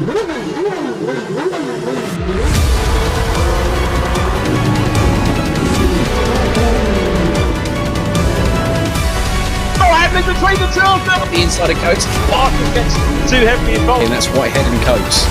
Between the two of them, the inside of coats, Artcis gets too heavily involved, and that's Whitehead and Coates.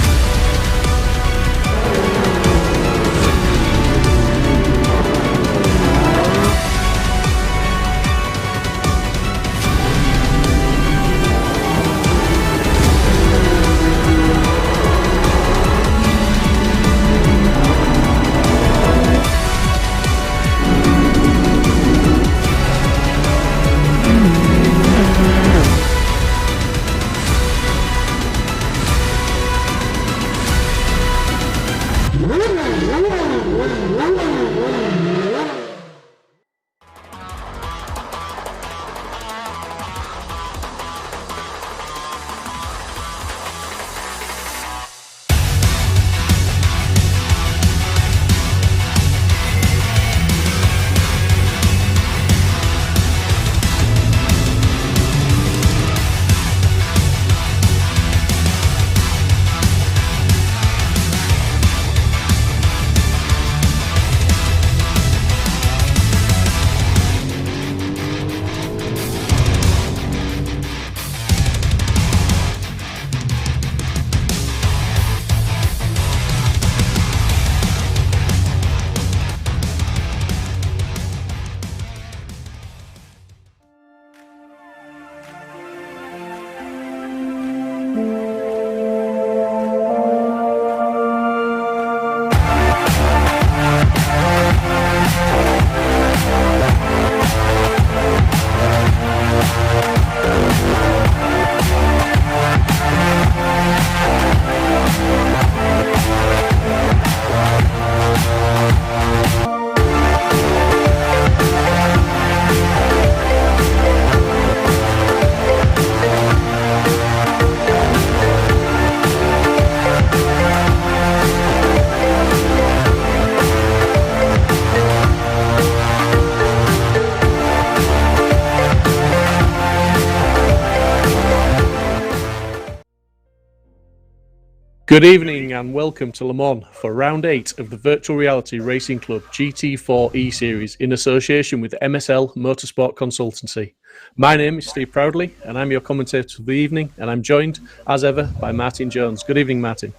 Good evening and welcome to Le Mans for round 8 of the Virtual Reality Racing Club GT4 eSeries in association with MSL Motorsport Consultancy. My name is Steve Proudley and I'm your commentator for the evening, and I'm joined as ever by Martin Jones. Good evening, Martin.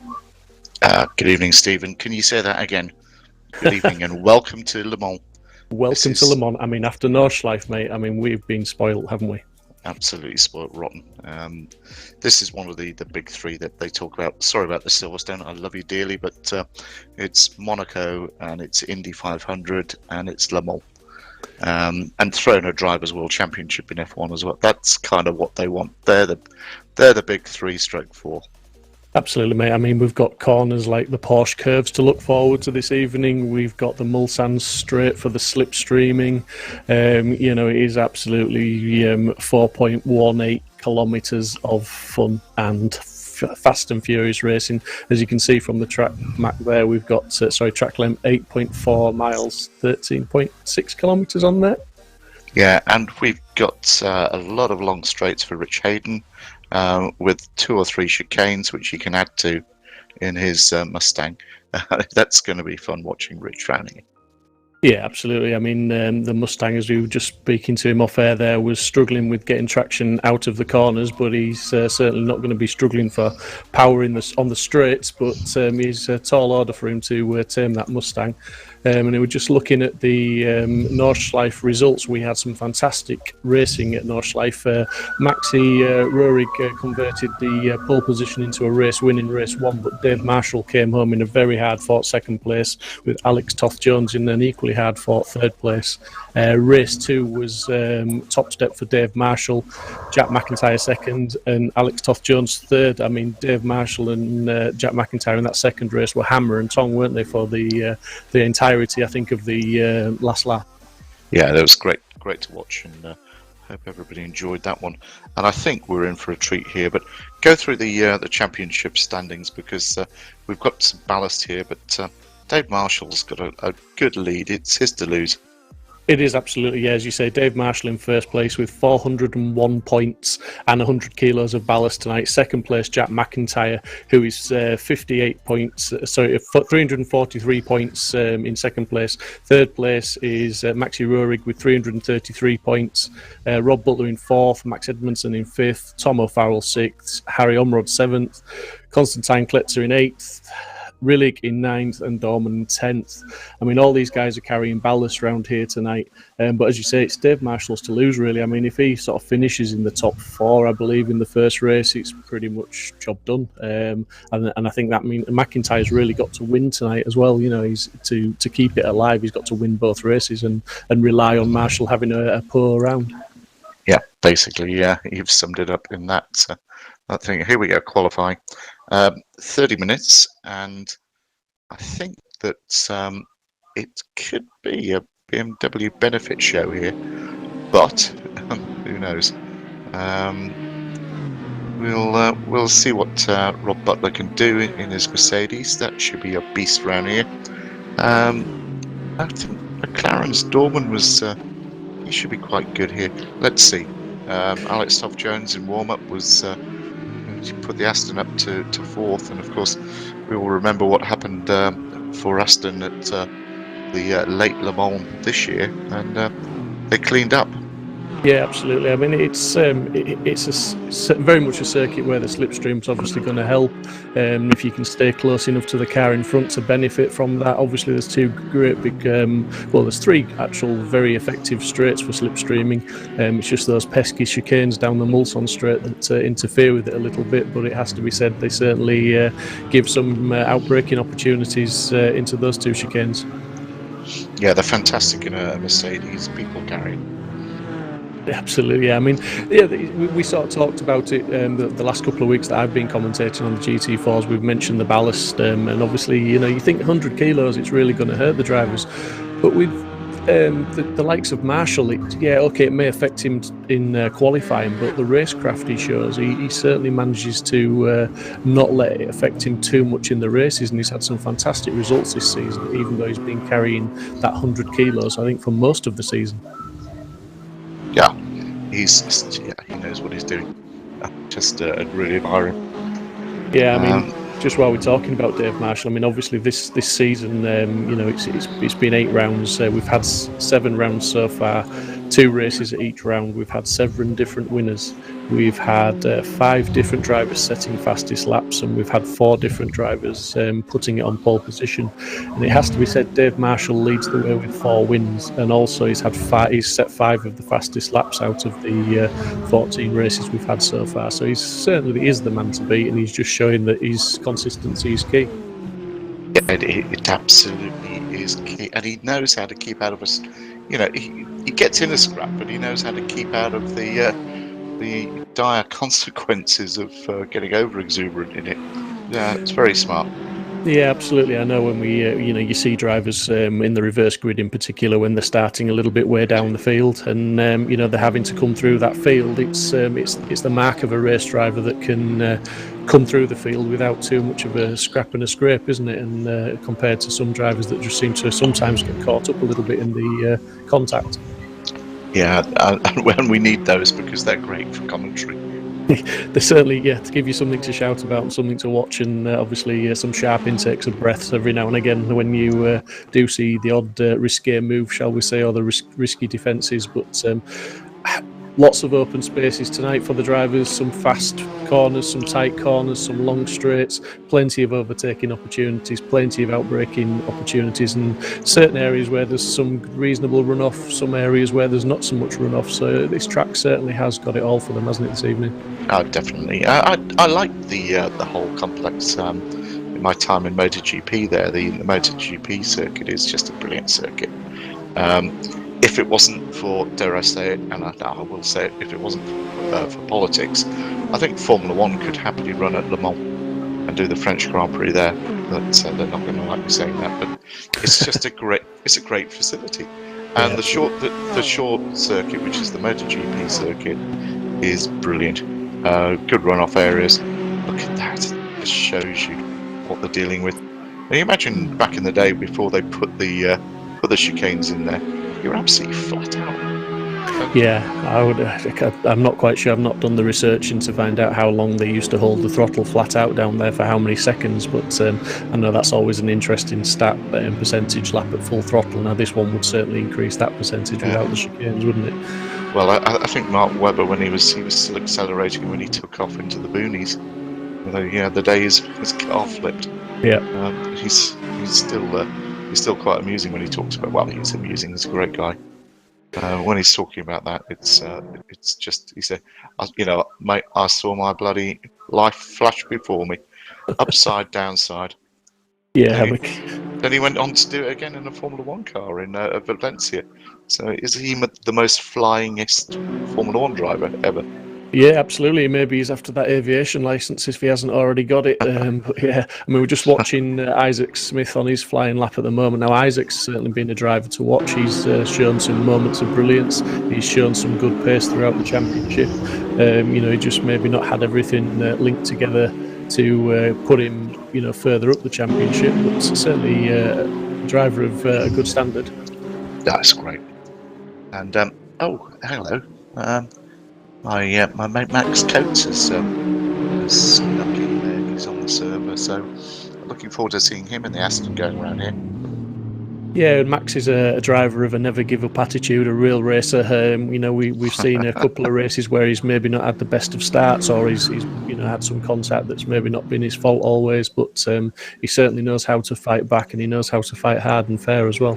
Good evening, Stephen. Can you say that again? Good evening and welcome to Le Mans. Welcome to Le Mans. I mean, after Nordschleife, mate, I mean, we've been spoiled, haven't we? Absolutely spoiled rotten. This is one of the big three that they talk about. Sorry about the Silverstone. I love you dearly, but it's Monaco and it's Indy 500 and it's Le Mans. And throw in a Drivers' World Championship in F1 as well. That's kind of what they want. They're the big 3/4. Absolutely, mate. I mean, we've got corners like the Porsche curves to look forward to this evening. We've got the Mulsanne straight for the slipstreaming. You know, it is absolutely 4.18 kilometres of fun and fast and furious racing. As you can see from the track map there, we've got, track length 8.4 miles, 13.6 kilometres on there. Yeah, and we've got a lot of long straights for Rich Hayden. With 2 or 3 chicanes, which he can add to in his Mustang. That's going to be fun watching Rich drowning it. Yeah, absolutely. I mean, the Mustang, as we were just speaking to him off air there, was struggling with getting traction out of the corners, but he's certainly not going to be struggling for power on the straights, but he's a tall order for him to tame that Mustang. And we were just looking at the Nordschleife results. We had some fantastic racing at Nordschleife. Maxi Rohrig converted the pole position into a race win in race 1, but Dave Marshall came home in a very hard-fought second place with Alex Toth-Jones in an equally hard-fought third place. Race 2 was top step for Dave Marshall, Jack McIntyre second, and Alex Toth-Jones third. I mean, Dave Marshall and Jack McIntyre in that second race were hammer and tong, weren't they, for the entirety, I think, of the last lap. Yeah, that was great to watch, and hope everybody enjoyed that one. And I think we're in for a treat here. But go through the championship standings, because we've got some ballast here. But Dave Marshall's got a good lead. It's his to lose. It is absolutely, yeah, as you say, Dave Marshall in first place with 401 points and 100 kilos of ballast tonight. Second place, Jack McIntyre, who is 58 points, 343 points in second place. Third place is Maxi Roerig with 333 points. Rob Butler in fourth, Max Edmondson in fifth, Tom O'Farrell sixth, Harry Omrod seventh, Konstantin Kletzer in eighth, Rillig in ninth and Dorman in 10th. I mean, all these guys are carrying ballast around here tonight. But as you say, it's Dave Marshall's to lose, really. I mean, if he sort of finishes in the top four, I believe, in the first race, it's pretty much job done. And I think that means McIntyre's really got to win tonight as well. You know, he's to keep it alive, he's got to win both races and rely on Marshall having a poor round. Yeah, basically, yeah, you've summed it up in that thing. Here we go, qualifying. 30 minutes, and I think that it could be a BMW benefit show here, but who knows? We'll see what Rob Butler can do in his Mercedes. That should be a beast round here. I think McLaren's Dorman was he should be quite good here. Let's see. Alex Toff Jones in warm up was. She put the Aston up to fourth, and of course we all remember what happened for Aston at the late Le Mans this year, and they cleaned up. Yeah, absolutely. I mean, it's very much a circuit where the slipstream's obviously going to help. If you can stay close enough to the car in front to benefit from that. Obviously, there's two great big, there's three actual very effective straights for slipstreaming. It's just those pesky chicanes down the Mulsanne straight that interfere with it a little bit. But it has to be said, they certainly give some outbraking opportunities into those two chicanes. Yeah, they're fantastic in a Mercedes. People carry. Absolutely, yeah. I mean, yeah, we sort of talked about it the last couple of weeks that I've been commentating on the GT4s. We've mentioned the ballast, and obviously, you know, you think 100 kilos, it's really going to hurt the drivers. But with the likes of Marshall, it may affect him in qualifying, but the racecraft he shows, he certainly manages to not let it affect him too much in the races, and he's had some fantastic results this season, even though he's been carrying that 100 kilos, I think, for most of the season. Yeah, he knows what he's doing. Just really admire him. Yeah, I mean, just while we're talking about Dave Marshall, I mean, obviously this season, you know, it's been 8 rounds. We've had 7 rounds so far, 2 races at each round. We've had 7 different winners. We've had 5 different drivers setting fastest laps, and we've had 4 different drivers putting it on pole position. And it has to be said, Dave Marshall leads the way with 4 wins, and also he's set 5 of the fastest laps out of the 14 races we've had so far. So he certainly is the man to beat, and he's just showing that his consistency is key. Yeah, it absolutely is key, and he knows how to keep out of us. You know, he gets in a scrap, but he knows how to keep out of the dire consequences of getting over exuberant in it. Yeah, it's very smart. Yeah, absolutely. I know when we, you see drivers in the reverse grid in particular, when they're starting a little bit way down the field, and they're having to come through that field. It's the mark of a race driver that can come through the field without too much of a scrap and a scrape, isn't it? And compared to some drivers that just seem to sometimes get caught up a little bit in the contact. Yeah, and when we need those, because they're great for commentary. They certainly, to give you something to shout about and something to watch, and obviously some sharp intakes of breaths every now and again when you do see the odd risque move, shall we say, or the risky defences. But lots of open spaces tonight for the drivers, some fast corners, some tight corners, some long straights, plenty of overtaking opportunities, plenty of outbraking opportunities, and certain areas where there's some reasonable runoff, some areas where there's not so much runoff. So this track certainly has got it all for them, hasn't it, this evening? Oh, definitely. I like the whole complex. In my time in MotoGP there, the MotoGP circuit is just a brilliant circuit. If it wasn't for, dare I say it, and I will say it, if it wasn't for politics, I think Formula 1 could happily run at Le Mans and do the French Grand Prix there. But they're not going to like me saying that. But it's just a great facility. And the short circuit, which is the MotoGP circuit, is brilliant. Good runoff areas. Look at that. It shows you what they're dealing with. Can you imagine back in the day before they put the chicanes in there? you're absolutely flat out. Yeah, I'm not quite sure. I've not done the researching to find out how long they used to hold the throttle flat out down there for how many seconds. But I know that's always an interesting stat, percentage lap at full throttle. Now this one would certainly increase that percentage without the chicanes, wouldn't it? Well, I think Mark Webber, when he was still accelerating when he took off into the boonies. Although, yeah, the day his car flipped. Yeah, he's still quite amusing when he talks about. Well, he's amusing. He's a great guy. When he's talking about that, it's just, he said, mate, I saw my bloody life flash before me, upside, downside. yeah. Then he went on to do it again in a Formula One car in Valencia. So is he the most flyingest Formula One driver ever? Yeah, absolutely. Maybe he's after that aviation license if he hasn't already got it. But yeah, I mean, we're just watching Isaac Smith on his flying lap at the moment. Now, Isaac's certainly been a driver to watch. He's shown some moments of brilliance. He's shown some good pace throughout the championship. He just maybe not had everything linked together to put him, further up the championship. But certainly a driver of a good standard. That's great. And hello. My mate Max Coates has snuck in there. He's on the server, so looking forward to seeing him in the Aston going around here. Yeah, Max is a driver of a never give up attitude, a real racer. We've seen a couple of races where he's maybe not had the best of starts, or he's had some contact that's maybe not been his fault always. But he certainly knows how to fight back, and he knows how to fight hard and fair as well.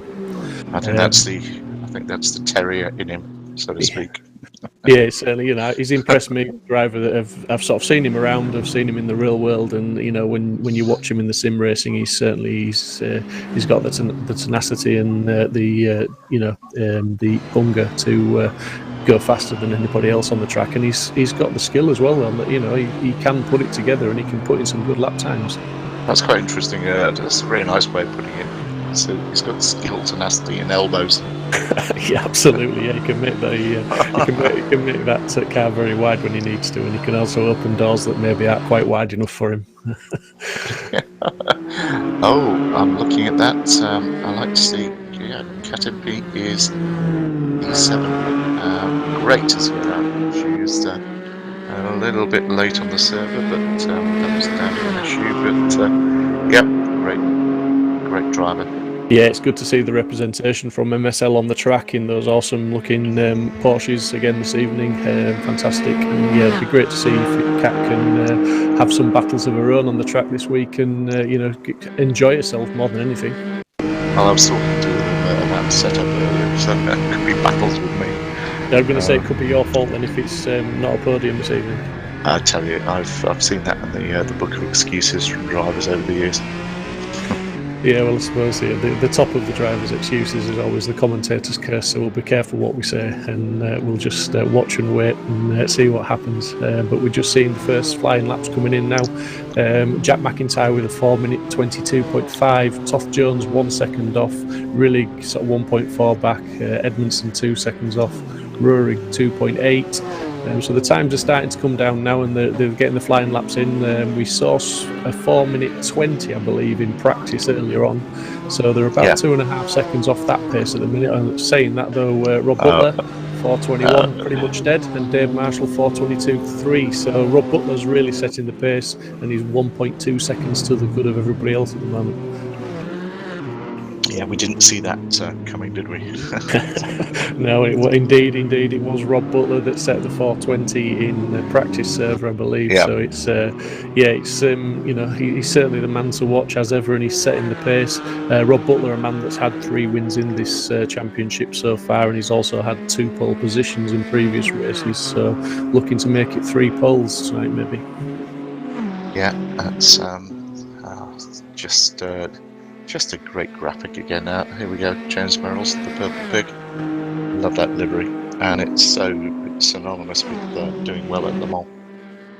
I think that's the terrier in him, so to speak. Yeah, certainly. He's impressed me, driver that I've sort of seen him around. I've seen him in the real world, and when you watch him in the sim racing, he's got the tenacity and the hunger to go faster than anybody else on the track, and he's got the skill as well. He can put it together, and he can put in some good lap times. That's quite interesting. That's a very nice way of putting it. So he's got skill, tenacity, and elbows. Yeah, absolutely. Yeah, he can make that car very wide when he needs to, and he can also open doors that maybe aren't quite wide enough for him. Oh, I'm looking at that. I like to see. Yeah, Katimpi is E7. Great to see her. She's a little bit late on the server, but that was down to an issue. But yeah, great driver. Yeah, it's good to see the representation from MSL on the track in those awesome looking Porsches again this evening. Fantastic. And yeah, it'd be great to see if Kat can have some battles of her own on the track this week and enjoy herself more than anything. Well, I was talking to them about the setup earlier, so it could be battles with me. Yeah, I'm going to say it could be your fault then if it's not a podium this evening. I tell you, I've seen that in the book of excuses from drivers over the years. Yeah, well, I suppose the top of the driver's excuses is always the commentator's curse, so we'll be careful what we say, and we'll just watch and wait and see what happens. But we're just seeing the first flying laps coming in now. Jack McIntyre with a 4-minute 22.5, Toth Jones 1 second off, Rillig sort of 1.4 back, Edmondson 2 seconds off, Rurik 2.8. So the times are starting to come down now, and they're getting the flying laps in. We saw a 4-minute 20, I believe, in practice earlier on. So they're about 2.5 seconds off that pace at the minute. I'm saying that though, Rob Butler 4:21, pretty much dead, and Dave Marshall 4:22.3. So Rob Butler's really setting the pace, and he's 1.2 seconds to the good of everybody else at the moment. Yeah, we didn't see that coming, did we? No, indeed, it was Rob Butler that set the 4:20 in the practice server, I believe. Yeah. So it's he's certainly the man to watch as ever, and he's setting the pace. Rob Butler, a man that's had 3 wins in this championship so far, and he's also had 2 pole positions in previous races. So looking to make it 3 poles tonight, maybe. Yeah, that's just a great graphic again. Here we go, James Merrills, the Purple Pig. Love that livery, and it's synonymous with doing well at Le Mans.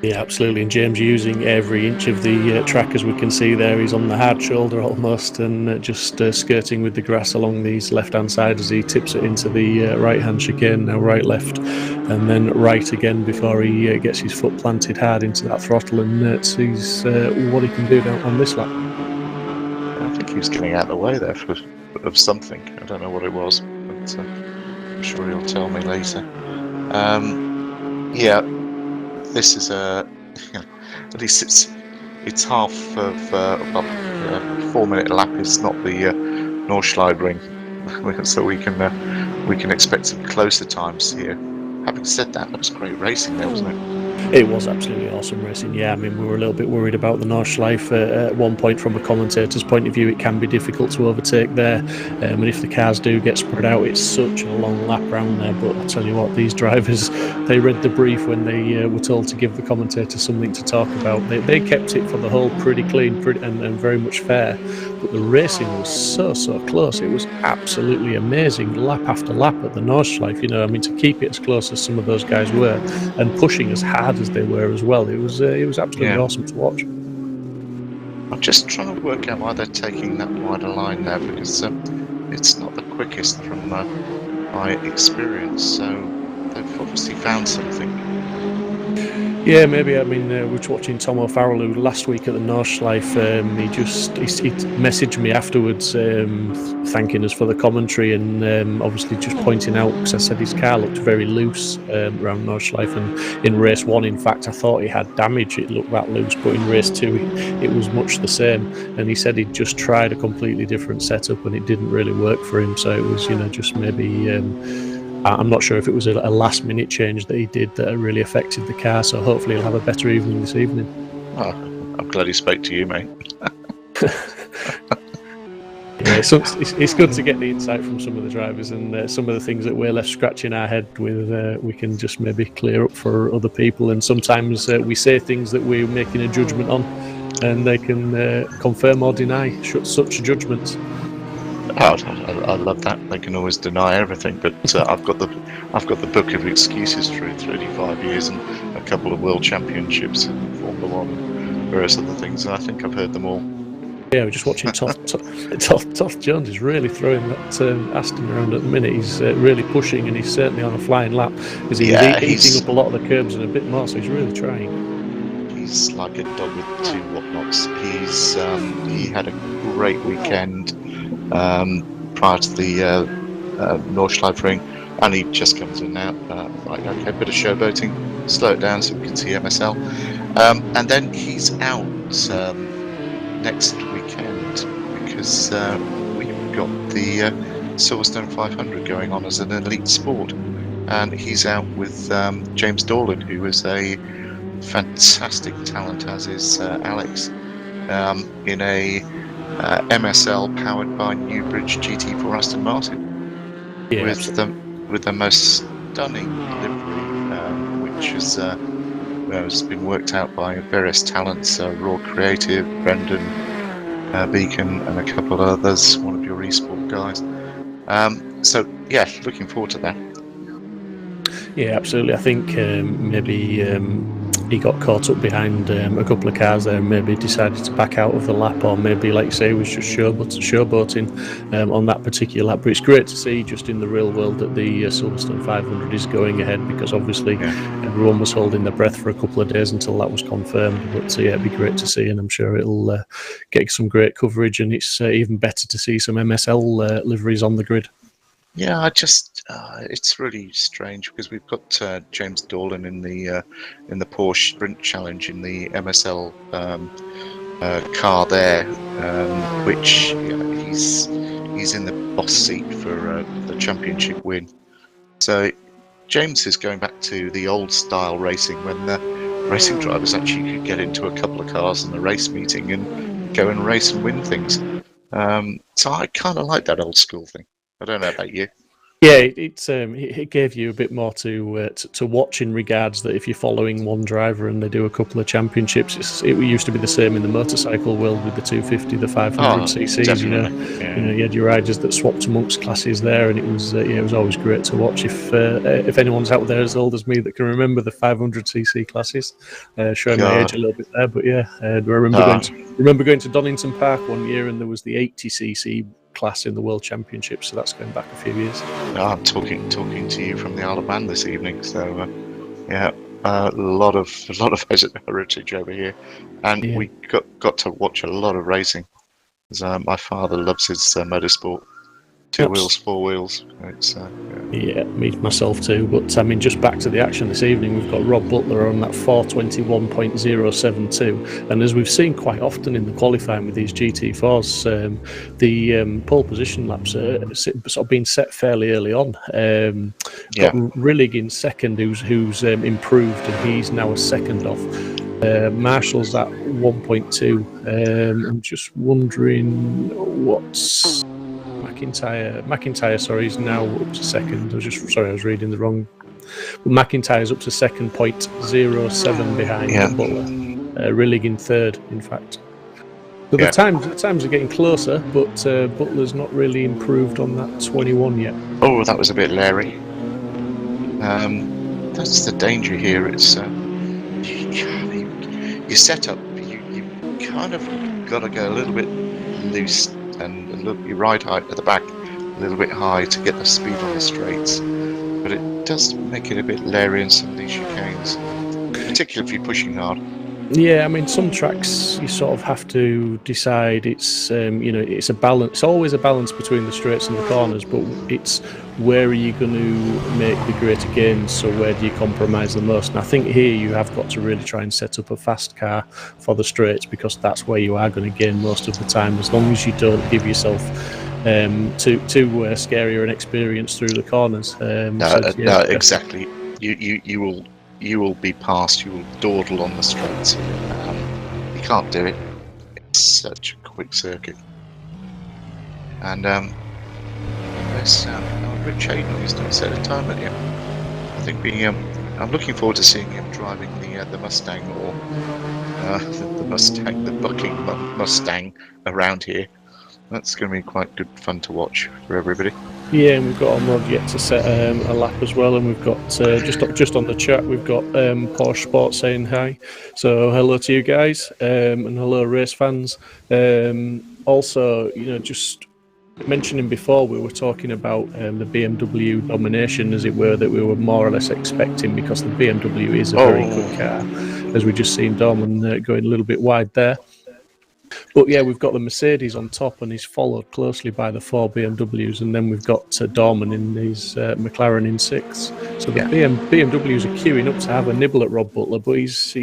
Yeah, absolutely. And James using every inch of the track, as we can see there. He's on the hard shoulder almost, and just skirting with the grass along these left-hand side as he tips it into the right-hand chicane. Now right-left, and then right again before he gets his foot planted hard into that throttle and sees what he can do down on this lap. I think he was getting out of the way there of something. I don't know what it was. but I'm sure he'll tell me later. Yeah, this is at least it's half of 4-minute lap is not the Nordschleife ring, so we can expect some closer times here. Having said that, that was great racing there, wasn't it? It was absolutely awesome racing. Yeah, I mean, we were a little bit worried about the Nordschleife at one point from a commentator's point of view. It can be difficult to overtake there, and if the cars do get spread out, it's such a long lap round there. But I tell you what, these drivers, they read the brief when they were told to give the commentator something to talk about. They kept it for the whole pretty clean and very much fair. But the racing was so close. It was absolutely amazing, lap after lap at the Nordschleife. You know, I mean, to keep it as close as some of those guys were, and pushing as hard as they were as well. It was absolutely awesome to watch. I'm just trying to work out why they're taking that wider line there, because it's not the quickest from my experience. So they've obviously found something. Yeah, maybe. I mean, we were watching Tom O'Farrell, who last week at the Nordschleife, he messaged me afterwards, thanking us for the commentary, and obviously just pointing out, because I said his car looked very loose around Nordschleife, and in race 1, in fact, I thought he had damage. It looked that loose, but in race 2, it was much the same. And he said he'd just tried a completely different setup, and it didn't really work for him. So it was, just maybe. I'm not sure if it was a last-minute change that he did that really affected the car, so hopefully he'll have a better evening this evening. Oh, I'm glad he spoke to you, mate. Yeah, so it's good to get the insight from some of the drivers, and some of the things that we're left scratching our head with, we can just maybe clear up for other people. And sometimes we say things that we're making a judgment on, and they can confirm or deny such judgments. I love that. They can always deny everything, but I've got the book of excuses through 35 years and a couple of world championships in Formula One and various other things, and I think I've heard them all. Yeah, we're just watching Toth Jones is really throwing that Aston around at the minute. He's really pushing, and he's certainly on a flying lap, because he's eating up a lot of the curbs and a bit more, so he's really trying. He's like a dog with two whatnots. He had a great weekend prior to the Nordschleife ring, and he just comes in now. Like, okay, bit of showboating, slow it down so we can see MSL, and then he's out next weekend because we've got the Silverstone 500 going on as an elite sport, and he's out with James Dorland, who is a fantastic talent, as is Alex, in a MSL powered by Newbridge GT4 Aston Martin, with the most stunning livery, which has been worked out by various talents, Raw Creative, Brendan Beacon, and a couple of others, one of your eSport guys. So yeah, looking forward to that. Yeah, absolutely. I think maybe he got caught up behind a couple of cars there and maybe decided to back out of the lap, or maybe, like you say, was just showboating on that particular lap. But it's great to see just in the real world that the Silverstone 500 is going ahead, because obviously everyone was holding their breath for a couple of days until that was confirmed. But yeah, it'd be great to see, and I'm sure it'll get some great coverage, and it's even better to see some MSL liveries on the grid. Yeah, it's really strange because we've got James Dorland in the Porsche Sprint Challenge in the MSL car there, which he's in the boss seat for the championship win. So James is going back to the old style racing, when the racing drivers actually could get into a couple of cars in a race meeting and go and race and win things. So I kind of like that old school thing. I don't know about you. Yeah, it gave you a bit more to watch, in regards that if you're following one driver and they do a couple of championships, it used to be the same in the motorcycle world with the 250, the 500 cc's. You had your riders that swapped amongst classes there, and it was always great to watch. If anyone's out there as old as me that can remember the 500cc classes, showing my age a little bit there, but yeah, I remember going to Donington Park one year, and there was the 80cc class in the World Championship, so that's going back a few years. I'm talking to you from the Isle of Man this evening, so yeah, a lot of heritage over here, and we got to watch a lot of racing. My father loves his motorsport Two wheels, four wheels. It's Yeah, me myself too. But I mean, just back to the action this evening, we've got Rob Butler on that 4:21.072, and as we've seen quite often in the qualifying with these GT4s, the pole position laps are sort of being set fairly early on. Got Rillig in second, who's improved, and he's now a second off. Marshall's at 1.2. I'm just wondering what's McIntyre, sorry, is now up to second. I was reading the wrong. McIntyre's up to second, 0.07 behind Butler. Rillig in third, in fact. So the times are getting closer, but Butler's not really improved on that 21 yet. Oh, that was a bit Larry. That's the danger here. It's your setup. You kind of got to go a little bit loose and look your ride height at the back a little bit high to get the speed on the straights. But it does make it a bit Larry in some of these chicanes, particularly if you're pushing hard. Yeah, I mean, some tracks you sort of have to decide. It's it's a balance. It's always a balance between the straights and the corners, but it's where are you going to make the greater gains? So where do you compromise the most? And I think here you have got to really try and set up a fast car for the straights, because that's where you are going to gain most of the time, as long as you don't give yourself too scary or an experience through the corners. No, exactly. You will be passed. You will dawdle on the straights. You can't do it. It's such a quick circuit. And there's Rich Hayden. He's not set a time at him. I think I'm looking forward to seeing him driving the Mustang, or the bucking Mustang around here. That's going to be quite good fun to watch for everybody. Yeah, and we've got Omrod yet to set a lap as well, and we've got just on the chat we've got Porsche Sports saying hi, so hello to you guys, and hello race fans. Also, just mentioning before, we were talking about the BMW domination, as it were, that we were more or less expecting, because the BMW is a very good car, as we just seen Dorman going a little bit wide there. But yeah, we've got the Mercedes on top, and he's followed closely by the four BMWs, and then we've got Dorman in his McLaren in sixth. So the BMWs are queuing up to have a nibble at Rob Butler, but he's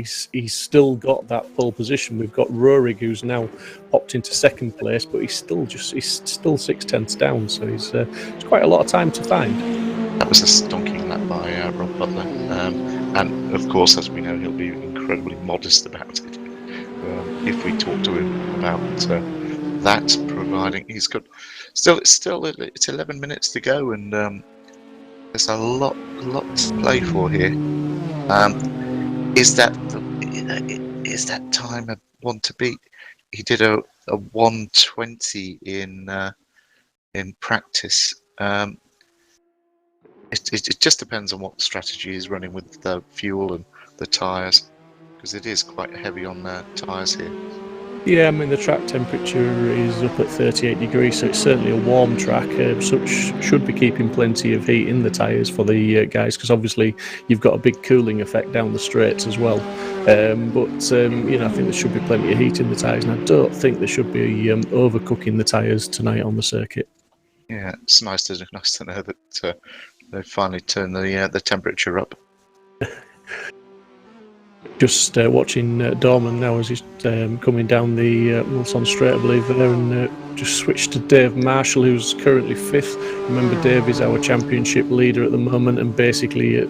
still got that pole position. We've got Roerig, who's now popped into second place, but he's still 6/10 down, so he's quite a lot of time to find. That was a stonking lap by Rob Butler, and of course, as we know, he'll be incredibly modest about it. If we talk to him about that, providing he's got it's 11 minutes to go, and there's a lot to play for here. Is that time a one to beat? He did a 1:20 in practice. It just depends on what strategy he's running with the fuel and the tyres, because it is quite heavy on the tyres here. Yeah, I mean, the track temperature is up at 38 degrees, so it's certainly a warm track. So should be keeping plenty of heat in the tyres for the guys, because obviously you've got a big cooling effect down the straights as well. I think there should be plenty of heat in the tyres, and I don't think they should be overcooking the tyres tonight on the circuit. Yeah, it's nice to know that they've finally turned the temperature up. Just watching Dorman now as he's coming down the Mulsanne straight, I believe, there, and just switched to Dave Marshall, who's currently fifth. Remember, Dave is our championship leader at the moment, and basically,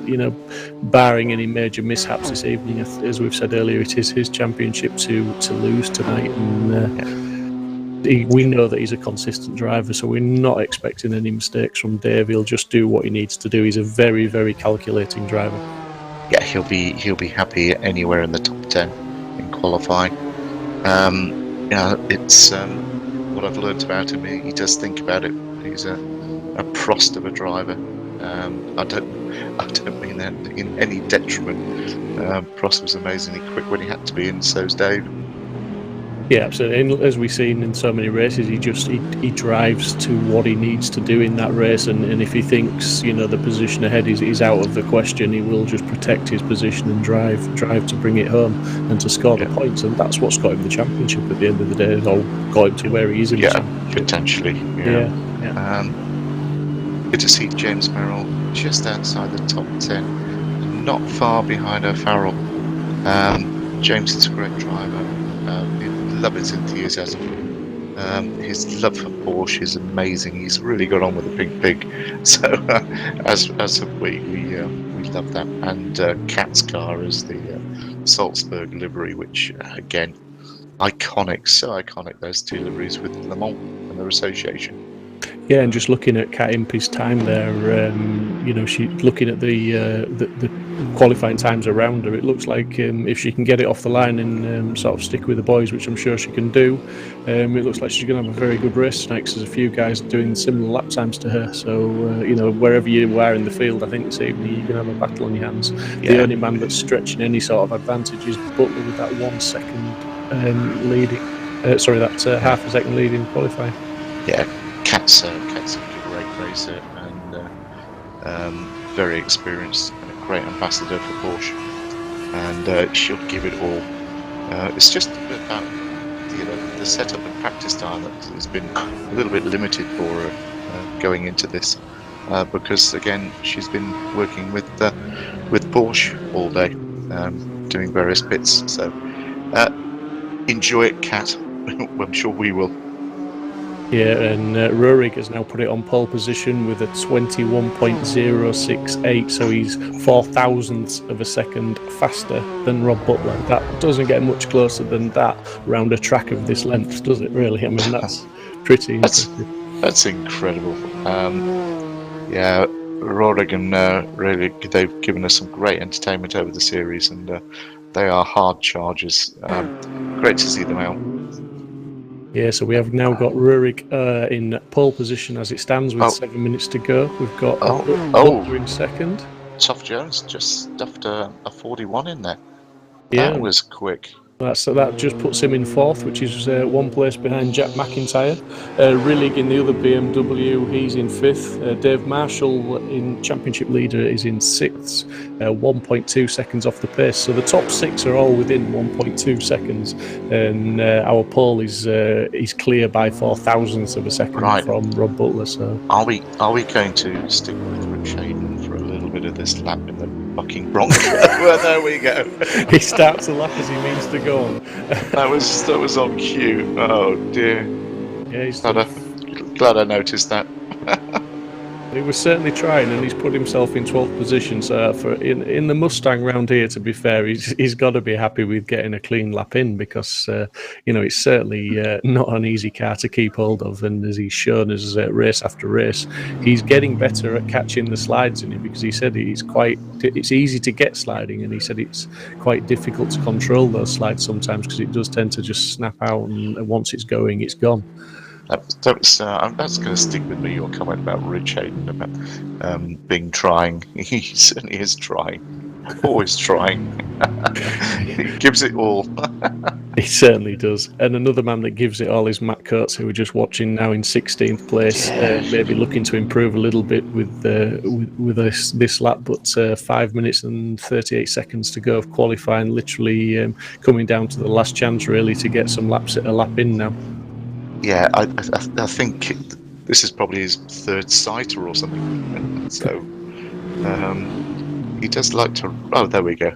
barring any major mishaps this evening, as we've said earlier, it is his championship to lose tonight. And we know that he's a consistent driver, so we're not expecting any mistakes from Dave. He'll just do what he needs to do. He's a very, very calculating driver. Yeah, he'll be happy anywhere in the top 10 in qualifying. It's what I've learned about him. He does think about it. He's a prost of a driver. I don't mean that in any detriment. Prost was amazingly quick when he had to be, and so's Dave. Yeah, absolutely. And as we've seen in so many races, he drives to what he needs to do in that race, and if he thinks the position ahead is out of the question, he will just protect his position and drive to bring it home and to score the points, and that's what's got him the championship at the end of the day, or got him to where he is in the championship. Potentially. good to see James Merrill just outside the top 10, not far behind O'Farrell. James is a great driver. I love his enthusiasm. His love for Porsche is amazing. He's really got on with the big pig. So as have we love that. And Cat's car is the Salzburg livery, which again, iconic, so iconic. Those two liveries with Le Mans and their association. Yeah, and just looking at Kat Impey's time there, she looking at the qualifying times around her, it looks like if she can get it off the line and sort of stick with the boys, which I'm sure she can do, it looks like she's going to have a very good race tonight, because there's a few guys doing similar lap times to her. So, wherever you are in the field, I think this evening you're going to have a battle on your hands. Yeah. The only man that's stretching any sort of advantage is Butler with that 1 second leading. That half a second lead in qualifying. Yeah. Cat's a great racer and very experienced and a great ambassador for Porsche, and she'll give it all. It's just about the setup and practice time that has been a little bit limited for her going into this, because again she's been working with Porsche all day, doing various bits. So enjoy it, Cat. I'm sure we will. Yeah, and Rurik has now put it on pole position with a 21.068, so he's 0.004 of a second faster than Rob Butler. That doesn't get much closer than that round a track of this length, does it, really? I mean, that's pretty impressive. That's incredible. Rurik and really, they've given us some great entertainment over the series, and they are hard chargers. Great to see them out. Yeah, so we have now got Rurik in pole position as it stands with 7 minutes to go. We've got Butler in second. Tough Jones just stuffed a 41 in there. Yeah. That was quick. That just puts him in fourth, which is 1 place behind Jack McIntyre. Rillig in the other BMW, he's in fifth. Dave Marshall in championship leader is in sixth, 1.2 seconds off the pace. So the top six are all within 1.2 seconds, and our pole is clear by 0.004 of a second from Rob Butler. So are we going to stick with Rich Hayden for a little bit of this lap in the fucking Bronco? Well, there we go. He starts a lap as he means to go on. that was on cue. Oh dear. Yeah, he's glad I noticed that. He was certainly trying, and he's put himself in 12th position. So in the Mustang round here, to be fair, he's got to be happy with getting a clean lap in, because it's certainly not an easy car to keep hold of. And as he's shown us race after race, he's getting better at catching the slides in it, because he said it's easy to get sliding, and he said it's quite difficult to control those slides sometimes, because it does tend to just snap out, and once it's going, it's gone. That's going to stick with me, your comment about Rich Hayden, about being trying. He certainly is trying. Always trying. He gives it all. He certainly does. And another man that gives it all is Matt Coates, who we're just watching now in 16th place, maybe looking to improve a little bit with this lap, but 5 minutes and 38 seconds to go of qualifying, literally coming down to the last chance really to get some laps at a lap in now. Yeah, I think this is probably his third sighter or something. So he does like to. Oh, there we go.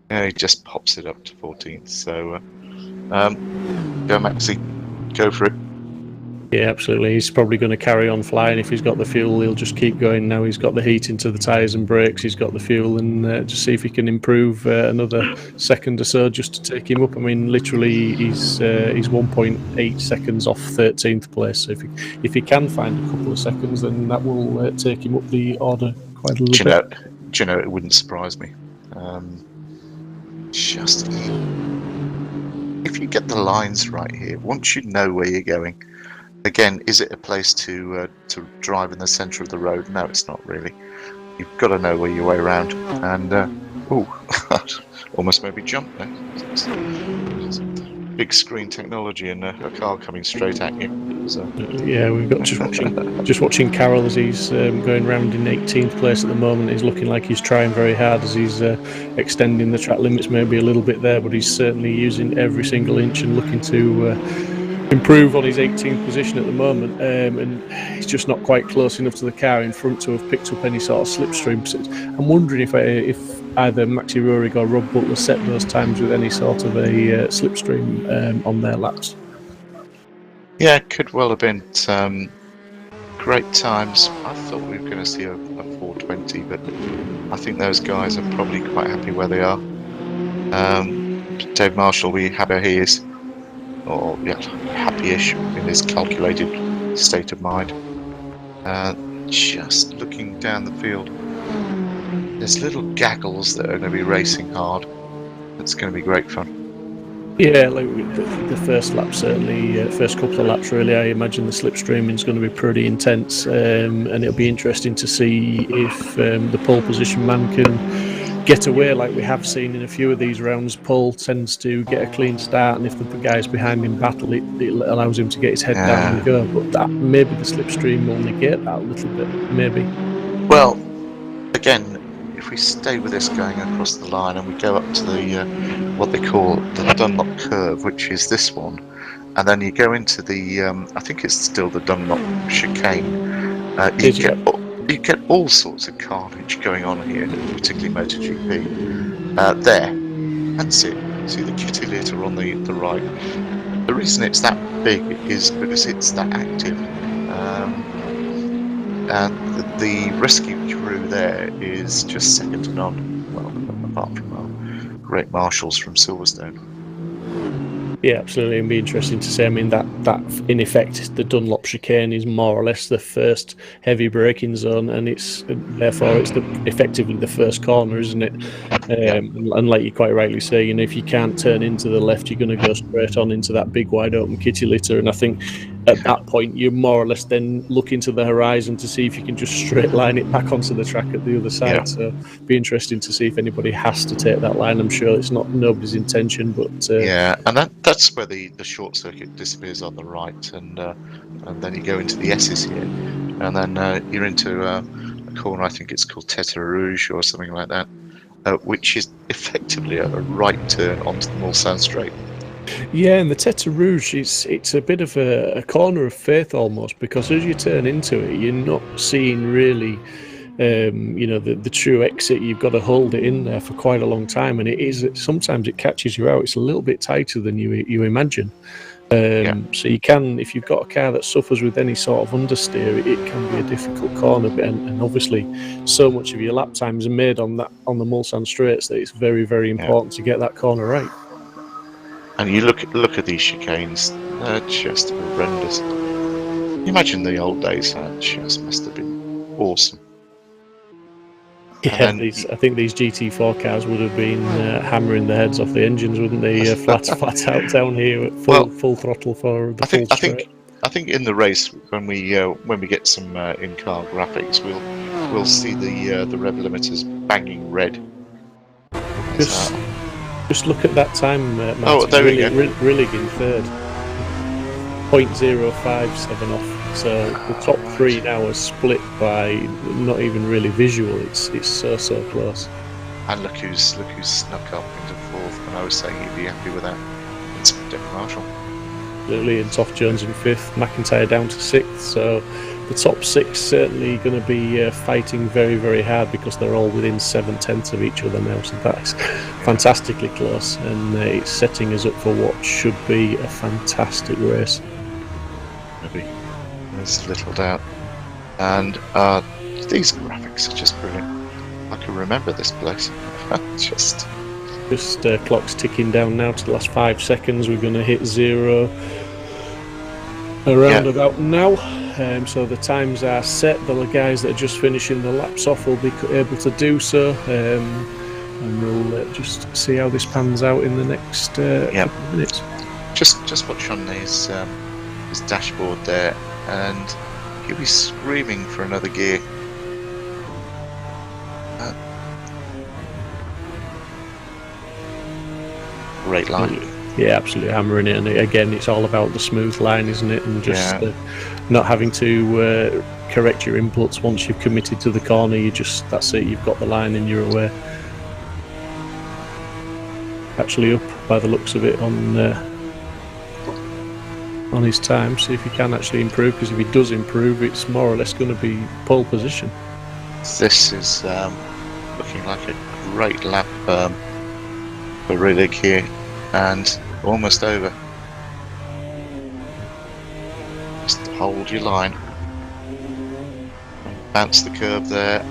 Yeah, he just pops it up to 14th. So go Maxi, go for it. Yeah, absolutely. He's probably going to carry on flying. If he's got the fuel, he'll just keep going. Now he's got the heat into the tyres and brakes. He's got the fuel, and just see if he can improve another second or so just to take him up. I mean, literally, he's 1.8 seconds off 13th place. So if he can find a couple of seconds, then that will take him up the order quite a little bit. Do you know, it wouldn't surprise me. Just if you get the lines right here, once you know where you're going. Again, is it a place to drive in the centre of the road? No, it's not really. You've got to know where your way around. And almost made me jump there. It's big screen technology and a car coming straight at you. So. Yeah, we've got just watching Carroll as he's going round in 18th place at the moment. He's looking like he's trying very hard as he's extending the track limits maybe a little bit there, but he's certainly using every single inch and looking to improve on his 18th position at the moment, and he's just not quite close enough to the car in front to have picked up any sort of slipstream. So I'm wondering if either Maxi Rurik or Rob Butler set those times with any sort of a slipstream on their laps. Yeah, it could well have been great times. I thought we were going to see a 420, but I think those guys are probably quite happy where they are. Dave Marshall, we happy he is, or yeah, happy-ish in his calculated state of mind. Just looking down the field, there's little gaggles that are going to be racing hard. It's going to be great fun. Yeah, like the first lap, certainly, first couple of laps, really, I imagine the slipstreaming is going to be pretty intense, and it'll be interesting to see if the pole position man can get away like we have seen in a few of these rounds. Pole tends to get a clean start, and if the guys behind him battle, it allows him to get his head down and go. But that maybe the slipstream will negate that a little bit, maybe. Well, again, if we stay with this going across the line and we go up to the what they call the Dunlop curve, which is this one, and then you go into the I think it's still the Dunlop chicane, you get all sorts of carnage going on here, particularly MotoGP. There, that's it. See the kitty litter on the right. The reason it's that big is because it's that active. And the rescue crew there is just second to none. Well, apart from our great marshals from Silverstone. Yeah, absolutely. It'd be interesting to see. I mean, that in effect, the Dunlop chicane is more or less the first heavy braking zone, and it's effectively the first corner, isn't it? And like you quite rightly say, you know, if you can't turn into the left, you're going to go straight on into that big wide open kitty litter. And I think at that point, you more or less then look into the horizon to see if you can just straight line it back onto the track at the other side. Yeah. So it'd be interesting to see if anybody has to take that line. I'm sure it's not nobody's intention, but and that's where the short circuit disappears on the right, and then you go into the S's here, and then you're into a corner. I think it's called Tete Rouge or something like that, which is effectively a right turn onto the Mulsanne Straight. Yeah, and the Tete Rouge, it's a bit of a corner of faith almost, because as you turn into it, you're not seeing really, the true exit. You've got to hold it in there for quite a long time, and sometimes it catches you out. It's a little bit tighter than you imagine. So you can, if you've got a car that suffers with any sort of understeer, it can be a difficult corner. And obviously, so much of your lap times are made on the Mulsanne straights that it's very, very important to get that corner right. And you look at these chicanes; they're just horrendous. Imagine the old days; that just must have been awesome. Yeah, I think these GT4 cars would have been hammering the heads off the engines, wouldn't they? Flat out down here at full throttle for the full straight. I think in the race when we get some in-car graphics, we'll see the rev limiters banging red. Just look at that time, Martin. Oh, there we go. Rillig in third, 0.057 off. So the top three now are split by not even really visual. It's so close. And look who's snuck up into fourth. And I was saying he'd be happy with that. It's Dave Marshall. Absolutely, and Toff Jones in fifth. McIntyre down to sixth. So the top six certainly going to be fighting very, very hard, because they're all within 7/10 of each other now. So that's fantastically close, and it's setting us up for what should be a fantastic race. Maybe. There's little doubt. And these graphics are just brilliant. I can remember this place. just clock's ticking down now to the last 5 seconds. We're going to hit zero around about now. So the times are set. The guys that are just finishing the laps off will be able to do so, and we'll just see how this pans out in the next couple of minutes. Just watch on his dashboard there, and he'll be screaming for another gear. Great line. Yeah, absolutely hammering it. And again, it's all about the smooth line, isn't it? And just not having to correct your inputs once you've committed to the corner. That's it. You've got the line and you're aware. Actually, up by the looks of it on on his time, see if he can actually improve, because if he does improve, it's more or less going to be pole position. This is looking like a great lap for Riddick here, and almost over. Just hold your line. Bounce the curb there.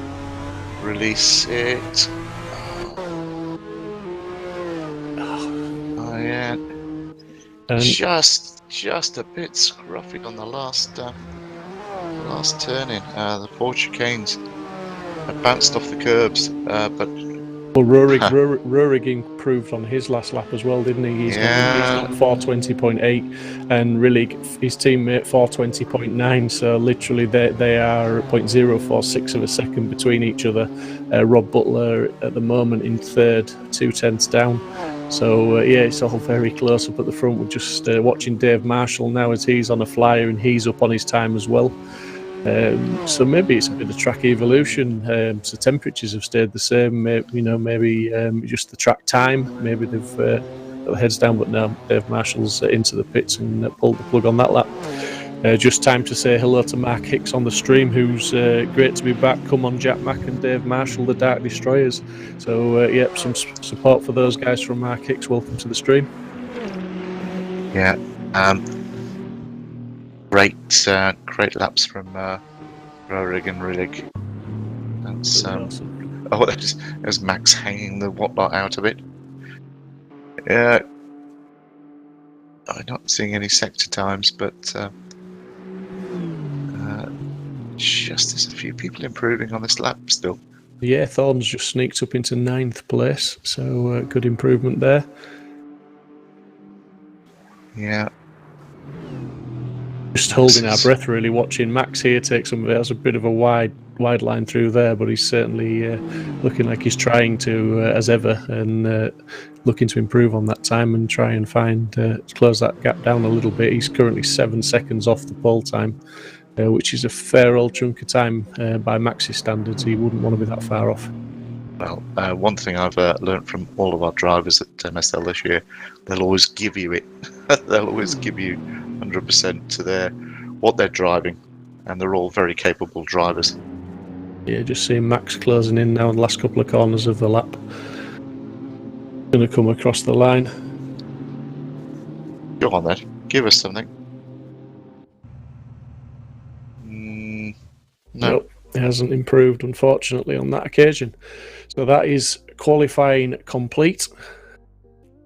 Release it. Oh yeah. And Just a bit scruffy on the last turning. The four chicanes have bounced off the curbs, but well, Rurik improved on his last lap as well, didn't he? He's got 420.8, and Rillig, his teammate, 420.9. So literally, they are 0.046 of a second between each other. Rob Butler at the moment in third, 0.2 down. So yeah, it's all very close up at the front. We're just watching Dave Marshall now as he's on a flyer and he's up on his time as well. So maybe it's a bit of track evolution. So temperatures have stayed the same. Maybe just the track time. Maybe they've got their heads down. But now Dave Marshall's into the pits and pulled the plug on that lap. Just time to say hello to Mark Hicks on the stream, who's great to be back. Come on, Jack Mack and Dave Marshall, the Dark Destroyers. So yep, some support for those guys from Mark Hicks. Welcome to the stream. Yeah. Great laps from Rurik and Riddick. That's awesome. Oh, there's Max hanging the whatnot out of it. Yeah, I'm not seeing any sector times, but just there's a few people improving on this lap still. Yeah, Thorne's just sneaked up into 9th place, so good improvement there. Yeah. Just holding our breath, really, watching Max here take some of it. That's a bit of a wide line through there, but he's certainly looking like he's trying to, as ever, and looking to improve on that time and try and close that gap down a little bit. He's currently 7 seconds off the pole time, which is a fair old chunk of time by Max's standards. He wouldn't want to be that far off. Well, one thing I've learned from all of our drivers at MSL this year, they'll always give you it. They'll always give you 100% to what they're driving, and they're all very capable drivers. Yeah, just seeing Max closing in now in the last couple of corners of the lap. Going to come across the line. Go on then, give us something. No. Nope, it hasn't improved, unfortunately, on that occasion. So that is qualifying complete.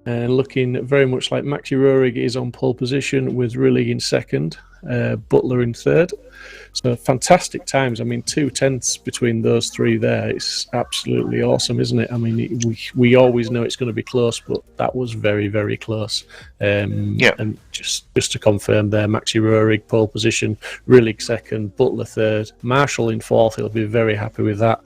And looking very much like Maxi Rurig is on pole position with Rillig in second, Butler in third. So fantastic times. I mean, 2/10 between those three there. It's absolutely awesome, isn't it? I mean, we always know it's going to be close, but that was very, very close. Yeah. And just to confirm there, Maxi Rurig pole position, Rillig second, Butler third, Marshall in fourth. He'll be very happy with that.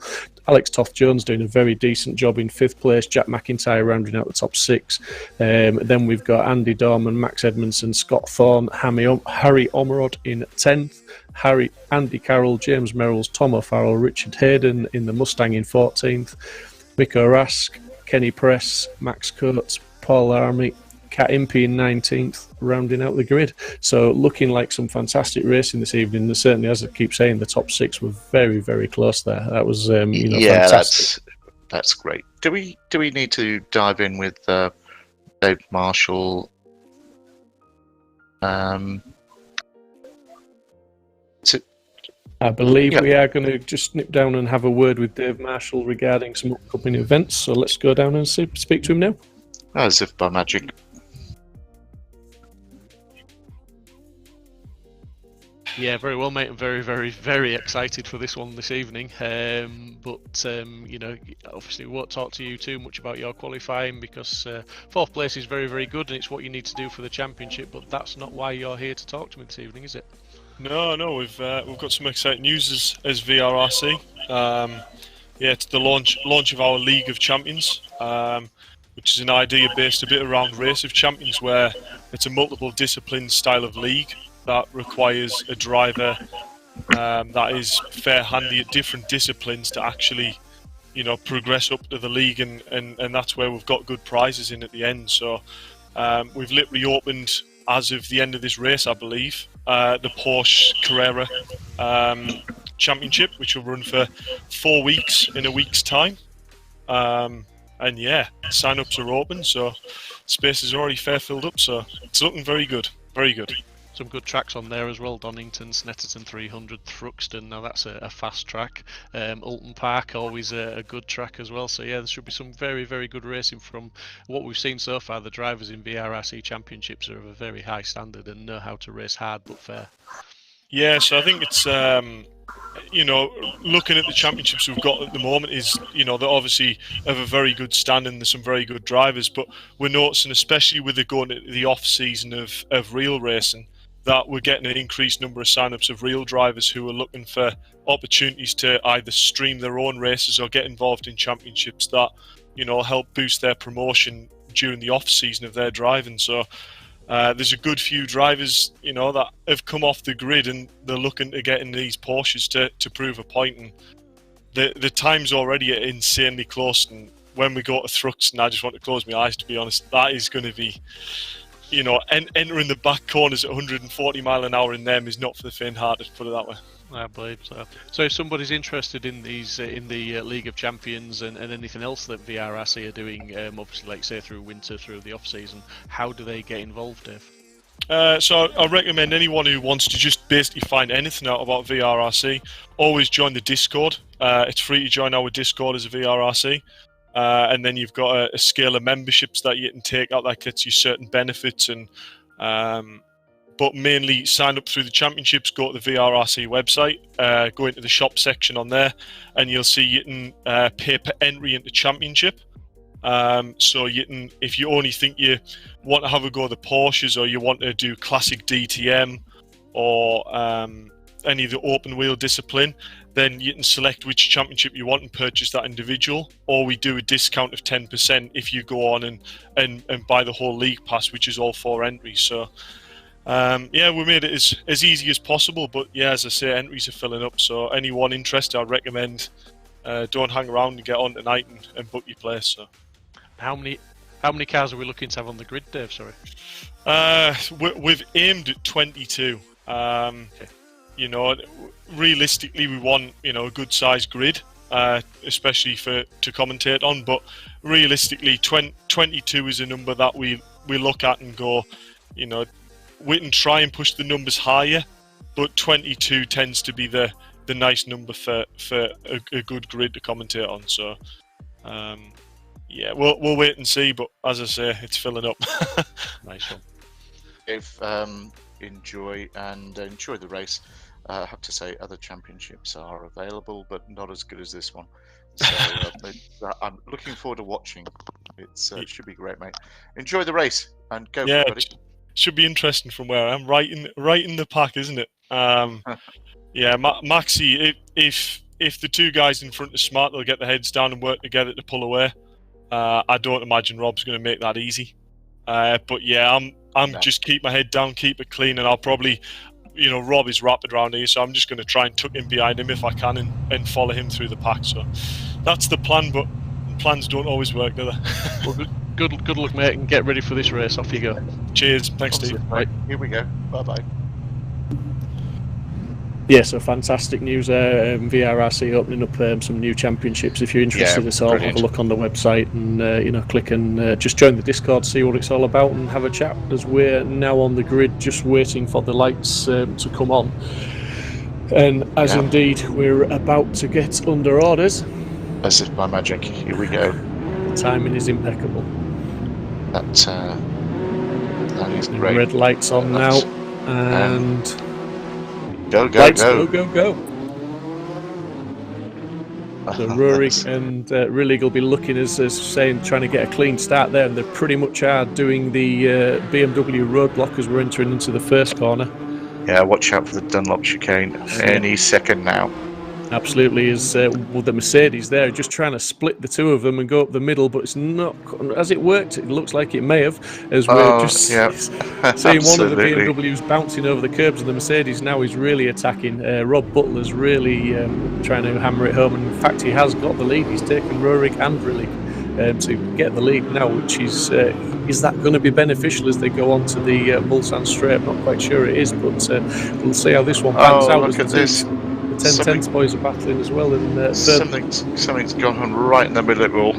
Alex Toft-Jones doing a very decent job in 5th place. Jack McIntyre rounding out the top 6. Then we've got Andy Dorman, Max Edmondson, Scott Thorne, Harry Omerod in 10th. Andy Carroll, James Merrills, Tom O'Farrell, Richard Hayden in the Mustang in 14th. Miko Rask, Kenny Press, Max Coates, Paul Army, Cat Impey in 19th, rounding out the grid. So looking like some fantastic racing this evening. And certainly, as I keep saying, the top 6 were very, very close there. That was fantastic. That's great. Do we need to dive in with Dave Marshall? I believe we are going to just nip down and have a word with Dave Marshall regarding some upcoming events. So let's go down and speak to him now. As if by magic. Yeah, very well, mate. I'm very, very, very excited for this one this evening. Obviously we won't talk to you too much about your qualifying because 4th place is very, very good and it's what you need to do for the championship. But that's not why you're here to talk to me this evening, is it? No, we've got some exciting news as VRRC. It's the launch of our League of Champions, which is an idea based a bit around Race of Champions, where it's a multiple discipline style of league that requires a driver that is fair handy at different disciplines to actually, progress up to the league, and that's where we've got good prizes in at the end. So we've literally opened as of the end of this race, I believe, the Porsche Carrera Championship, which will run for 4 weeks in a week's time. And yeah, sign-ups are open, so space is already fair filled up, so it's looking very good, very good. Some good tracks on there as well. Donington, Snetterton 300, Thruxton. Now that's a fast track. Alton Park, always a good track as well. So yeah, there should be some very, very good racing from what we've seen so far. The drivers in VRRC Championships are of a very high standard and know how to race hard but fair. Yeah, so I think it's, looking at the championships we've got at the moment is, they're obviously of a very good standing. There's some very good drivers, but we're noticing, especially with it going into the off-season of real racing, that we're getting an increased number of sign-ups of real drivers who are looking for opportunities to either stream their own races or get involved in championships that, help boost their promotion during the off-season of their driving. So there's a good few drivers, that have come off the grid and they're looking to get in these Porsches to prove a point. And the times already are insanely close. And when we go to Thruxton, I just want to close my eyes, to be honest. That is going to be... entering the back corners at 140 mile an hour in them is not for the faint-hearted, put it that way. I believe so. So if somebody's interested in these, in the League of Champions and anything else that VRRC are doing, obviously, like say through winter, through the off-season, how do they get involved, Dave? So I recommend anyone who wants to just basically find anything out about VRRC, always join the Discord. It's free to join our Discord as a VRRC. And then you've got a scale of memberships that you can take out that gets you certain benefits. And but mainly sign up through the championships, go to the VRRC website, go into the shop section on there, and you'll see you can pay per entry into championship. So you can, if you only think you want to have a go at the Porsches, or you want to do classic DTM or any of the open wheel discipline, then you can select which championship you want and purchase that individual, or we do a discount of 10% if you go on and buy the whole league pass, which is all 4 entries. So we made it as easy as possible, but yeah, as I say, entries are filling up, so anyone interested, I'd recommend don't hang around and get on tonight and book your place. So how many cars are we looking to have on the grid, Dave? Sorry. We've aimed at 22. Okay. Realistically, we want a good sized grid, especially to commentate on. But realistically, 22 is a number that we look at and go, we can try and push the numbers higher, but 22 tends to be the nice number for a good grid to commentate on. So we'll wait and see. But as I say, it's filling up. Nice one. If enjoy the race. I have to say, other championships are available, but not as good as this one. So I'm looking forward to watching. It should be great, mate. Enjoy the race and go, everybody. Should be interesting from where I'm right in the pack, isn't it? Maxi, if the two guys in front are smart, they'll get their heads down and work together to pull away. I don't imagine Rob's going to make that easy. But yeah, I'm just keep my head down, keep it clean, and I'll probably. Rob is rapid around here, so I'm just going to try and tuck in behind him if I can and follow him through the pack. So that's the plan, but plans don't always work, do they? Well, good luck, mate, and get ready for this race. Off you go. Cheers. Thanks, Steve. Right, here we go. Bye-bye. Yeah, so fantastic news there. VRRC opening up some new championships. If you're interested at all, brilliant. have a look on the website and click and just join the Discord, see what it's all about, and have a chat, as we're now on the grid just waiting for the lights to come on. And indeed we're about to get under orders. As if by magic, here we go. The timing is impeccable. That is great. Red lights on now, and go. So Rurik and Rillig will be looking as saying, trying to get a clean start there, and they pretty much are doing the BMW roadblock as we're entering into the first corner. Yeah, watch out for the Dunlop chicane any second now. Absolutely, is the Mercedes there just trying to split the two of them and go up the middle, but it's not as it worked. It looks like it may have, as we're just seeing one of the BMWs bouncing over the curbs, and the Mercedes now is really attacking. Rob Butler's really trying to hammer it home, and in fact he has got the lead. He's taken Rurik and Rillig to get the lead now, which is that going to be beneficial as they go on to the Mulsanne Straight? I'm not quite sure it is, but we'll see how this one pans out. Look at this. The 10-10 boys are battling as well. And something's gone on right in the middle of it all.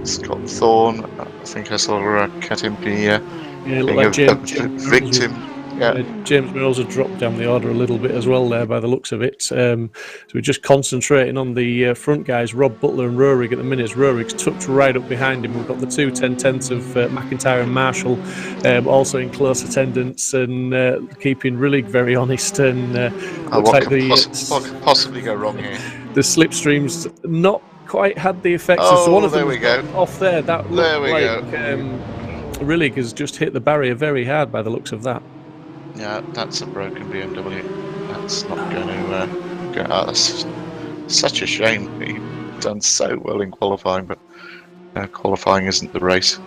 Scott Thorne, I think I saw Cat Impey being like a victim. Yeah. James Mills had dropped down the order a little bit as well there by the looks of it. So we're just concentrating on the front guys, Rob Butler and Rurik at the minute. Rurik's tucked right up behind him. We've got the two 10-10s of McIntyre and Marshall also in close attendance and keeping Rillig very honest. And what could possibly go wrong here? The slipstream's not quite had the effects. Oh, so one of there them we go. Off there, that there looked we like go. Rillig has just hit the barrier very hard by the looks of that. Yeah, that's a broken BMW. That's not going to go out. That's such a shame. He'd done so well in qualifying, but qualifying isn't the race.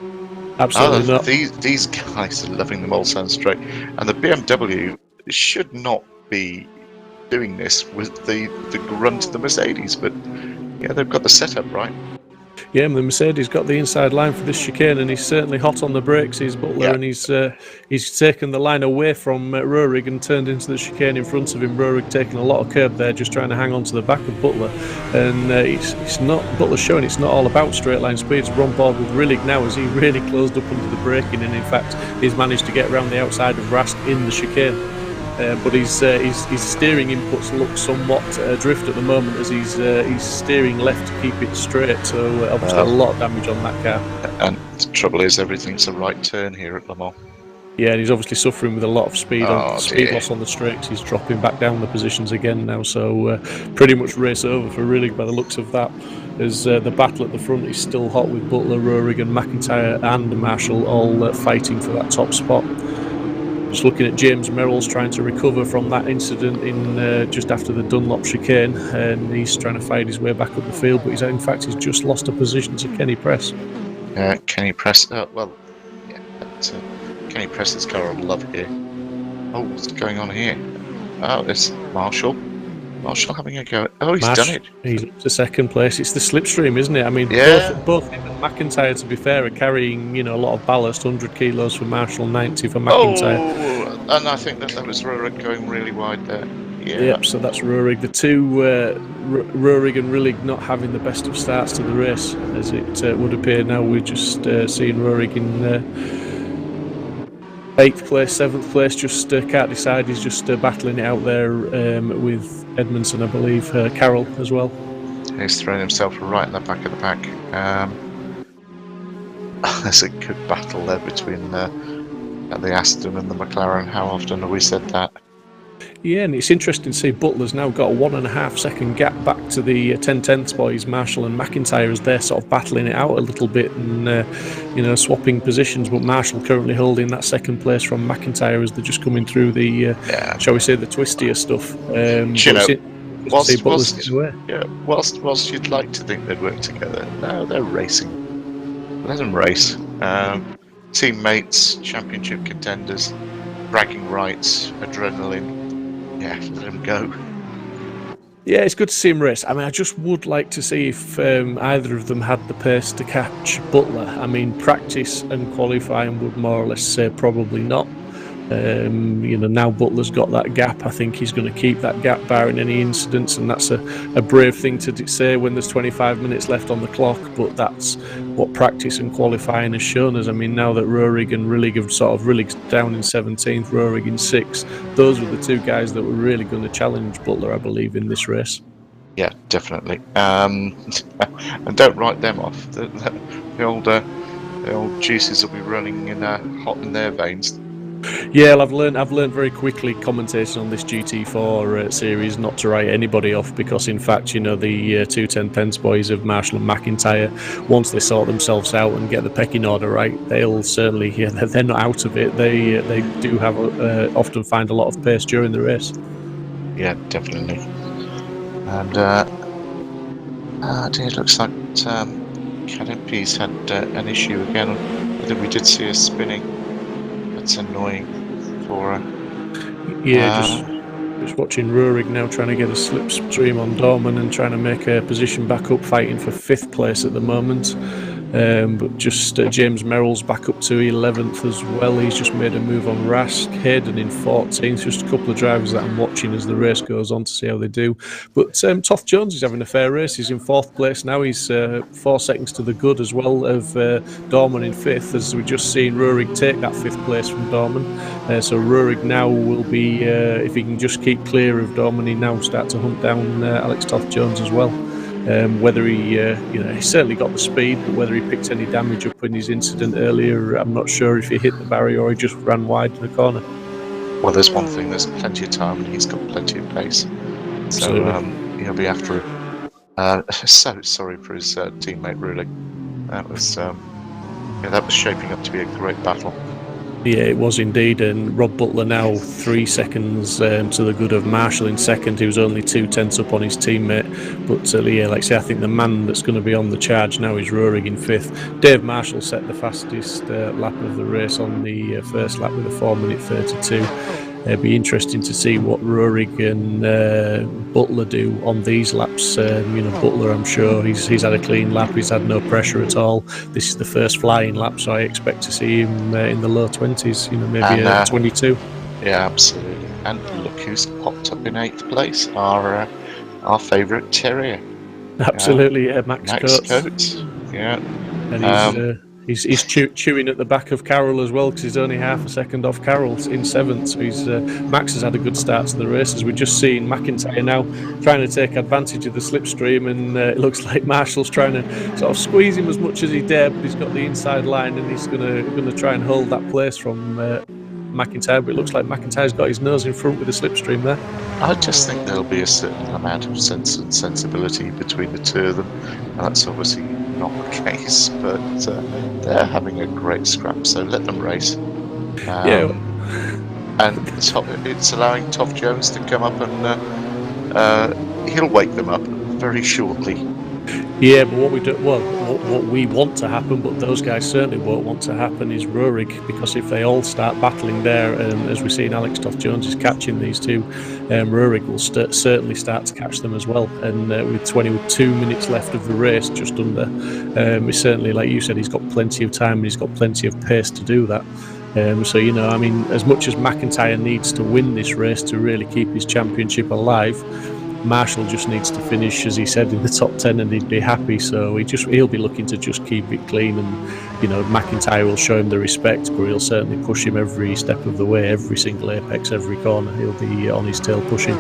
Absolutely not. These guys are loving the Mulsanne Straight, and the BMW should not be doing this with the grunt of the Mercedes, but yeah, they've got the setup right. Yeah, the Mercedes got the inside line for this chicane, and he's certainly hot on the brakes. He's Butler, and he's taken the line away from Rurik and turned into the chicane in front of him. Rurik taking a lot of curb there, just trying to hang on to the back of Butler. And it's not Butler's showing it's not all about straight line speeds. We're on board with Rillig now as he really closed up under the braking, and in fact, he's managed to get around the outside of Rask in the chicane. But his steering inputs look somewhat adrift at the moment as he's steering left to keep it straight. So obviously a lot of damage on that car. And the trouble is, everything's a right turn here at Le Mans. Yeah, and he's obviously suffering with a lot of speed loss on the straights. He's dropping back down the positions again now. So pretty much race over for Rillig by the looks of that. As the battle at the front is still hot with Butler, Rurik and McIntyre and Marshall all fighting for that top spot. Just looking at James Merrill's trying to recover from that incident in just after the Dunlop chicane, and he's trying to fight his way back up the field, but he's just lost a position to Kenny Press. Kenny Press, Kenny Press's car on love here. Oh, what's going on here? Oh, it's Marshall. Marshall having a go. Oh, he's done it. He's up to second place. It's the slipstream, isn't it? I mean, both him and McIntyre, to be fair, are carrying a lot of ballast. 100 kilos for Marshall, 90 for McIntyre. Oh, and I think that was Rurik going really wide there. Yeah. Yep. So that's Rurik. The two Rurik and Rillig not having the best of starts to the race, as it would appear now. We're just seeing Rurik in 8th place, 7th place, just can't decide. He's just battling it out there with Edmondson, I believe, Carroll as well. He's thrown himself right in the back of the pack. There's a good battle there between the Aston and the McLaren. How often have we said that? Yeah, and it's interesting to see Butler's now got a 1.5 second gap back to the 10-10th boys, Marshall and McIntyre, as they're sort of battling it out a little bit and swapping positions. But Marshall currently holding that second place from McIntyre as they're just coming through the, shall we say, the twistier stuff. Whilst you'd like to think they'd work together, no, they're racing. Let them race. Teammates, championship contenders, bragging rights, adrenaline. Yeah, let them go. Yeah, it's good to see him race. I mean, I just would like to see if either of them had the pace to catch Butler. I mean, practice and qualifying would more or less say probably not. Now Butler's got that gap. I think he's going to keep that gap barring any incidents, and that's a brave thing to say when there's 25 minutes left on the clock, but that's what practice and qualifying has shown us. I mean, now that Rurik and Rillig have Rillig's down in 17th, Rurik in 6th, those were the two guys that were really going to challenge Butler, I believe, in this race. Yeah, definitely. And don't write them off. The old juices will be running hot in their veins. Yeah, I've learned very quickly commentating on this GT4 series not to write anybody off, because in fact, the 210 boys of Marshall and McIntyre, once they sort themselves out and get the pecking order right, they'll certainly, they're not out of it. They do have often find a lot of pace during the race. Yeah, definitely. And it looks like Cat Impey's had an issue again. I think we did see her spinning. It's annoying for her. Yeah, Just watching Rurik now trying to get a slipstream on Dorman and trying to make a position back up, fighting for 5th place at the moment. But just James Merrill's back up to 11th as well. He's just made a move on Rask. Hayden in 14th. Just a couple of drivers that I'm watching as the race goes on to see how they do. But Toff Jones is having a fair race. He's in 4th place now. He's 4 seconds to the good as well of Dorman in 5th, as we've just seen Rurik take that 5th place from Dorman. So Rurik now will be, if he can just keep clear of Dorman, he now start to hunt down Alex Toff Jones as well. Whether he, he certainly got the speed, but whether he picked any damage up in his incident earlier, I'm not sure if he hit the barrier or he just ran wide in the corner. Well, there's one thing, there's plenty of time and he's got plenty of pace. So he'll be after him. So sorry for his teammate, really. That was shaping up to be a great battle. Yeah, it was indeed, and Rob Butler now 3 seconds to the good of Marshall in 2nd, who's only 2/10 up on his teammate. But like I say, I think the man that's going to be on the charge now is Rurik in 5th. Dave Marshall set the fastest lap of the race on the first lap with a 4:32. It'd be interesting to see what Rurik and Butler do on these laps. Butler, I'm sure he's had a clean lap. He's had no pressure at all. This is the first flying lap, so I expect to see him in the low 20s. Maybe 22. Yeah, absolutely. And look who's popped up in 8th place. Our favourite Terrier. Absolutely, Max Coates. Yeah. And he's chewing at the back of Carroll as well, because he's only half a second off Carroll in 7th. So Max has had a good start to the race, as we've just seen McIntyre now trying to take advantage of the slipstream, and it looks like Marshall's trying to sort of squeeze him as much as he dare, but he's got the inside line and he's going to try and hold that place from McIntyre. But it looks like McIntyre's got his nose in front with the slipstream there. I just think there'll be a certain amount of sense and sensibility between the two of them, and that's obviously not the case, but they're having a great scrap, so let them race. And it's allowing Toff Jones to come up, and he'll wake them up very shortly. Yeah, but what we want to happen, but those guys certainly won't want to happen, is Rurik, because if they all start battling there, as we've seen Alex Toff Jones is catching these two, Rurik will certainly start to catch them as well. And with 22 minutes left of the race, just under, it's certainly, like you said, he's got plenty of time and he's got plenty of pace to do that. As much as McIntyre needs to win this race to really keep his championship alive, Marshall just needs to finish, as he said, in the top 10 and he'd be happy. So he'll be looking to just keep it clean, and McIntyre will show him the respect, but he'll certainly push him every step of the way, every single apex, every corner. He'll be on his tail pushing.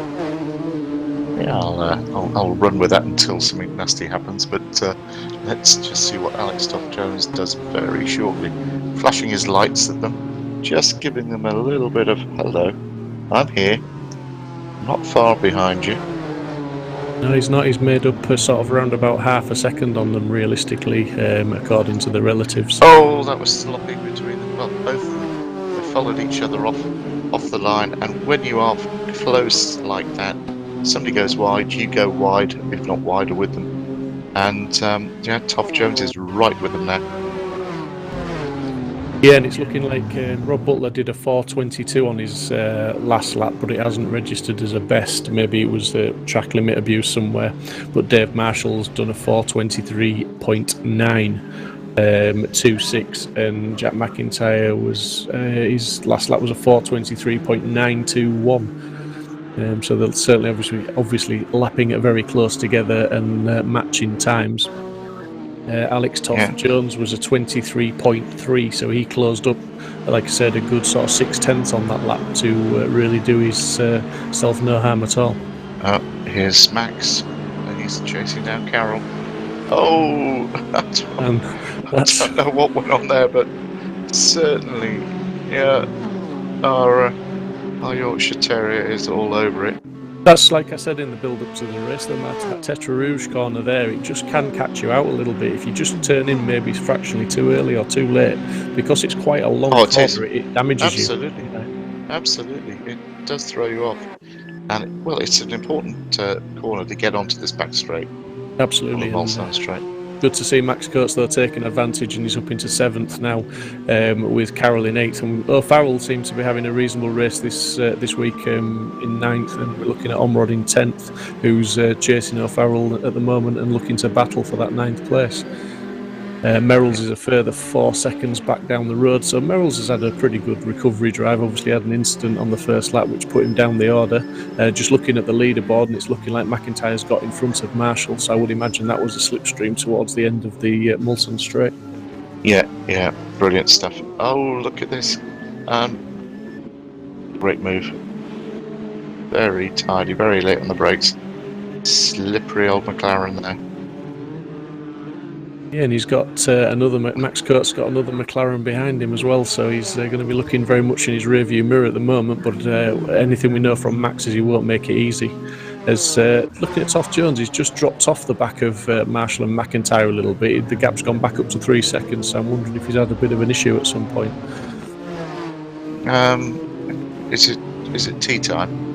Yeah, I'll run with that until something nasty happens, but let's just see what Alex Toff Jones does very shortly. Flashing his lights at them, just giving them a little bit of hello, I'm here, not far behind you. No, he's not. He's made up sort of around about half a second on them, realistically, according to the relatives. Oh, that was sloppy between them. Well, both of them, they followed each other off the line, and when you are close like that, somebody goes wide, you go wide, if not wider with them. And Toff Jones is right with them now. Yeah, and it's looking like Rob Butler did a 4:22 on his last lap, but it hasn't registered as a best. Maybe it was track limit abuse somewhere. But Dave Marshall's done a 4:23.9, 2.6, and Jack McIntyre was his last lap was a 4:23.921. So they're certainly obviously lapping it very close together and matching times. Alex Toff Jones was a 23.3, so he closed up, like I said, a good sort of 6/10 on that lap to really do his self no harm at all. Here's Max, and he's chasing down Carroll. Oh, I don't know what went on there, but certainly, our Yorkshire Terrier is all over it. That's like I said in the build-up to the race, that Tetra Rouge corner there, it just can catch you out a little bit if you just turn in maybe fractionally too early or too late, because it's quite a long corner. It damages you. Absolutely, it does throw you off, and it's an important corner to get onto this back straight. Absolutely, on the straight. Good to see Max Coates though taking advantage, and he's up into 7th now, with Carroll in 8th. And O'Farrell seems to be having a reasonable race this week, in 9th, and we're looking at Omrod in 10th, who's chasing O'Farrell at the moment and looking to battle for that 9th place. Merrill's is a further 4 seconds back down the road, so Merrill's has had a pretty good recovery drive. Obviously had an incident on the first lap which put him down the order. Just looking at the leaderboard, and it's looking like McIntyre's got in front of Marshall, so I would imagine that was a slipstream towards the end of the Mulsanne straight. Yeah, brilliant stuff. Oh, look at this. Great move. Very tidy, very late on the brakes. Slippery old McLaren there. Yeah, and he's got Max Coates got another McLaren behind him as well, so he's going to be looking very much in his rearview mirror at the moment, but anything we know from Max is he won't make it easy. As looking at Toff Jones, he's just dropped off the back of Marshall and McIntyre a little bit. The gap's gone back up to 3 seconds, so I'm wondering if he's had a bit of an issue at some point. Is it tea time?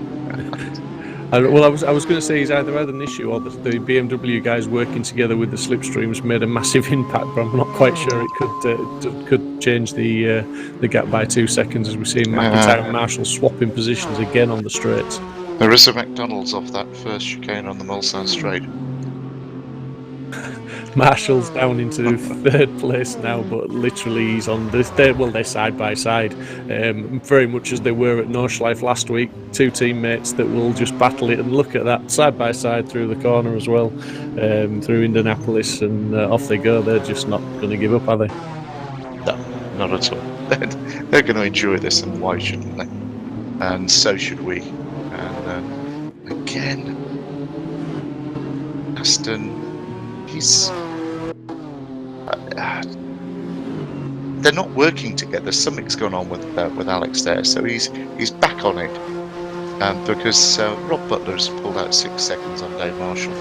Well, I was going to say he's either had an issue or the BMW guys working together with the slipstreams made a massive impact, but I'm not quite sure. It could change the gap by 2 seconds, as we see McIntyre and Marshall swapping positions again on the straights. There is a McDonald's off that first chicane on the Mulsanne straight. Marshall's down into 3rd place now, but literally he's on this. They're side by side, very much as they were at Nordschleife last week. 2 teammates that will just battle it, and look at that, side by side through the corner as well, through Indianapolis, and off they go. They're just not going to give up, are they? No, not at all. They're going to enjoy this, and why shouldn't they? And so should we. And again, Aston. They're not working together. Something's gone on with Alex there, so he's back on it. Because Rob Butler's pulled out 6 seconds on Dave Marshall.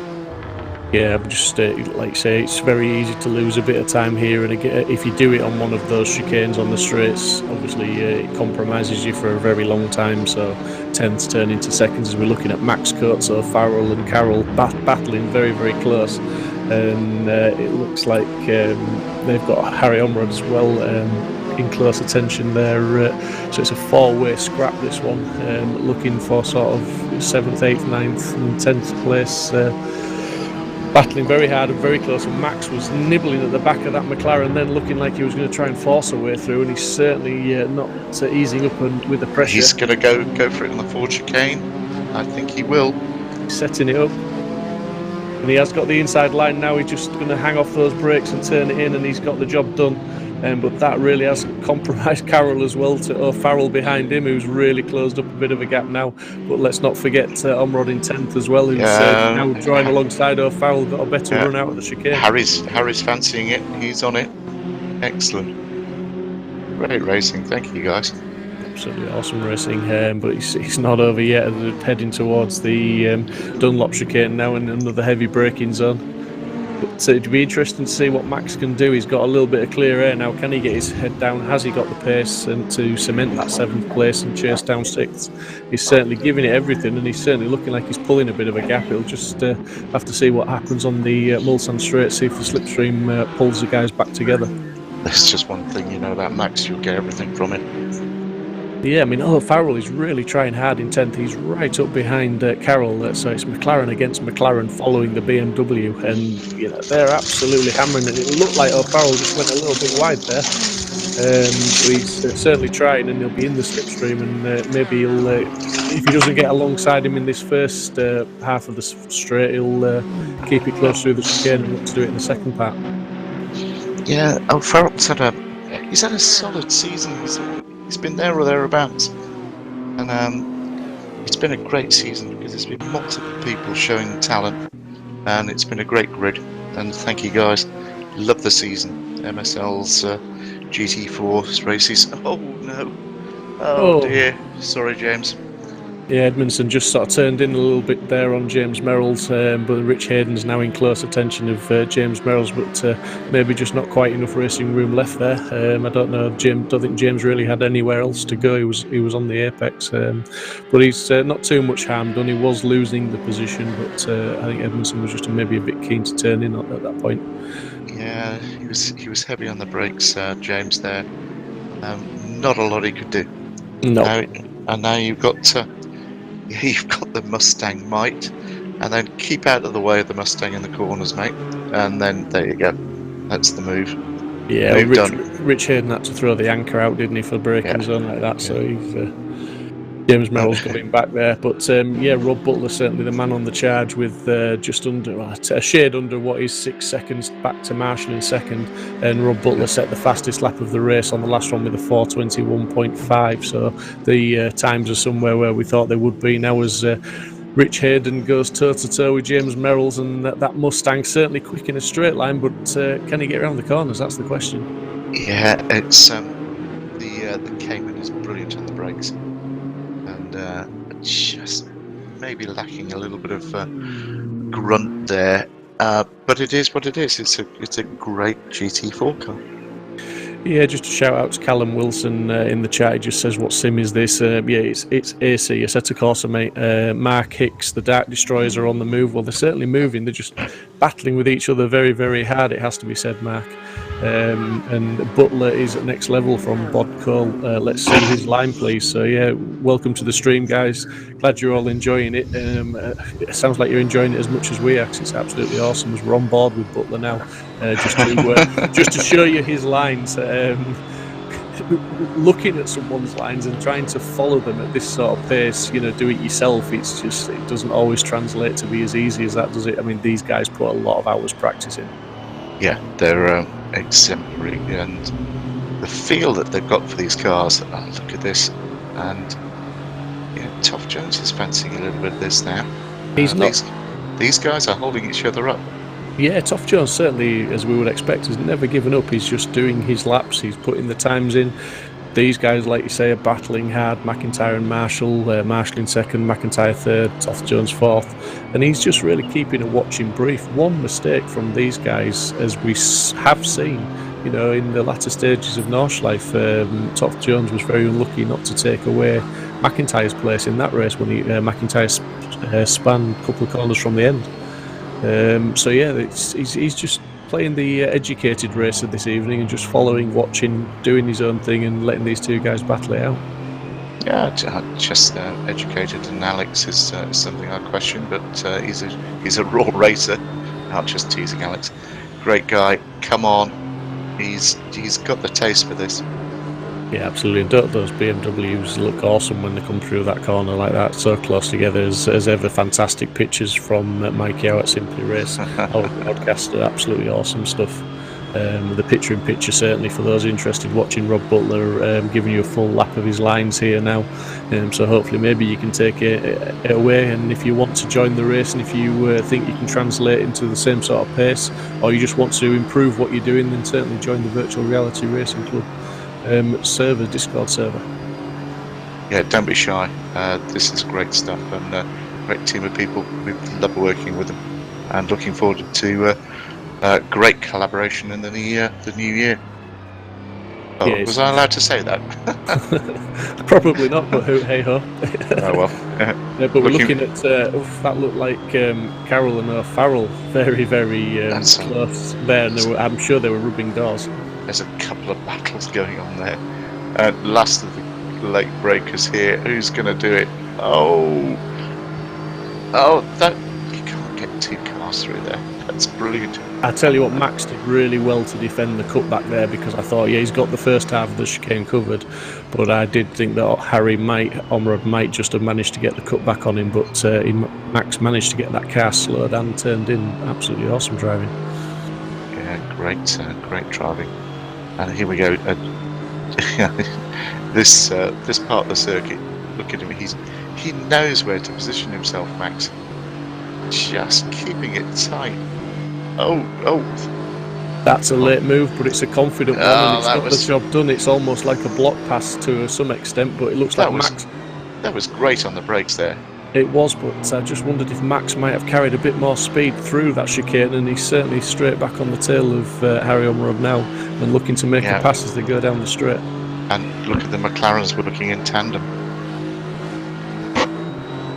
Yeah, just like you say, it's very easy to lose a bit of time here, and again, if you do it on one of those chicanes on the straights, obviously it compromises you for a very long time. So 10ths turn into seconds as we're looking at Max Coates, O'Farrell and Carroll battling very, very close. And it looks like they've got Harry Omrod as well in close attention there. So it's a 4-way scrap, this one, looking for sort of 7th, 8th, 9th and 10th place. Battling very hard and very close, and Max was nibbling at the back of that McLaren, then looking like he was going to try and force a way through, and he's certainly not easing up with the pressure. He's going to go for it on the 4 chicane. I think he will. He's setting it up. And he has got the inside line now. He's just going to hang off those brakes and turn it in, and he's got the job done. But that really has compromised Carroll as well, to O'Farrell behind him, who's really closed up a bit of a gap now. But let's not forget Omrod in 10th as well, who's now drawing alongside O'Farrell, got a better run out of the chicane. Harry's fancying it. He's on it. Excellent. Great racing. Thank you, guys. Absolutely awesome racing, but it's not over yet. They're heading towards the Dunlop chicane now, in another heavy braking zone. But it'd be interesting to see what Max can do. He's got a little bit of clear air now. Can he get his head down? Has he got the pace and to cement that 7th place and chase down 6th? He's certainly giving it everything, and he's certainly looking like he's pulling a bit of a gap. He'll just have to see what happens on the Mulsanne straight, see if the slipstream pulls the guys back together. There's just one thing you know about Max, you'll get everything from it. Yeah, I mean, O'Farrell is really trying hard in 10th. He's right up behind Carroll, so it's McLaren against McLaren following the BMW, and they're absolutely hammering it. It looked like O'Farrell just went a little bit wide there. So he's certainly trying, and he'll be in the slipstream, and maybe he'll, if he doesn't get alongside him in this first half of the straight, he'll keep it close through the chicane and look to do it in the second part. Yeah, O'Farrell's had a solid season. He's been there or thereabouts, and it's been a great season because there's been multiple people showing talent, and it's been a great grid. And thank you guys, love the season. MSL's GT4 races. Oh no, oh dear, sorry James. Yeah, Edmondson just sort of turned in a little bit there on James Merrill's, but Rich Hayden's now in close attention of James Merrill's, but maybe just not quite enough racing room left there. I don't know. Don't think James really had anywhere else to go. He was on the apex, but he's not too much harm done. He was losing the position, but I think Edmondson was just maybe a bit keen to turn in at that point. Yeah, he was heavy on the brakes, James. There, not a lot he could do. No. And now you've got the Mustang might, and then keep out of the way of the Mustang in the corners, mate. And then there you go. That's the move. Yeah, Move Rich Hayden had to throw the anchor out, didn't he, for braking zone like that? So he's James Merrill's got him back there. But Rob Butler certainly the man on the charge with just under a shade under what is 6 seconds back to Marshall in second, and Rob Butler set the fastest lap of the race on the last one with a 4:21.5. So the times are somewhere where we thought they would be now as Rich Hayden goes toe-to-toe with James Merrill's, and that Mustang certainly quick in a straight line, but can he get around the corners? That's the question. Yeah, it's the Cayman is brilliant on the brakes, and just maybe lacking a little bit of grunt there. But it is what it is. It's a great GT4 car. Yeah, just a shout out to Callum Wilson in the chat. He just says, "What sim is this?" It's AC, Assetto Corsa, mate. Mark Hicks, the Dark Destroyers are on the move. Well, they're certainly moving. They're just battling with each other very, very hard. It has to be said, Mark. And Butler is at next level from Bod Cole. Let's see his line, please. So yeah, welcome to the stream, guys. Glad you're all enjoying it. It sounds like you're enjoying it as much as we are, 'cause it's absolutely awesome as we're on board with Butler now. Just to show you his lines, looking at someone's lines and trying to follow them at this sort of pace, do it yourself, it doesn't always translate to be as easy as that, does it? I mean, these guys put a lot of hours practicing. Yeah, they're exemplary, and the feel that they've got for these cars. Oh, look at this, and Toff Jones is fancying a little bit of this now. He's not. These guys are holding each other up. Yeah, Toff Jones certainly, as we would expect, has never given up. He's just doing his laps. He's putting the times in. These guys, like you say, are battling hard. McIntyre and Marshall, Marshall in second, McIntyre third, Toff Jones fourth, and he's just really keeping a watching brief. One mistake from these guys, as we have seen, in the latter stages of Nordschleife, Toff Jones was very unlucky not to take away McIntyre's place in that race when McIntyre spanned a couple of corners from the end. He's just playing the educated racer this evening and just following, watching, doing his own thing and letting these two guys battle it out. Yeah, just educated, and Alex is something I question, but he's a raw racer. Not just teasing Alex. Great guy. Come on, he's got the taste for this. Yeah, absolutely. And don't those BMWs look awesome when they come through that corner like that, so close together as ever. Fantastic pictures from Mike Yao at Simply Race. Our podcast, absolutely awesome stuff. The picture-in-picture, certainly for those interested, watching Rob Butler giving you a full lap of his lines here now. So hopefully maybe you can take it away, and if you want to join the race and if you think you can translate into the same sort of pace, or you just want to improve what you're doing, then certainly join the Virtual Reality Racing Club Discord server. Yeah, don't be shy. This is great stuff, and a great team of people. We love working with them, and looking forward to great collaboration in the new year. Oh, yeah, was I allowed to say that? Probably not, but hey ho. Oh well. But we're looking at that looked like Carol and O'Farrell, very, very close there, and I'm sure they were rubbing doors. There's a couple of battles going on there. Last of the late breakers here. Who's going to do it? Oh, that you can't get two cars through there. That's brilliant. I tell you what, Max did really well to defend the cutback there, because I thought, he's got the first half of the chicane covered, but I did think that Omrod might just have managed to get the cutback on him, but Max managed to get that car slowed and turned in. Absolutely awesome driving. Yeah, great driving. And here we go. This part of the circuit. Look at him. He knows where to position himself, Max. Just keeping it tight. Oh. That's a late move, but it's a confident one, and it's got the job done. It's almost like a block pass to some extent, but it looks like Max. That was great on the brakes there. It was, but I just wondered if Max might have carried a bit more speed through that chicane, and he's certainly straight back on the tail of Harry Omrod now and looking to make a pass as they go down the straight. And look at the McLarens working in tandem.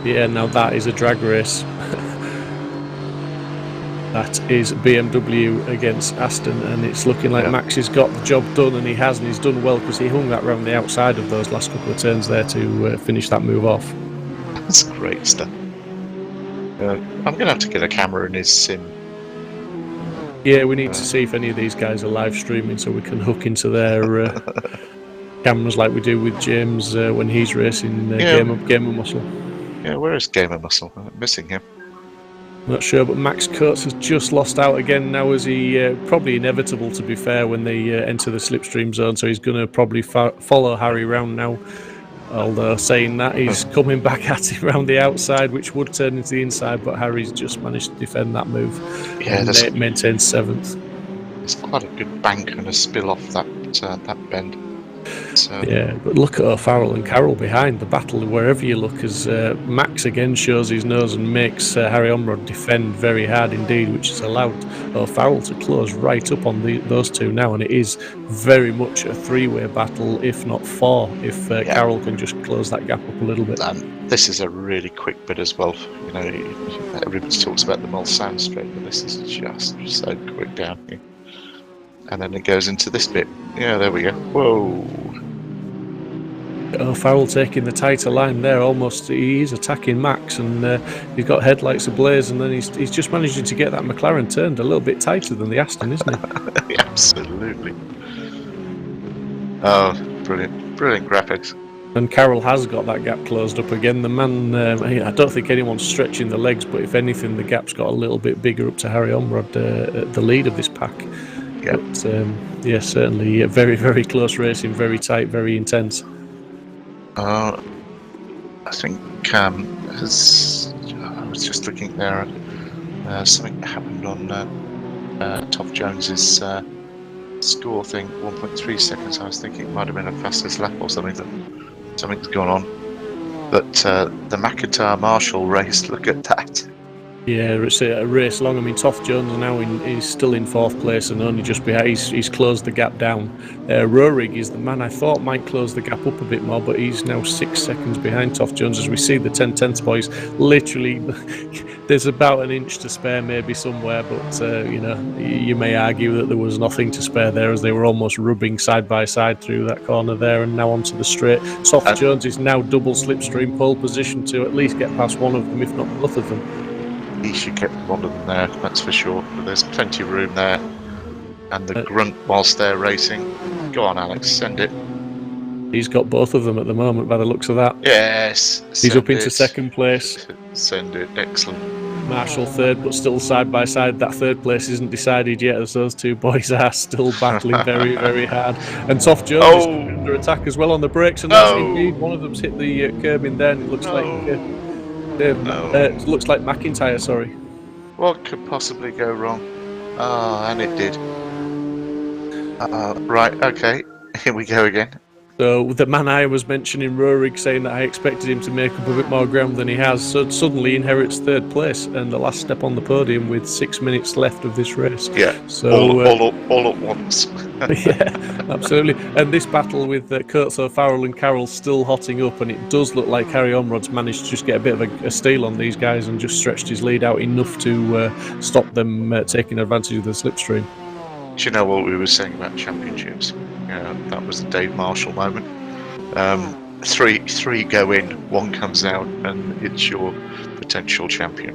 Yeah, now that is a drag race. That is BMW against Aston, and it's looking like Max has got the job done, and he has, and he's done well because he hung that round the outside of those last couple of turns there to finish that move off. That's great stuff. I'm going to have to get a camera in his sim. Yeah, we need to see if any of these guys are live streaming so we can hook into their cameras like we do with James when he's racing Game of Muscle. Yeah, where is Game of Muscle? I'm missing him. Not sure, but Max Coates has just lost out again now, as he probably inevitable, to be fair, when they enter the slipstream zone, so he's going to probably follow Harry round now. Although saying that, he's coming back at him around the outside, which would turn into the inside, but Harry's just managed to defend that move. Yeah, and maintains 7th. It's quite a good bank and a spill off that bend. So. Yeah, but look at O'Farrell and Carroll behind the battle wherever you look, as Max again shows his nose and makes Harry Omrod defend very hard indeed, which has allowed O'Farrell to close right up on those two now, and it is very much a three-way battle, if not four, if Carroll can just close that gap up a little bit. And this is a really quick bit as well. You know, everybody talks about the Mulsanne straight, but this is just so quick down here. And then it goes into this bit. Yeah, there we go. Whoa. O'Farrell taking the tighter line there, almost. He's attacking Max, and he's got headlights ablaze, and then he's just managing to get that McLaren turned a little bit tighter than the Aston, isn't he? Absolutely. Oh, brilliant. Brilliant graphics. And Carroll has got that gap closed up again. The man, I don't think anyone's stretching the legs, but if anything, the gap's got a little bit bigger up to Harry Omrod at the lead of this pack. Yep. But certainly very, very close racing, very tight, very intense. I think I was just looking there at something that happened on Toff Jones's score thing, 1.3 seconds. I was thinking it might have been a fastest lap or something. Something's gone on. But the McIntyre Marshall race, look at that. Yeah, it's a race long. I mean, Toff Jones now is still in 4th place and only just behind. He's closed the gap down. Roerig is the man I thought might close the gap up a bit more, but he's now 6 seconds behind Toff Jones. As we see the 10/10 boys, literally, there's about an inch to spare maybe somewhere, but you may argue that there was nothing to spare there, as they were almost rubbing side by side through that corner there and now onto the straight. Toff Jones is now double slipstream pole position to at least get past one of them, if not both of them. He should get one of them there, that's for sure. But there's plenty of room there. And the grunt whilst they're racing. Go on, Alex, send it. He's got both of them at the moment by the looks of that. Yes. He's up into 2nd place. Send it, excellent. Marshall 3rd, but still side by side. That 3rd place isn't decided yet, as those two boys are still battling very, very hard. And Toff Jones is under attack as well on the brakes, and that's indeed one of them's hit the curb in there, and it looks like it looks like McIntyre, sorry. What could possibly go wrong? And it did. Right, okay, here we go again. So the man I was mentioning, Roerig, saying that I expected him to make up a bit more ground than he has, so suddenly inherits 3rd place and the last step on the podium with 6 minutes left of this race. Yeah, so all at once. Yeah, absolutely. And this battle with Coates, O'Farrell and Carroll still hotting up, and it does look like Harry Omrod's managed to just get a bit of a steal on these guys and just stretched his lead out enough to stop them taking advantage of the slipstream. Do you know what we were saying about championships? That was the Dave Marshall moment. Three go in, one comes out, and it's your potential champion.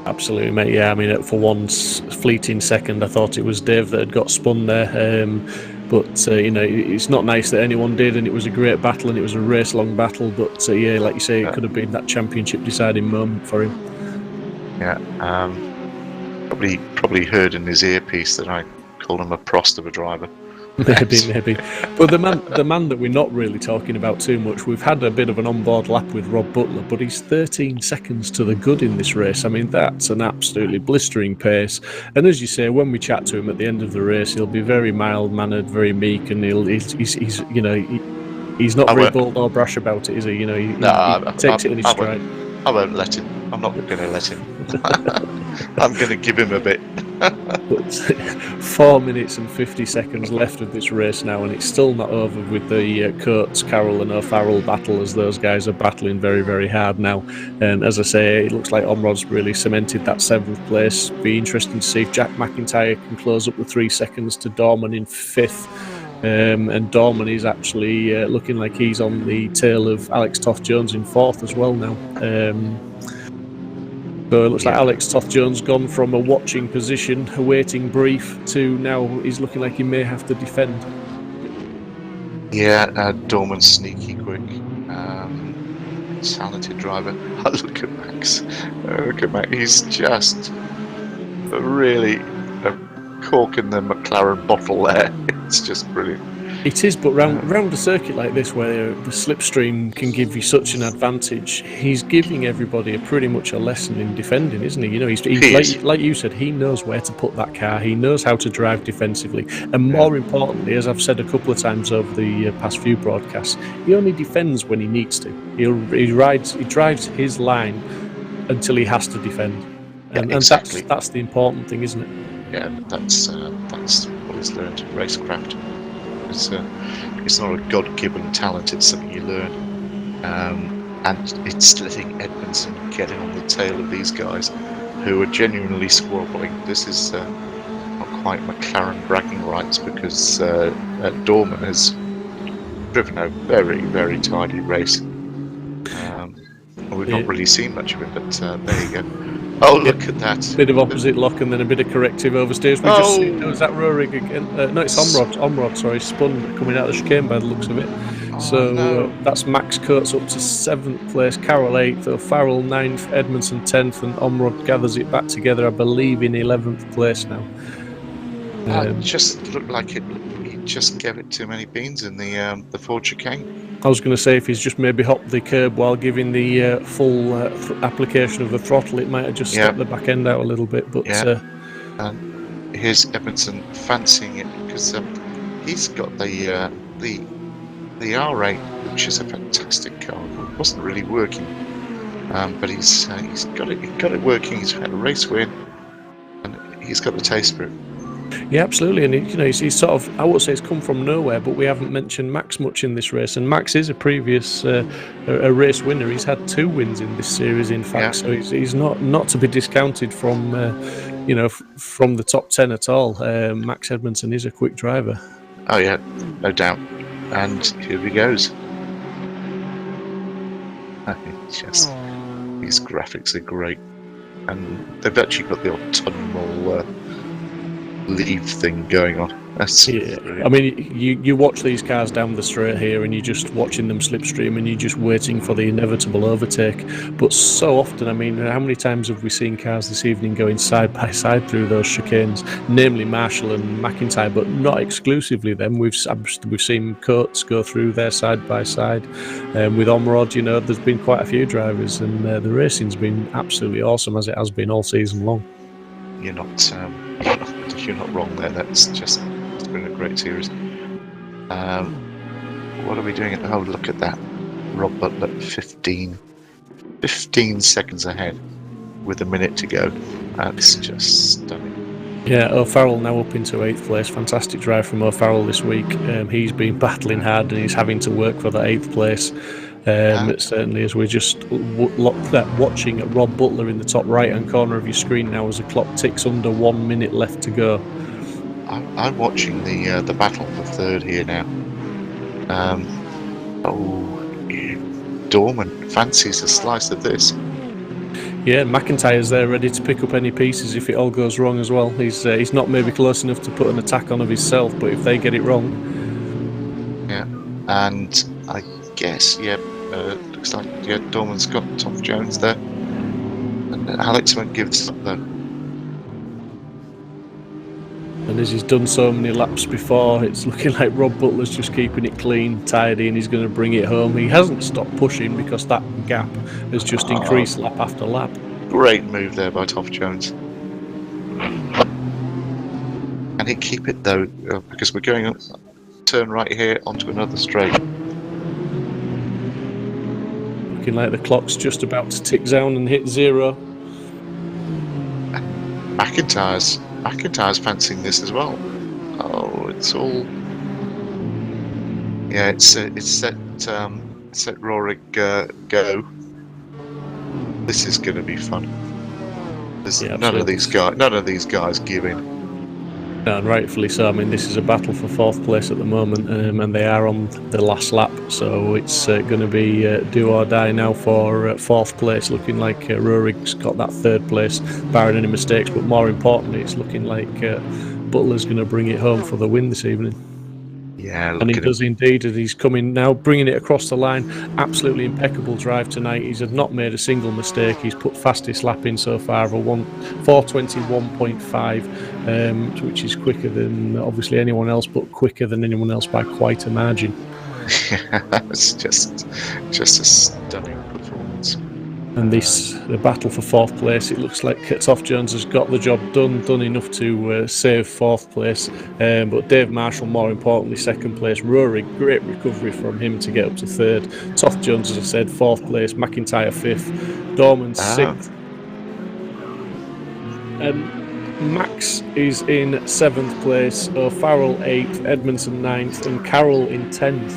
Absolutely, mate. Yeah, I mean, for one fleeting second, I thought it was Dave that had got spun there. But it's not nice that anyone did, and it was a great battle, and it was a race-long battle. But like you say, it could have been that championship-deciding moment for him. Yeah, probably heard in his earpiece that I called him a prost of a driver. Maybe. But the man that we're not really talking about too much, we've had a bit of an onboard lap with Rob Butler, but he's 13 seconds to the good in this race. I mean, that's an absolutely blistering pace. And as you say, when we chat to him at the end of the race, he'll be very mild-mannered, very meek, and he's not very bold or brash about it, is he? He takes it in his stride. I won't let him. I'm not going to let him. I'm going to give him a bit. But 4 minutes and 50 seconds left of this race now, and it's still not over with the Coates, Carroll and O'Farrell battle, as those guys are battling very, very hard now. And as I say, it looks like Omrod's really cemented that 7th place. Be interesting to see if Jack McIntyre can close up the 3 seconds to Dorman in 5th. And Dorman is actually looking like he's on the tail of Alex Toth-Jones in 4th as well now. So it looks like Alex Toth-Jones gone from a watching position, a waiting brief, to now he's looking like he may have to defend. Yeah, Dorman's sneaky quick. Talented driver. Look at Max. Look at Max. He's just really a cork in the McLaren bottle there. It's just brilliant. It is, but round a circuit like this, where the slipstream can give you such an advantage, he's giving everybody pretty much a lesson in defending, isn't he? You know, he's like you said, he knows where to put that car. He knows how to drive defensively, and more importantly, as I've said a couple of times over the past few broadcasts, he only defends when he needs to. He drives his line until he has to defend, and exactly. That's the important thing, isn't it? Yeah, that's what he's learned in racecraft. It's not a God-given talent, it's something you learn. And it's letting Edmondson get in on the tail of these guys who are genuinely squabbling. This is not quite McLaren bragging rights, because Dorman has driven a very, very tidy race. We've not really seen much of it, but there you go. Oh, look at that. Bit of opposite lock and then a bit of corrective oversteers. We just see, was that Rohrig again? No, it's Omrod, sorry, spun coming out of the chicane by the looks of it. That's Max Coates up to 7th place, Carroll 8th, O'Farrell 9th, Edmondson 10th, and Omrod gathers it back together, I believe, in 11th place now. It just looked like he just gave it too many beans in the Ford chicane. I was going to say, if he's just maybe hopped the curb while giving the full application of the throttle, it might have just stepped the back end out a little bit. But here's Edmondson fancying it, because he's got the R8, which is a fantastic car. It wasn't really working, but he's got it working. He's had a race win, and he's got the taste for it. Yeah, absolutely, and he's sort of, I won't say it's come from nowhere, but we haven't mentioned Max much in this race, and Max is a previous a race winner. He's had 2 wins in this series, in fact, so he's not to be discounted from from the top 10 at all. Max Edmondson is a quick driver. Oh yeah, no doubt. And here he goes. These graphics are great, and they've actually got the autumnal leave thing going on. That's brilliant. I mean, you watch these cars down the straight here, and you're just watching them slipstream, and you're just waiting for the inevitable overtake. But so often, I mean, how many times have we seen cars this evening going side by side through those chicanes, namely Marshall and McIntyre, but not exclusively them. We've seen Coates go through there side by side. With Omrod, there's been quite a few drivers, and the racing's been absolutely awesome, as it has been all season long. You're not wrong there. It's been a great series. What are we doing? Oh, look at that. Rob Butler 15 seconds ahead with a minute to go. That's just stunning. Yeah, O'Farrell now up into 8th place. Fantastic drive from O'Farrell this week. He's been battling hard, and he's having to work for that 8th place. Certainly, as we're just watching at Rob Butler in the top right-hand corner of your screen now, as the clock ticks under 1 minute left to go. I'm watching the battle for 3rd here now. Dorman fancies a slice of this. Yeah, McIntyre's there ready to pick up any pieces if it all goes wrong as well. He's not maybe close enough to put an attack on of himself, but if they get it wrong. Yeah, and I guess, looks like Dorman's got Toth-Jones there. And Alex won't give this up though. And as he's done so many laps before, it's looking like Rob Butler's just keeping it clean, tidy, and he's going to bring it home. He hasn't stopped pushing, because that gap has just increased lap after lap. Great move there by Toth-Jones. And he'd keep it though, because we're going turn right here onto another straight. Looking like the clock's just about to tick down and hit 0. McIntyre's McIntyre's fancying this as well. Oh, it's all. Yeah, it's set Rorik go. This is going to be fun. There's Yeah, none of absolutely. these guys give in. No, and rightfully so. I mean, this is a battle for fourth place at the moment, and they are on the last lap, so it's going to be do or die now for fourth place. Looking like Rurik's got that third place, barring any mistakes. But more importantly, it's looking like Butler's going to bring it home for the win this evening. Yeah, And he does indeed, as he's coming now, bringing it across the line. Absolutely impeccable drive tonight. He's not made a single mistake. He's put fastest lap in so far of a 4:21.5, which is quicker than obviously anyone else, but quicker than anyone else by quite a margin. It's just a stunning performance. And the battle for fourth place, it looks like Toff Jones has got the job done enough to save fourth place. But Dave Marshall, more importantly, second place. Rory, great recovery from him to get up to third. Toff Jones, as I said, fourth place. McIntyre fifth. Dorman sixth. Max is in seventh place. O'Farrell eighth. Edmondson ninth. And Carroll in 10th.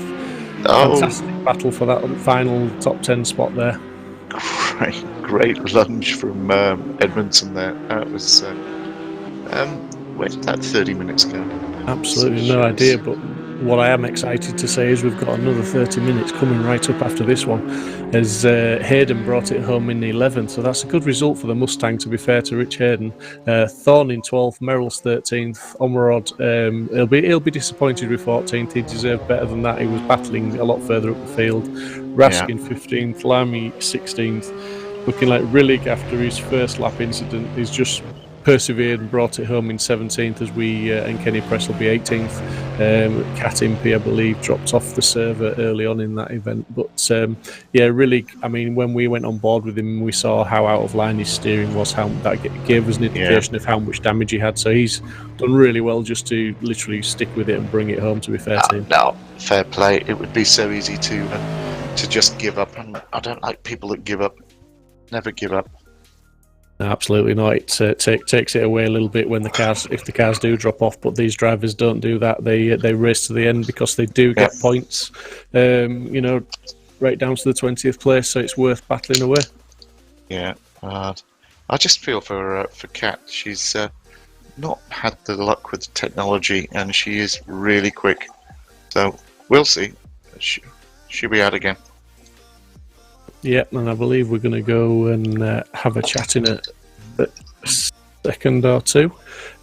Fantastic battle for that final top 10 spot there. Great lunge from Edmondson there. That was. Where did that 30 minutes go? Absolutely no idea, but what I am excited to say is we've got another 30 minutes coming right up after this one, as Hayden brought it home in the 11th, so that's a good result for the Mustang, to be fair to Rich Hayden. Thorne in 12th, Merrill's 13th, Omrod, he'll be disappointed with 14th, he deserved better than that, he was battling a lot further up the field. Raskin 15th, Lamy 16th, looking like Rillig after his first lap incident is just persevered and brought it home in 17th, as we and Kenny Press will be 18th. Cat Impey, I believe, dropped off the server early on in that event. But yeah, really, I mean, when we went on board with him, we saw how out of line his steering was. How that gave us an indication of how much damage he had. So he's done really well just to literally stick with it and bring it home. To be fair to him, no, fair play. It would be so easy to just give up, and I don't like people that give up. Never give up. Absolutely not. It takes it away a little bit when if the cars do drop off, but these drivers don't do that. They race to the end because they do get points, right down to the 20th place. So it's worth battling away. Yeah, I just feel for Kat. She's not had the luck with the technology, and she is really quick. So we'll see. She'll be out again. Yep, and I believe we're going to go and have a chat in a second or two.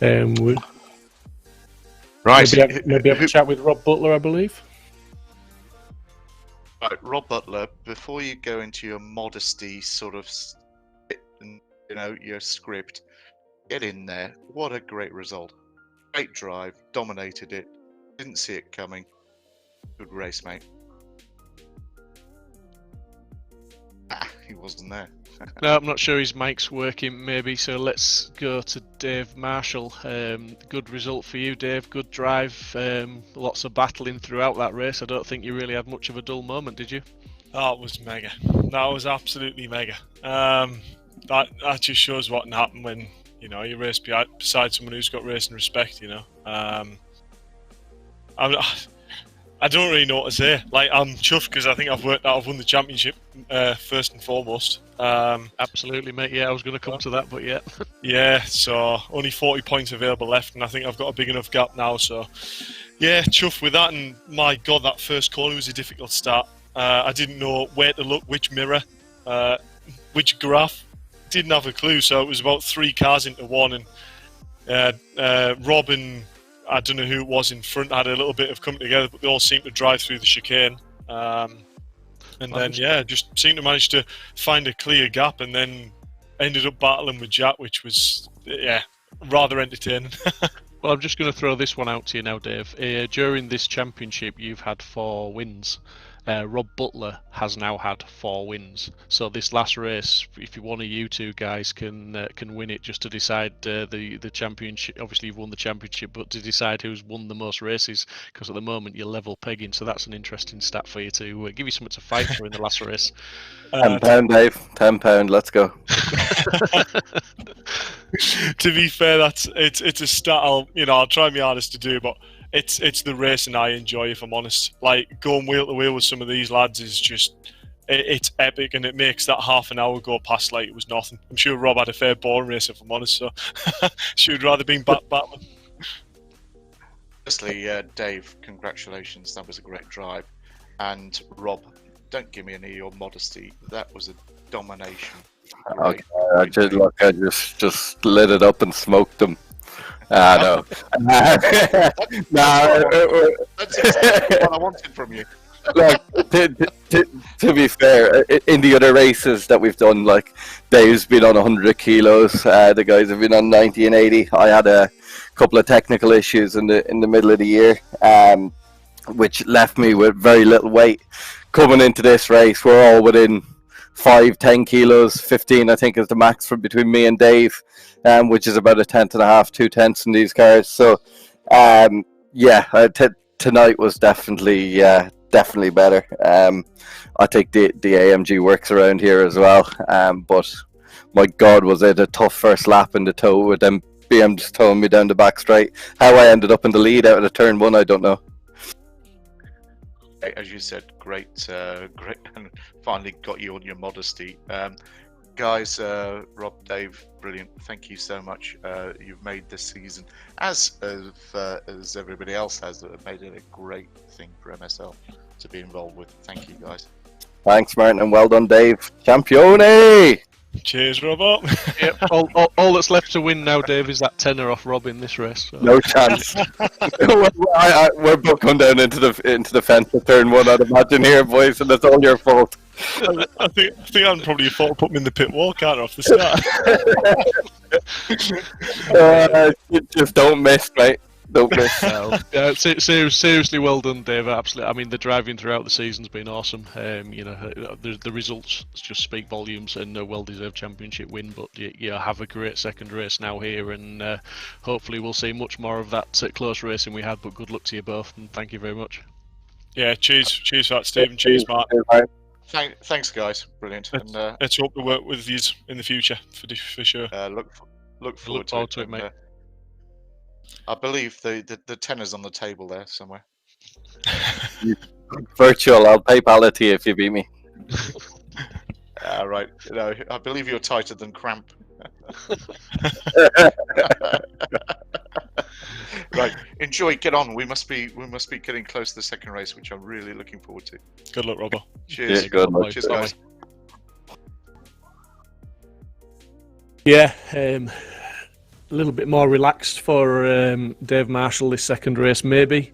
Maybe have a chat with Rob Butler, I believe. Right, Rob Butler, before you go into your modesty sort of, your script, get in there. What a great result. Great drive, dominated it, didn't see it coming. Good race, mate. He wasn't there. No, I'm not sure his mic's working, maybe, so let's go to Dave Marshall. Good result for you, Dave. Good drive. Lots of battling throughout that race. I don't think you really had much of a dull moment, did you? That was mega. That was absolutely mega. That just shows what can happen when you race beside someone who's got racing respect. I don't really know what to say. Like, I'm chuffed because I think I've won the championship first and foremost. Absolutely, mate. Yeah, I was going to come to that, but yeah. Yeah, so only 40 points available left, and I think I've got a big enough gap now. So, yeah, chuffed with that. And my God, that first corner was a difficult start. I didn't know where to look, which mirror, which graph. Didn't have a clue. So it was about 3 cars into one, and Rob and I don't know who it was in front had a little bit of come together, but they all seemed to drive through the chicane. Then, just seemed to manage to find a clear gap, and then ended up battling with Jack, which was, rather entertaining. Well, I'm just going to throw this one out to you now, Dave. During this championship, you've had 4 wins. Rob Butler has now had 4 wins. So this last race, if one of you two guys can win it, just to decide the championship. Obviously, you've won the championship, but to decide who's won the most races, because at the moment you're level pegging. So that's an interesting stat for you to give you something to fight for in the last race. £10, Dave. £10. Let's go. To be fair, it's a stat. I'll try my hardest to do, but it's the racing I enjoy. If I'm honest, like going wheel to wheel with some of these lads is just it's epic, and it makes that half an hour go past like it was nothing. I'm sure Rob had a fair boring race, if I'm honest. So should rather been Batman. Firstly, Dave, congratulations. That was a great drive. And Rob, don't give me any of your modesty. That was a domination. Okay, I just lit it up and smoked them. No. That's exactly what I wanted from you. Look, to be fair, in the other races that we've done, like Dave's been on 100 kilos, the guys have been on 90 and 80. I had a couple of technical issues in the middle of the year, which left me with very little weight. Coming into this race, we're all within 5-10 kilos, 15 I think is the max from between me and Dave, which is about a tenth and a half, 2 tenths in these cars. So tonight was definitely better. I think the AMG works around here as well, but my God, was it a tough first lap in the tow with them BMs towing me down the back straight. How I ended up in the lead out of turn 1, I don't know. As you said, great, and finally got you on your modesty. Guys, Rob, Dave, brilliant. Thank you so much. You've made this season, as everybody else has, made it a great thing for MSL to be involved with. Thank you, guys. Thanks, Martin, and well done, Dave. Champione! Cheers, Robert. Yep. All that's left to win now, Dave, is that tenner off Rob in this race. So. No chance. We're both going down into the fence at turn 1, I'd imagine here, boys, and it's all your fault. I think I'm probably your fault. Put me in the pit wall, can't I, off the start. Just don't miss, mate. Don't miss. Seriously, well done, Dave. Absolutely. I mean, the driving throughout the season's been awesome. The results just speak volumes, and a well-deserved championship win. But you have a great second race now here, and hopefully we'll see much more of that close racing we had. But good luck to you both, and thank you very much. Yeah, cheers for that, Stephen. Cheers, Mark. Thanks, guys. Brilliant. Let's hope to work with you in the future for sure. Look forward to it, mate. I believe the tenner's on the table there somewhere. Virtual. I'll PayPal it to you if you beat me. Right. No, I believe you're tighter than cramp. Right. Enjoy. Get on. We must be getting close to the second race, which I'm really looking forward to. Good luck, Robert. Cheers. Yeah, good luck. Cheers, guys. Yeah. A little bit more relaxed for Dave Marshall this second race, maybe.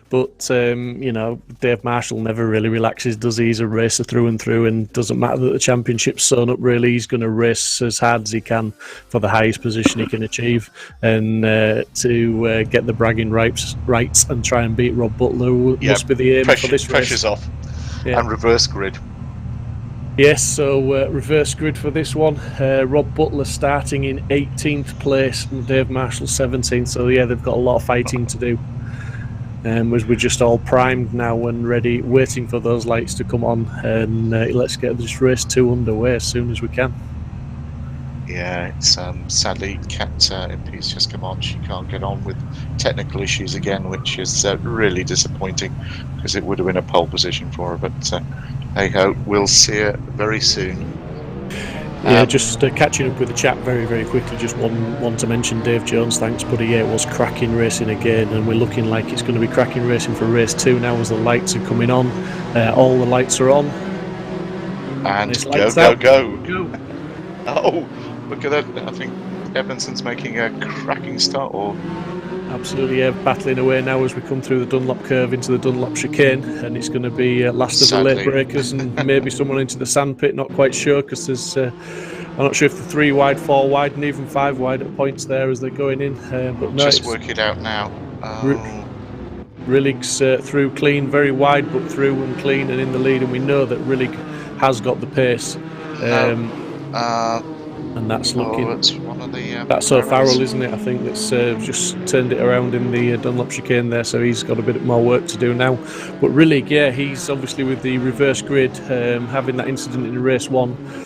But, Dave Marshall never really relaxes, does he? He's a racer through and through, and doesn't matter that the championship's sewn up, really. He's going to race as hard as he can for the highest position he can achieve, and to get the bragging rights and try and beat Rob Butler must be the aim for this race. Pressure's off. Yeah. And reverse grid. Yes, so reverse grid for this one. Rob Butler starting in 18th place and Dave Marshall 17th. So yeah, they've got a lot of fighting to do. As we're just all primed now and ready, waiting for those lights to come on, and let's get this race 2 underway as soon as we can. Yeah, it's sadly Kat MP's just come on. She can't get on with technical issues again, which is really disappointing because it would have been a pole position for her. But hey ho, we'll see her very soon. Yeah, just catching up with the chat very, very quickly. Just one to mention Dave Jones. Thanks, buddy. Yeah, it was cracking racing again, and we're looking like it's going to be cracking racing for race 2 now as the lights are coming on. All the lights are on. And go. Oh, look at that. I think Evanson's making a cracking start. Absolutely, yeah, battling away now as we come through the Dunlop curve into the Dunlop chicane, and it's going to be last of the late breakers and maybe someone into the sandpit, not quite sure, because there's I'm not sure if the 3 wide, 4 wide and even 5 wide at points there as they're going in, but no, just work it out now. Rillig's through clean, very wide but through and clean and in the lead, and we know that Rillig has got the pace. And that's looking. It's one of the, that's O'Farrell, isn't it? I think that's just turned it around in the Dunlop chicane there, so he's got a bit more work to do now. But Rillig, yeah, he's obviously with the reverse grid, having that incident in race 1.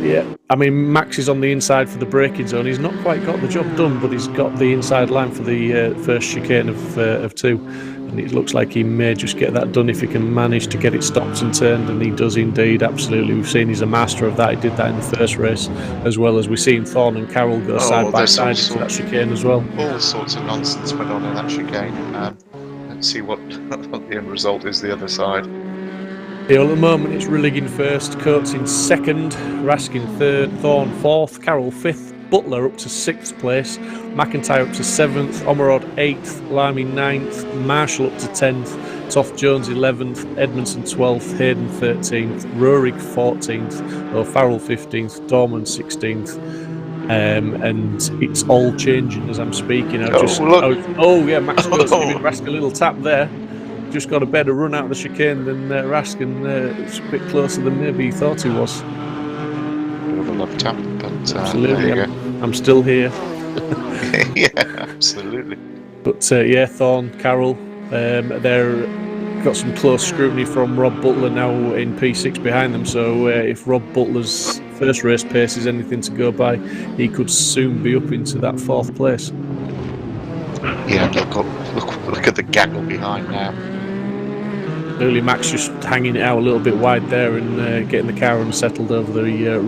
Yeah, I mean, Max is on the inside for the braking zone. He's not quite got the job done, but he's got the inside line for the first chicane of 2. And it looks like he may just get that done if he can manage to get it stopped and turned, and he does indeed, absolutely. We've seen he's a master of that. He did that in the first race, as well as we've seen Thorne and Carroll go side by side into that chicane as well. All sorts of nonsense went on in that chicane. Let's see what the end result is the other side. Yeah, well, at the moment it's Rillig in first, Coates in second, Rask in third, Thorne fourth, Carroll fifth, Butler up to 6th place, McIntyre up to 7th, Omerod 8th, Lamy 9th, Marshall up to 10th, Toft Jones 11th, Edmondson 12th, Hayden 13th, Rurik 14th, O'Farrell 15th, Dorman 16th. And it's all changing as I'm speaking. Max Coates giving Rask a little tap there. Just got a better run out of the chicane than Rask, and it's a bit closer than maybe he thought he was. Bit of a love tap, but absolutely, I'm still here. Yeah, absolutely. But Thorne, Carroll, they're got some close scrutiny from Rob Butler now in P6 behind them. So if Rob Butler's first race pace is anything to go by, he could soon be up into that 4th place. Yeah, look at the gaggle behind now. Early Max just hanging it out a little bit wide there and getting the car unsettled over the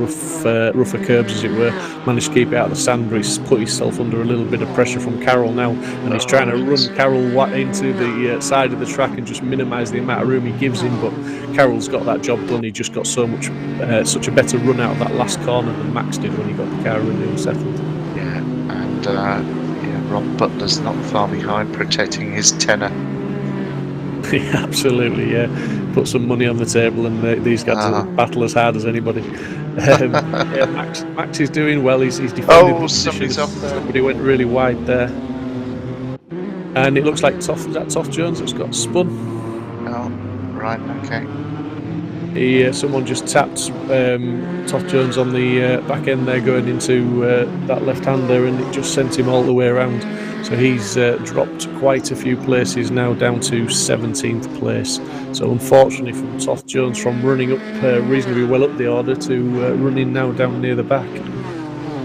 rougher curbs, as it were. Managed to keep it out of the sand, but he's put himself under a little bit of pressure from Carroll now, and he's trying to run Carroll into the side of the track and just minimise the amount of room he gives him. But Carroll's got that job done. He just got such a better run out of that last corner than Max did when he got the car really unsettled. Yeah, and Rob Butler's not far behind, protecting his tenner. Yeah, absolutely, yeah. Put some money on the table, and these guys will battle as hard as anybody. Max is doing well. He's defending the somebody's up there. But he went really wide there. And it looks like Toft Jones that's got spun. Oh, right, okay. Someone just tapped Toft Jones on the back end there, going into that left-hander, and it just sent him all the way around. So he's dropped quite a few places now, down to 17th place. So unfortunately from Toft Jones, from running up reasonably well up the order to running now down near the back.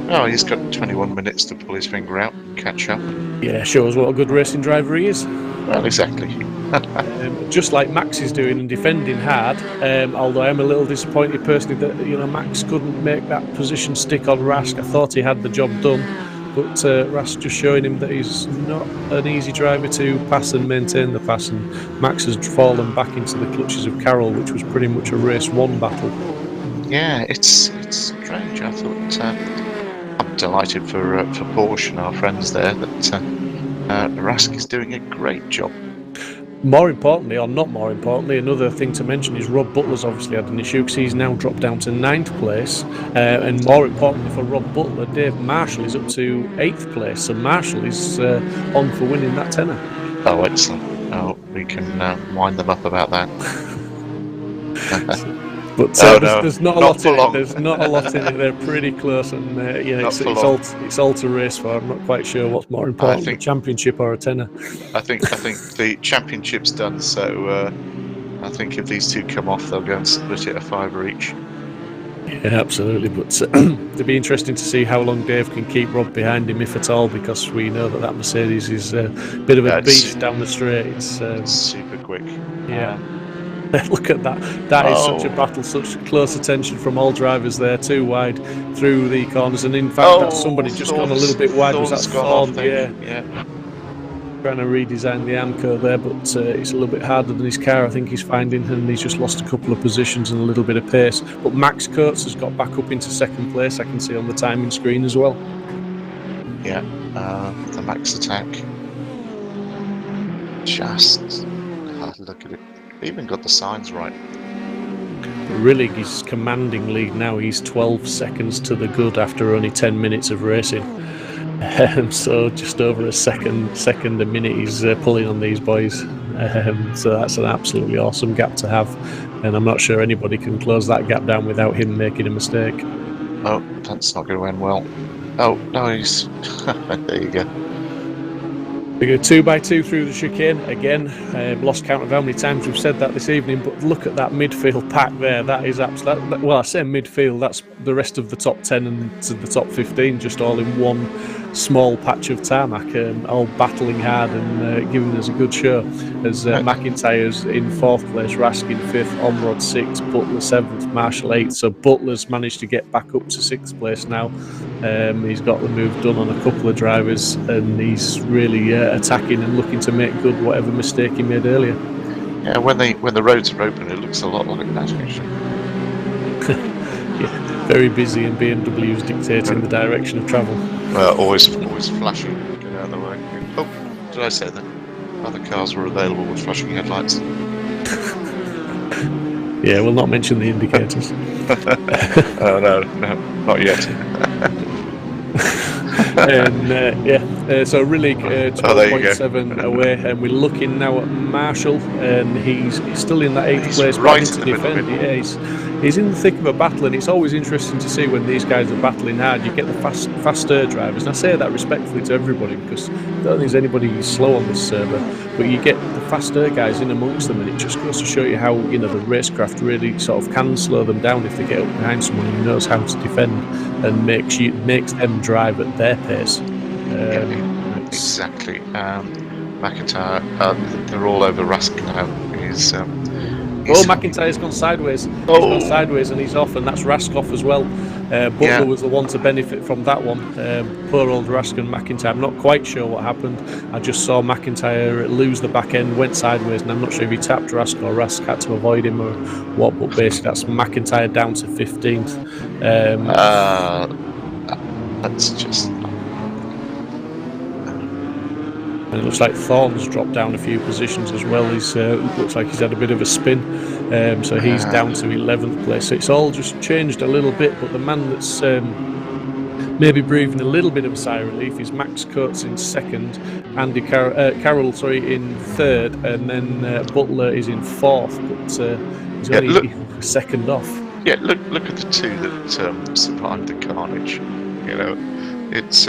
Oh, he's got 21 minutes to pull his finger out and catch up. Yeah, shows what a good racing driver he is. Well, exactly. Just like Max is doing and defending hard, although I'm a little disappointed personally that Max couldn't make that position stick on Rask. I thought he had the job done, but Rask just showing him that he's not an easy driver to pass and maintain the pass, and Max has fallen back into the clutches of Carroll, which was pretty much a race 1 battle. Yeah, it's strange. I thought I'm delighted for Porsche and our friends there that Rask is doing a great job. More importantly, or not more importantly, another thing to mention is Rob Butler's obviously had an issue because he's now dropped down to 9th place. And more importantly for Rob Butler, Dave Marshall is up to 8th place. So Marshall is on for winning that tenner. Oh, excellent. Oh, we can wind them up about that. But there's not a lot in it. There's not a lot in it. They're pretty close, and it's all to race for. I'm not quite sure what's more important, a championship or a tenner. I think the championship's done. So I think if these two come off, they'll go and split it a $5 each. Yeah, absolutely. But it'll be interesting to see how long Dave can keep Rob behind him, if at all, because we know that Mercedes is a bit of a beast down the straight. It's super quick. Yeah. Look at that. That is such a battle, such close attention from all drivers there, too wide through the corners. And in fact, that's somebody just gone a little bit wide. Was that Thorne? Yeah. Trying to redesign the Amco there, but it's a little bit harder than his car, I think he's finding, and he's just lost a couple of positions and a little bit of pace. But Max Coates has got back up into 2nd place, I can see on the timing screen as well. Yeah, the Max attack. Just look at it. They even got the signs right. Rillig is commanding lead now. He's 12 seconds to the good after only 10 minutes of racing. So just over a second a minute he's pulling on these boys. So that's an absolutely awesome gap to have. And I'm not sure anybody can close that gap down without him making a mistake. Oh, that's not going to end well. Oh, no, he's... there you go. We go 2x2 through the chicane again. Lost count of how many times we've said that this evening, but look at that midfield pack there. That is absolutely, well, I say midfield, that's the rest of the top 10 and to the top 15 just all in one small patch of tarmac, all battling hard and giving us a good show. As McIntyre's in 4th place, Rask in 5th, Omrod 6th, Butler 7th, Marshall 8th. So Butler's managed to get back up to 6th place now. He's got the move done on a couple of drivers, and he's really attacking and looking to make good whatever mistake he made earlier. Yeah, when the roads are open, it looks a lot like that actually. Yeah, very busy, and BMW's dictating the direction of travel. Always flashing. Get out of the way. Oh, did I say that? Other cars were available with flashing headlights. Yeah, we'll not mention the indicators. Oh no, not yet. And so Rillig 12.7 away, and we're looking now at Marshall, and he's still in that 8th place, right to in the middle defend. of it. Yeah, he's in the thick of a battle, and it's always interesting to see when these guys are battling hard. You get the faster drivers, and I say that respectfully to everybody because I don't think there's anybody slow on this server, but you get the faster guys in amongst them, and it just goes to show you how the racecraft really sort of can slow them down if they get up behind someone who knows how to defend and makes them drive at their pace. Exactly. McIntyre, they're all over Rask now. McIntyre's gone sideways. He's gone sideways and he's off, and that's Rask off as well. Butler was the one to benefit from that one. Poor old Rask and McIntyre. I'm not quite sure what happened. I just saw McIntyre lose the back end, went sideways, and I'm not sure if he tapped Rask or Rask had to avoid him or what, but basically that's McIntyre down to 15th. That's just... And it looks like Thorne's dropped down a few positions as well. He's looks like he's had a bit of a spin, so he's down to 11th place. So it's all just changed a little bit, but the man that's maybe breathing a little bit of a sigh of relief is Max Coates in 2nd, Andy Carroll in 3rd, and then Butler is in 4th, but he's only 2nd off. Yeah, look at the two that survived the carnage. It's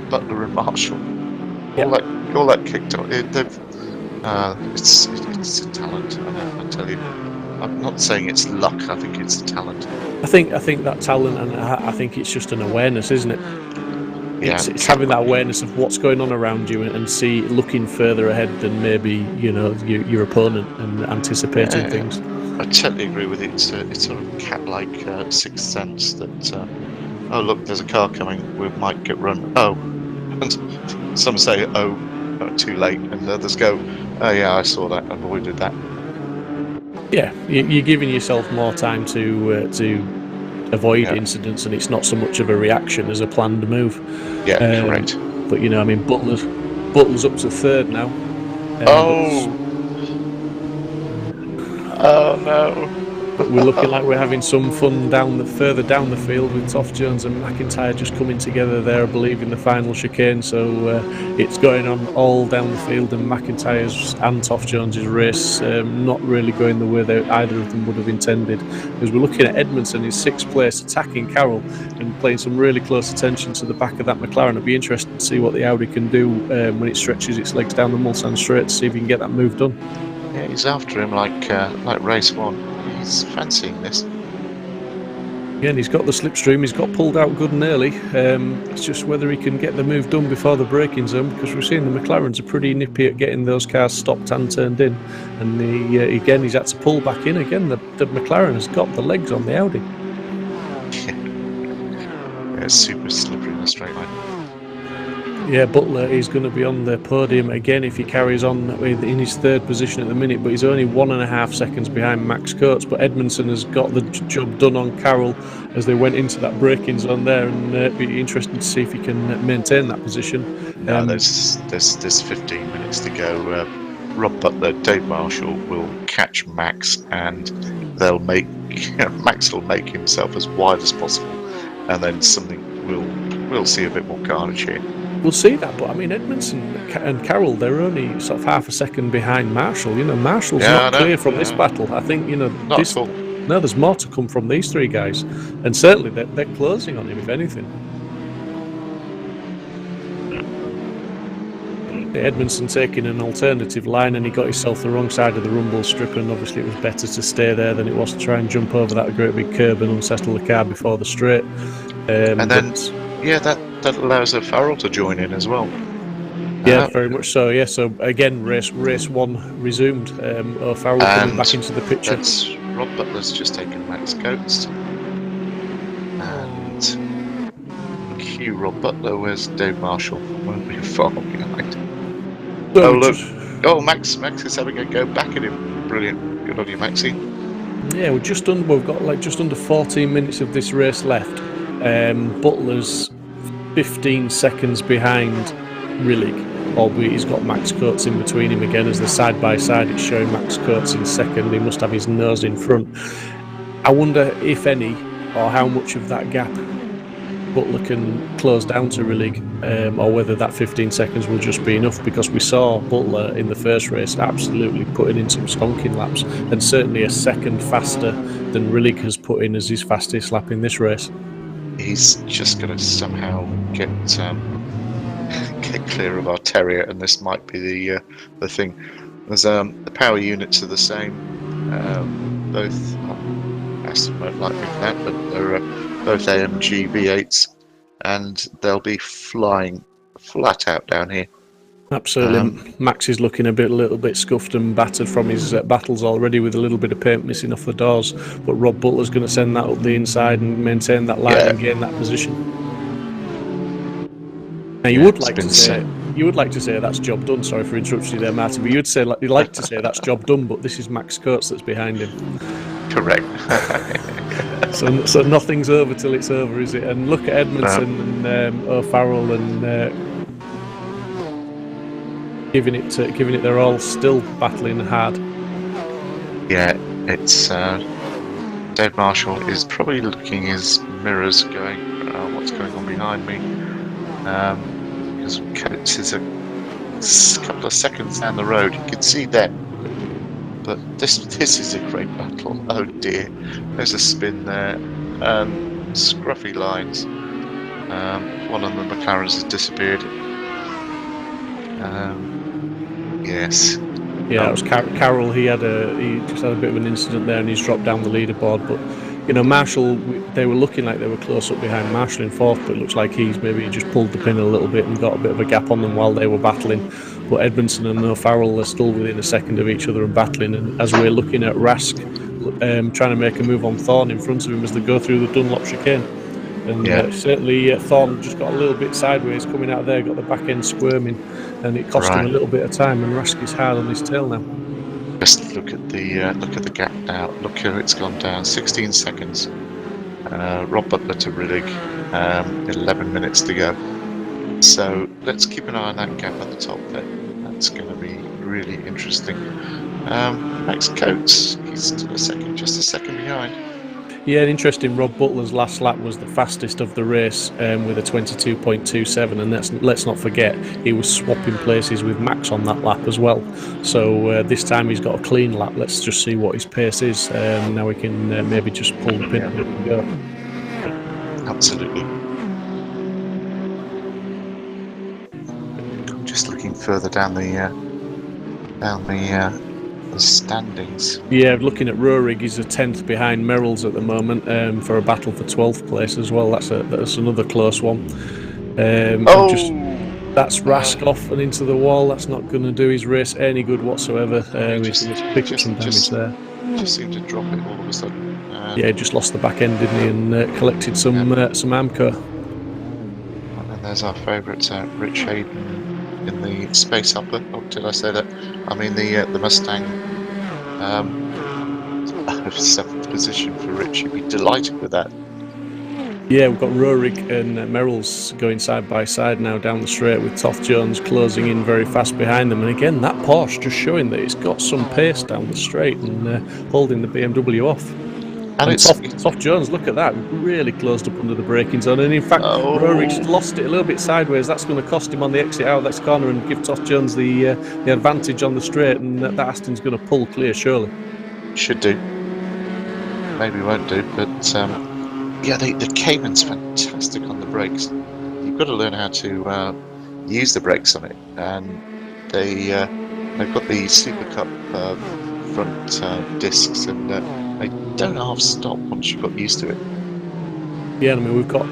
Butler and Marshall. All that kicked off. It's a talent. I tell you, I'm not saying it's luck. I think it's a talent. I think that talent, and I think it's just an awareness, isn't it? Yeah, it's having that awareness of what's going on around you and looking further ahead than maybe your opponent and anticipating things. I totally agree with it. It's sort of cat-like sixth sense that oh look, there's a car coming, we might get run. Oh, and some say too late, and others go, oh yeah, I saw that, avoided that. Yeah, you're giving yourself more time to avoid incidents, and it's not so much of a reaction as a planned move. Yeah, correct. But Butler's up to 3rd now. Oh no. But we're looking like we're having some fun further down the field with Toff Jones and McIntyre just coming together there, I believe, in the final chicane. So it's going on all down the field, and McIntyre's and Toff Jones's race not really going the way that either of them would have intended. As we're looking at Edmondson in 6th place, attacking Carroll and paying some really close attention to the back of that McLaren. It'll be interesting to see what the Audi can do when it stretches its legs down the Mulsanne straight to see if he can get that move done. Yeah, he's after him like race 1. He's fancying this. Again, he's got the slipstream, he's got pulled out good and early. It's just whether he can get the move done before the braking zone, because we've seen the McLarens are pretty nippy at getting those cars stopped and turned in. And again, he's had to pull back in again. The McLaren has got the legs on the Audi. Yeah, it's super slippery in the straight line. Yeah, Butler is going to be on the podium again if he carries on in his 3rd position at the minute, but he's only 1.5 seconds behind Max Coates. But Edmondson has got the job done on Carroll as they went into that braking zone there, and it'd be interesting to see if he can maintain that position. There's 15 minutes to go. Rob Butler, Dave Marshall will catch Max, and they'll make Max will make himself as wide as possible, and then we'll see a bit more carnage here. We'll see that, but I mean, Edmondson and Carroll, they're only sort of half a second behind Marshall. Marshall's not clear from this battle. I think not at all. No, there's more to come from these 3 guys, and certainly they're closing on him, if anything. Edmondson taking an alternative line, and he got himself the wrong side of the rumble strip, and obviously it was better to stay there than it was to try and jump over that great big curb and unsettle the car before the straight. And then, yeah, that allows Farrell to join in as well. Yeah, very much so. Yeah, so again, race one resumed. Farrell coming back into the picture. That's Rob Butler's just taken Max Coates, and cue Rob Butler. Where's Dave Marshall? Won't be far behind. So oh look! Oh, Max is having a go back at him. Brilliant. Good on you, Maxie. Yeah, we've got like just under 14 minutes of this race left. Butler's 15 seconds behind Rillig, albeit he's got Max Coates in between him again. As the side by side, it's showing Max Coates in second. He must have his nose in front. I wonder if any or how much of that gap Butler can close down to Rillig, or whether that 15 seconds will just be enough, because we saw Butler in the first race absolutely putting in some stonking laps, and certainly a second faster than Rillig has put in as his fastest lap in this race. He's just going to somehow get clear of our Terrier, and this might be the thing. There's the power units are the same. Both Aston won't like me for that, but they're both AMG V8s, and they'll be flying flat out down here. Absolutely. Max is looking a little bit scuffed and battered from his battles already, with a little bit of paint missing off the doors. But Rob Butler's going to send that up the inside and maintain that line and gain that position. Now you would like to say that's job done. Sorry for interrupting you there, Martin. But you'd like to say that's job done. But this is Max Coates that's behind him. Correct. So nothing's over till it's over, is it? And look at Edmondson and O'Farrell and giving it. They're all still battling hard. Yeah, it's Dave Marshall is probably looking his mirrors, going, "What's going on behind me?" Because Coates is a couple of seconds down the road. You can see them. But this is a great battle. Oh dear, there's a spin there. Scruffy lines. One of the McLarens has disappeared. Yes. Yeah, that was Carroll. He just had a bit of an incident there, and he's dropped down the leaderboard. But Marshall, they were looking like they were close up behind Marshall in fourth, but it looks like he's maybe just pulled the pin a little bit and got a bit of a gap on them while they were battling. But Edmondson and O'Farrell are still within a second of each other and battling. And as we're looking at Rask trying to make a move on Thorne in front of him as they go through the Dunlop chicane. And certainly Thorne just got a little bit sideways coming out of there, got the back end squirming, and it cost him a little bit of time. And Rask is hard on his tail now. Just look at the gap now. Look how it's gone down. 16 seconds. Rob Butler to Rillig. 11 minutes to go. So let's keep an eye on that gap at the top there. That's going to be really interesting. Max Coates, he's still just a second behind. Yeah, and interesting. Rob Butler's last lap was the fastest of the race with a 22.27, and let's not forget he was swapping places with Max on that lap as well. So this time he's got a clean lap. Let's just see what his pace is. Now we can maybe just pull the pin and go. Absolutely. Just looking further down the standings. Yeah, looking at Rurik, he's a 10th behind Merrill's at the moment for a battle for 12th place as well. That's another close one. That's Rask off and into the wall. That's not going to do his race any good whatsoever. He's picked up some damage there. Just seemed to drop it all of a sudden. Yeah, just lost the back end, didn't he, and collected some Amco. And then there's our favourite Rich Hayden in the space hopper. Oh, did I say that? I mean the Mustang. 7th position for Rich. He'd be delighted with that. Yeah, we've got Rurik and Merrill's going side by side now down the straight, with Toth Jones closing in very fast behind them. And again, that Porsche just showing that it's got some pace down the straight and holding the BMW off. And Toth Jones, look at that, really closed up under the braking zone. And in fact, Rurik's lost it a little bit sideways. That's going to cost him on the exit out of that corner and give Toth Jones the advantage on the straight. And that Aston's going to pull clear, surely. Should do. Maybe won't do, but yeah, the Cayman's fantastic on the brakes. You've got to learn how to use the brakes on it. And they've got the Super Cup front discs, and they don't half stop once you've got used to it. Yeah, I mean, we've got,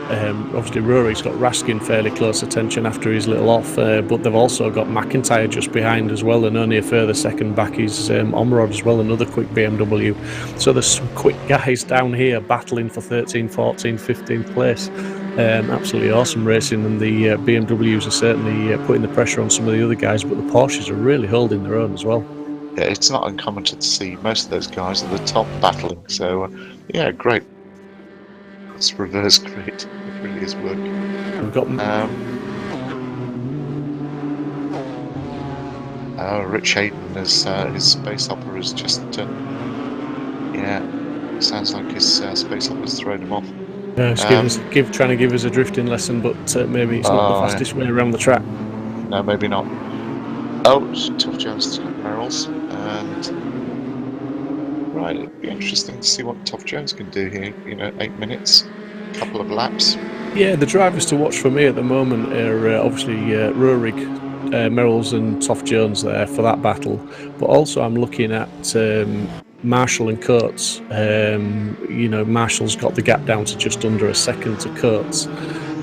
obviously, Rory's got Raskin fairly close attention after his little off, but they've also got McIntyre just behind as well, and only a further second back is Omrod as well, another quick BMW. So there's some quick guys down here battling for 13th, 14th, 15th place. Absolutely awesome racing, and the BMWs are certainly putting the pressure on some of the other guys, but the Porsches are really holding their own as well. Yeah, it's not uncommon to see most of those guys at the top battling, so yeah, great. It's reverse grid. It really is working. We've got Rich Hayden as his space opera has just sounds like his space opera's thrown him off. trying to give us a drifting lesson, but maybe it's not the fastest way around the track. No, maybe not. Oh, Tough Jones has got barrels, and right, it'd be interesting to see what Tough Jones can do here. 8 minutes, couple of laps. Yeah, the drivers to watch for me at the moment are obviously Rurik, Merrills and Tough Jones there for that battle, but also I'm looking at Marshall and Coates. Marshall's got the gap down to just under a second to Coates.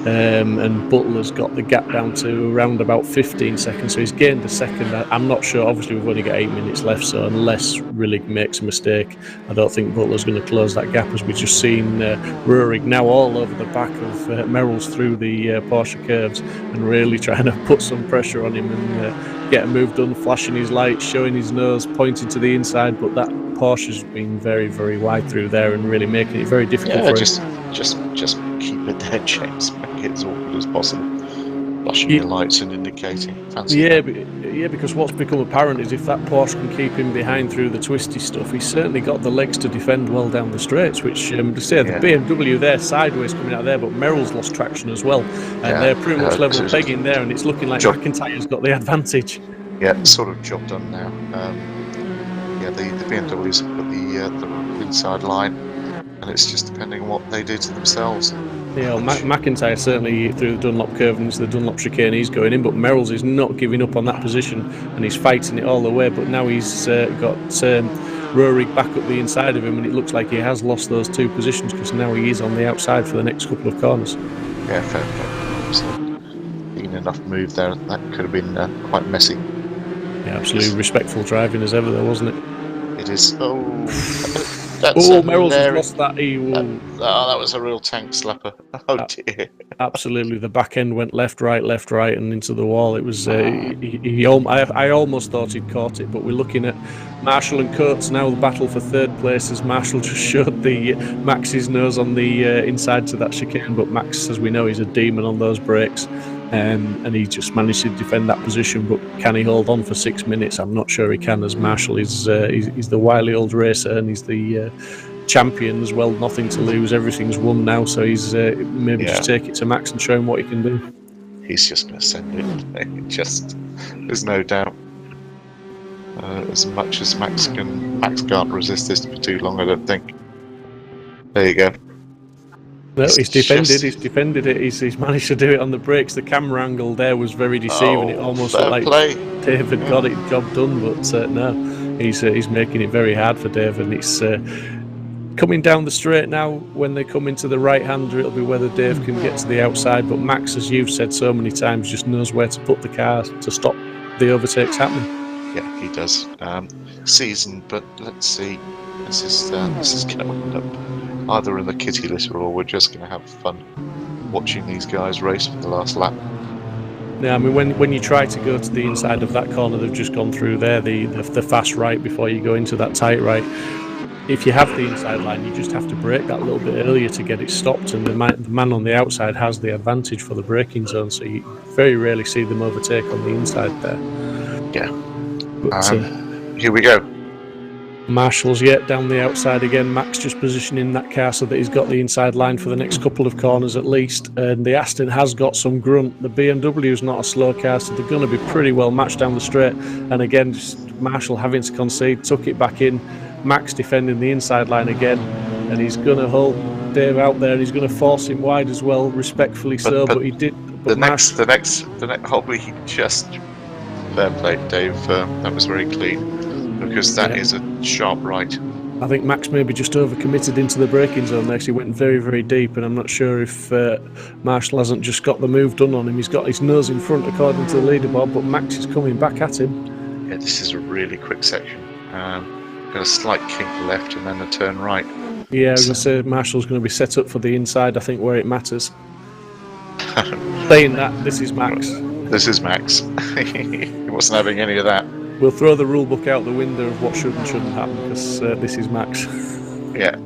And Butler's got the gap down to around about 15 seconds, so he's gained a second. I'm not sure, obviously we've only got 8 minutes left, so unless Rillig makes a mistake, I don't think Butler's going to close that gap, as we've just seen Rurik now all over the back of Merrills through the Porsche curves and really trying to put some pressure on him and get a move done, flashing his lights, showing his nose, pointing to the inside, but that Porsche's been very, very wide through there and really making it very difficult for him. Just keep it there, James. Make it as awkward as possible. Flashing your lights and indicating. Fancy because what's become apparent is if that Porsche can keep him behind through the twisty stuff, he's certainly got the legs to defend well down the straights, which the BMW there sideways coming out there, but Merrill's lost traction as well, and they're pretty much level pegging there, and it's looking like McIntyre's got the advantage. Yeah, sort of job done now. The BMWs have got the inside line, and it's just depending on what they do to themselves. Yeah, McIntyre certainly through the Dunlop curve and into the Dunlop chicane he's going in, but Merrills is not giving up on that position and he's fighting it all the way, but now he's got Rurik back up the inside of him, and it looks like he has lost those two positions because now he is on the outside for the next couple of corners. Yeah, fair. So, been enough move there, that could have been quite messy. Yeah, absolutely respectful driving as ever though, wasn't it? It is. Merrills has lost that. That was a real tank slapper. Oh dear. Absolutely, the back end went left, right, and into the wall. It was. I almost thought he'd caught it, but we're looking at Marshall and Coates now. The battle for third place as Marshall just showed the Max's nose on the inside to that chicane, but Max, as we know, is a demon on those brakes. And he just managed to defend that position, but can he hold on for 6 minutes? I'm not sure he can, as Marshall is he's the wily old racer and he's the champion as well, nothing to lose, everything's won now, so he's maybe just take it to Max and show him what he can do. He's just going to send it. There's no doubt. As much as Max can't resist this for too long, I don't think. There you go. No, he's defended it. He's managed to do it on the brakes. The camera angle there was very deceiving. It almost looked like Dave had got it job done, but no, he's making it very hard for Dave, and it's coming down the straight now. When they come into the right-hander, it'll be whether Dave can get to the outside, but Max, as you've said so many times, just knows where to put the car to stop the overtakes happening. Yeah, he does. Seasoned, but let's see. This is going to end up either in the kitty litter, or we're just going to have fun watching these guys race for the last lap. Yeah, I mean, when you try to go to the inside of that corner they've just gone through there, the fast right before you go into that tight right, if you have the inside line, you just have to brake that little bit earlier to get it stopped, and the man on the outside has the advantage for the braking zone, so you very rarely see them overtake on the inside there. Yeah. But, here we go. Marshall's yet down the outside again. Max just positioning that car so that he's got the inside line for the next couple of corners at least. And the Aston has got some grunt. The BMW is not a slow car, so they're going to be pretty well matched down the straight. And again, just Marshall having to concede, took it back in. Max defending the inside line again, and he's going to hold Dave out there, and he's going to force him wide as well, respectfully so. But he did. The next hobby, he just fair play, Dave. That was very clean, because that is a sharp right. I think Max maybe just overcommitted into the braking zone there, 'cause he went very, very deep, and I'm not sure if Marshall hasn't just got the move done on him. He's got his nose in front according to the leaderboard, but Max is coming back at him. Yeah, this is a really quick section. Got a slight kink left and then a turn right. Yeah, I was going to say Marshall's going to be set up for the inside, I think, where it matters. Saying that, this is Max. This is Max. He wasn't having any of that. We'll throw the rule book out the window of what should and shouldn't happen, because this is Max. Yeah,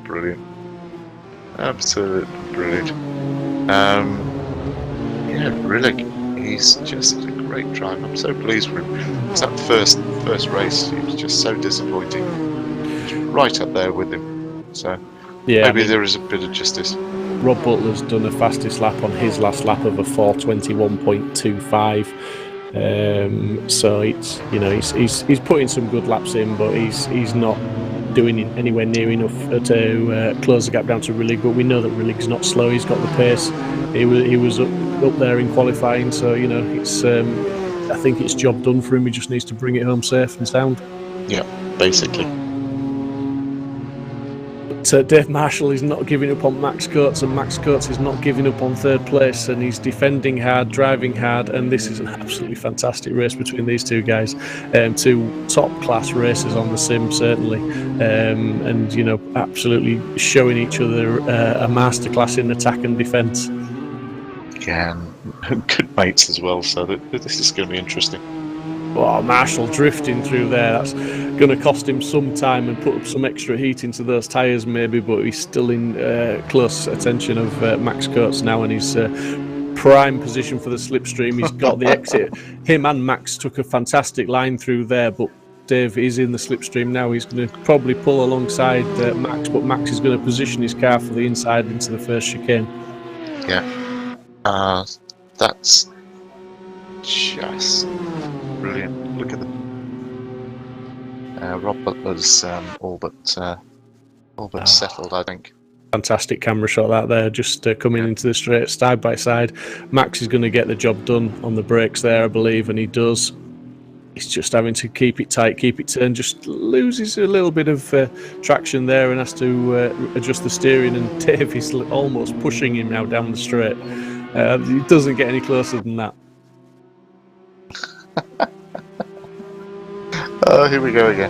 brilliant. Absolutely brilliant. Yeah, really, he's just a great driver. I'm so pleased with him. It's that first race, he was just so disappointing. Right up there with him. So Yeah, maybe there is a bit of justice. Rob Butler's done a fastest lap on his last lap of a 4:21.25. So it's, you know, he's putting some good laps in, but he's not doing it anywhere near enough to close the gap down to Rillig. But we know that Rillig's not slow. He's got the pace. He was up there in qualifying, so you know it's. I think it's job done for him. He just needs to bring it home safe and sound. Yeah, basically. Dave Marshall is not giving up on Max Coates, and Max Coates is not giving up on third place, and he's defending hard, driving hard, and this is an absolutely fantastic race between these two guys. Two top class racers on the sim, certainly, and you know, absolutely showing each other a masterclass in attack and defence. Yeah, and good mates as well, so this is going to be interesting. Oh, Marshall drifting through there, that's going to cost him some time and put up some extra heat into those tyres maybe, but he's still in close attention of Max Coates now, and he's prime position for the slipstream. He's got the exit. Him and Max took a fantastic line through there, but Dave is in the slipstream now. He's going to probably pull alongside Max, but Max is going to position his car for the inside into the first chicane. Yeah. That's just brilliant. Look at them. Rob Butler's all but settled, I think. Fantastic camera shot that there, just coming into the straight side by side. Max is going to get the job done on the brakes there, I believe, and he does. He's just having to keep it tight, keep it turned, just loses a little bit of traction there and has to adjust the steering, and Dave is almost pushing him now down the straight. He doesn't get any closer than that. Oh, here we go again.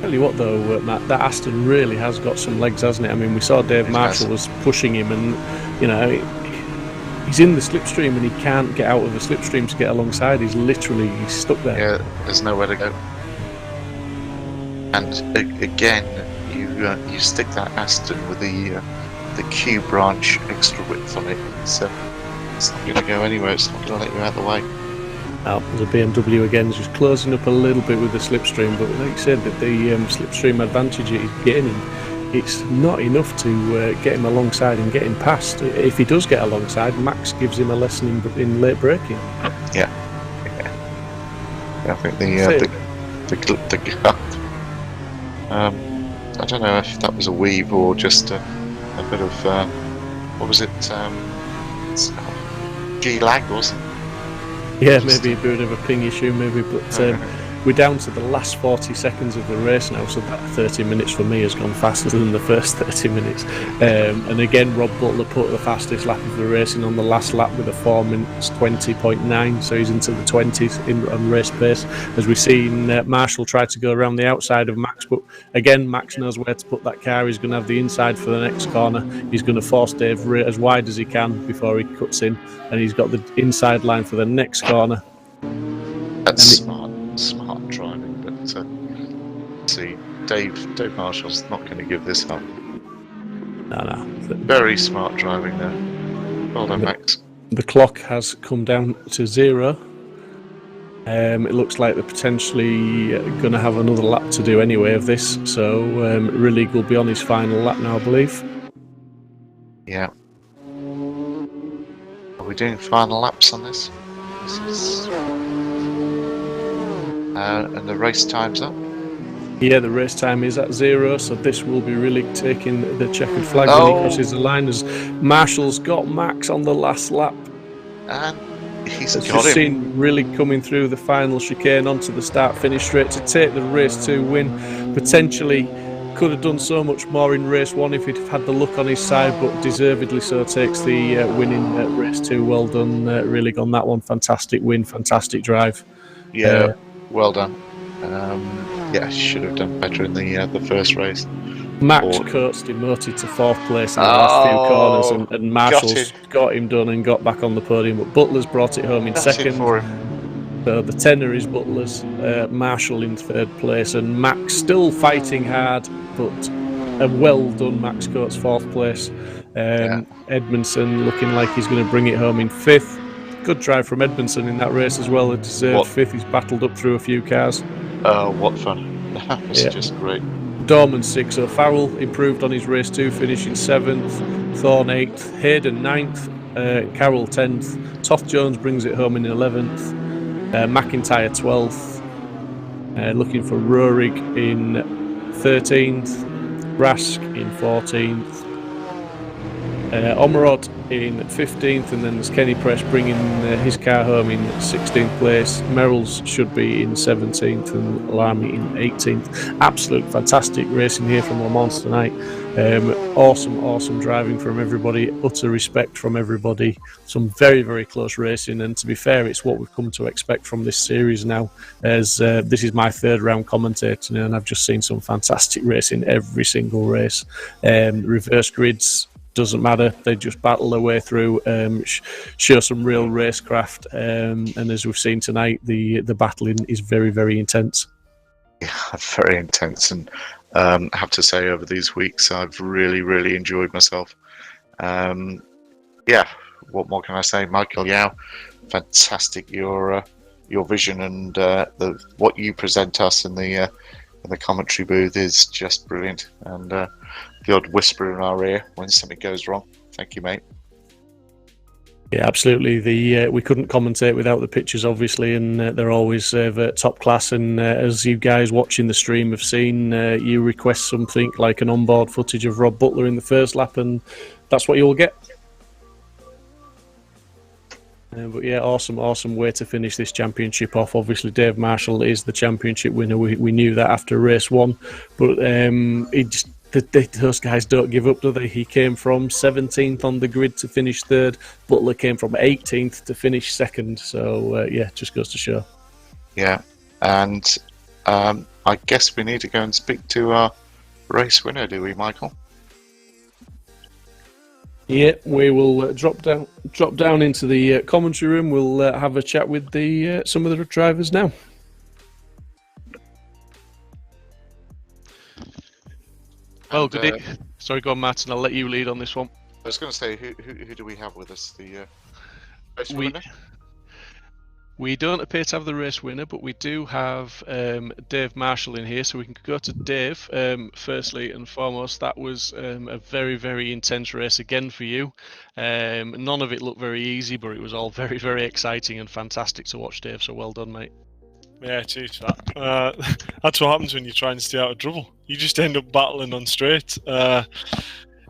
Tell you what though, Matt, that Aston really has got some legs, hasn't it? I mean, we saw Dave Marshall was pushing him, and you know, he's in the slipstream and he can't get out of the slipstream to get alongside. He's stuck there. Yeah, there's nowhere to go. And again, you stick that Aston with the Q branch extra width on it. It's not going to go anywhere. It's not going to let you out of the way. The BMW again is just closing up a little bit with the slipstream, but like you said, that the slipstream advantage he's gaining, it's not enough to get him alongside and get him past. If he does get alongside, Max gives him a lesson in late braking. Yeah. I think the gap. I don't know if that was a weave or just a bit of what was it? G-lag, wasn't it? Yeah, maybe a bit of a ping issue, maybe, but we're down to the last 40 seconds of the race now, so that 30 minutes for me has gone faster than the first 30 minutes. And again, Rob Butler put the fastest lap of the racing on the last lap with a 4 minutes 20.9, so he's into the 20s on race pace. As we've seen, Marshall tried to go around the outside of Max, but again, Max knows where to put that car. He's going to have the inside for the next corner. He's going to force Dave as wide as he can before he cuts in, and he's got the inside line for the next corner. That's smart driving, but see, Dave Marshall's not going to give this up. No. Very smart driving there. Well done, Max. The clock has come down to 0. It looks like they're potentially going to have another lap to do anyway of this, so Rillig will be on his final lap now, I believe. Yeah. Are we doing final laps on this? And the race time's up? Yeah, the race time is at 0, so this will be Rillig taking the checkered flag when he crosses the line, as Marshall's got Max on the last lap. And He's It's got just him. seen really coming through the final chicane onto the start finish straight to take the race 2 win. Potentially could have done so much more in race 1 if he'd had the luck on his side, but deservedly so takes the win in race 2. Well done, really, on that one. Fantastic win, fantastic drive. Yeah, well done. Yeah, should have done better in the first race. Max Or- Kurtz demoted to 4th place in the last few corners, and Marshall's got him done and got back on the podium, but Butler's brought it home in That's it second. for him. So the tenor is Butler's, Marshall in 3rd place, and Max still fighting hard, but a well done Max Coates 4th place. Edmondson looking like he's going to bring it home in 5th. Good drive from Edmondson in that race as well. A deserved 5th. He's battled up through a few cars. What fun. It's just great. Dorman 6th. So Farrell improved on his race 2, finishing 7th. Thorne 8th. Hayden 9th. Carroll 10th. Toth Jones brings it home in 11th. McIntyre 12th. Looking for Rurik in 13th. Rask in 14th. Omerod in 15th, and then there's Kenny Press bringing his car home in 16th place. Merrill's should be in 17th and Lamy in 18th. Absolute fantastic racing here from Le Mans tonight. Awesome driving from everybody, utter respect from everybody. Some very, very close racing, and to be fair, it's what we've come to expect from this series now, as this is my 3rd round commentating, and I've just seen some fantastic racing every single race. Reverse grids, doesn't matter, they just battle their way through, show some real racecraft, and as we've seen tonight, the battling is very, very intense. Yeah, very intense, and I have to say, over these weeks, I've really enjoyed myself. Yeah, what more can I say? Michael Yao, fantastic your vision and what you present us in the commentary booth is just brilliant, and the odd whisper in our ear when something goes wrong. Thank you, mate. Yeah, absolutely. We couldn't commentate without the pictures, obviously, and they're always top class. And as you guys watching the stream have seen, you request something like an onboard footage of Rob Butler in the first lap, and that's what you'll get. But yeah, awesome way to finish this championship off. Obviously, Dave Marshall is the championship winner. We knew that after race 1, but those guys don't give up, do they? He came from 17th on the grid to finish 3rd. Butler came from 18th to finish 2nd. So yeah, just goes to show. Yeah, and I guess we need to go and speak to our race winner, do we, Michael? Yeah, we will drop down into the commentary room. We'll have a chat with some of the drivers now. Well, good day. Sorry, go on, Martin. I'll let you lead on this one. I was going to say, who do we have with us? The race winner? We don't appear to have the race winner, but we do have Dave Marshall in here, so we can go to Dave. Firstly and foremost, that was a very, very intense race again for you. None of it looked very easy, but it was all very, very exciting and fantastic to watch, Dave, so well done, mate. Yeah, cheers for that. That's what happens when you try and stay out of trouble. You just end up battling on straight. Yeah,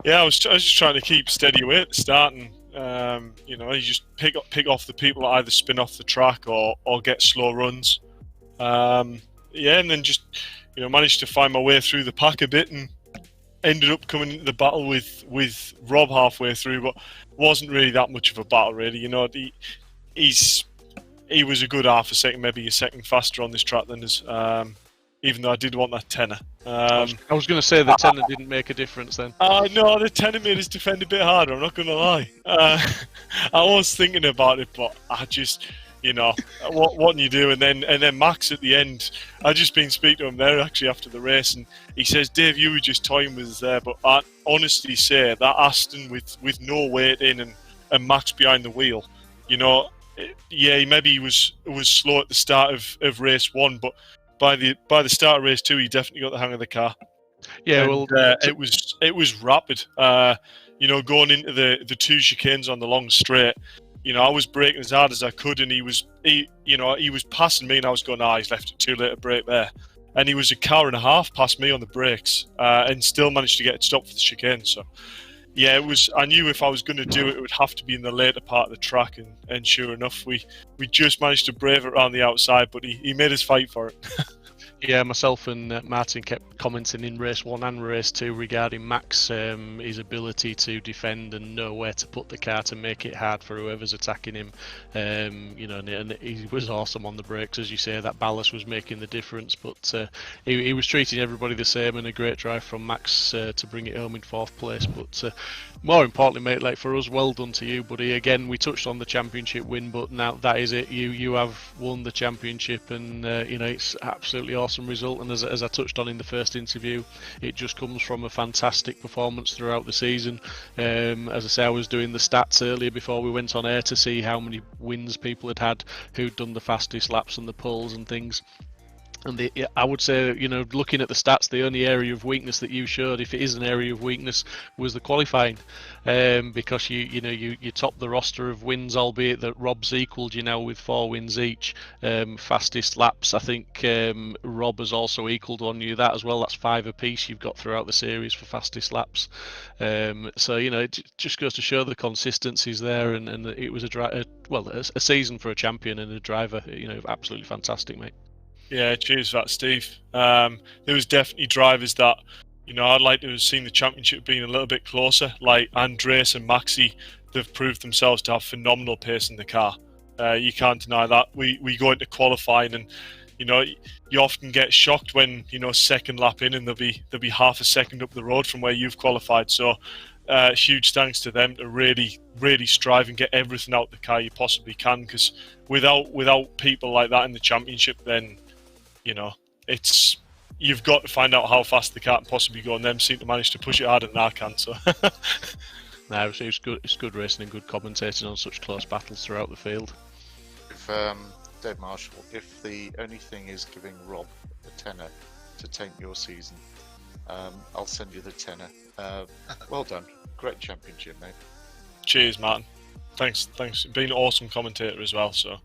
I was just trying to keep steady away at the start, and you just pick off the people that either spin off the track or get slow runs. And then just managed to find my way through the pack a bit, and ended up coming into the battle with Rob halfway through, but wasn't really that much of a battle, really. He was a good half a second, maybe a second faster on this track than us, even though I did want that tenner. I was going to say the tenner didn't make a difference then. No, the tenner made us defend a bit harder, I'm not going to lie. I was thinking about it, but I just, what can you do? And then Max at the end, I just been speaking to him there actually after the race, and he says, Dave, you were just toying with us there, but I honestly say that Aston with no weight in and Max behind the wheel, yeah, maybe he was slow at the start of race 1, but by the start of race 2, he definitely got the hang of the car. Yeah, it was rapid. Going into the 2 chicanes on the long straight, I was braking as hard as I could, and he was passing me, and I was going, he's left it too late to brake there, and he was a car and a half past me on the brakes, and still managed to get it stopped for the chicane. So yeah, it was. I knew if I was going to do it, it would have to be in the later part of the track, and sure enough, we just managed to brave it around the outside, but he made us fight for it. Yeah, myself and Martin kept commenting in race 1 and race 2 regarding Max, his ability to defend and know where to put the car to make it hard for whoever's attacking him. You know, and he was awesome on the brakes, as you say. That ballast was making the difference, but he was treating everybody the same, and a great drive from Max to bring it home in 4th place. But more importantly, mate, like for us, well done to you, buddy. Again, we touched on the championship win, but now that is it. You have won the championship, and you know, it's absolutely awesome result. And as I touched on in the first interview, it just comes from a fantastic performance throughout the season. As I say, I was doing the stats earlier before we went on air to see how many wins people had who'd done the fastest laps and the poles and things. And I would say, you know, looking at the stats, the only area of weakness that you showed, if it is an area of weakness, was the qualifying, because you top the roster of wins, albeit that Rob's equalled you now with 4 wins each. Fastest laps, I think Rob has also equalled on you that as well. That's 5 apiece you've got throughout the series for fastest laps. So you know, it just goes to show the consistency's there, and it was a season for a champion and a driver. You know, absolutely fantastic, mate. Yeah, cheers for that, Steve. There was definitely drivers that, you know, I'd like to have seen the championship being a little bit closer. Like Andreas and Maxi, they've proved themselves to have phenomenal pace in the car. You can't deny that. We go into qualifying, and you know, you often get shocked when, you know, second lap in and they'll be half a second up the road from where you've qualified. So huge thanks to them to really strive and get everything out the car you possibly can, because without people like that in the championship, then, you know, you've got to find out how fast the car can possibly go, and them seem to manage to push it harder than I can. So, no, it's good. It's good racing and good commentating on such close battles throughout the field. If Dave Marshall, if the only thing is giving Rob a tenner to tank your season, I'll send you the tenner. Well done, great championship, mate. Cheers, Martin. Thanks. You've been an awesome commentator as well. So,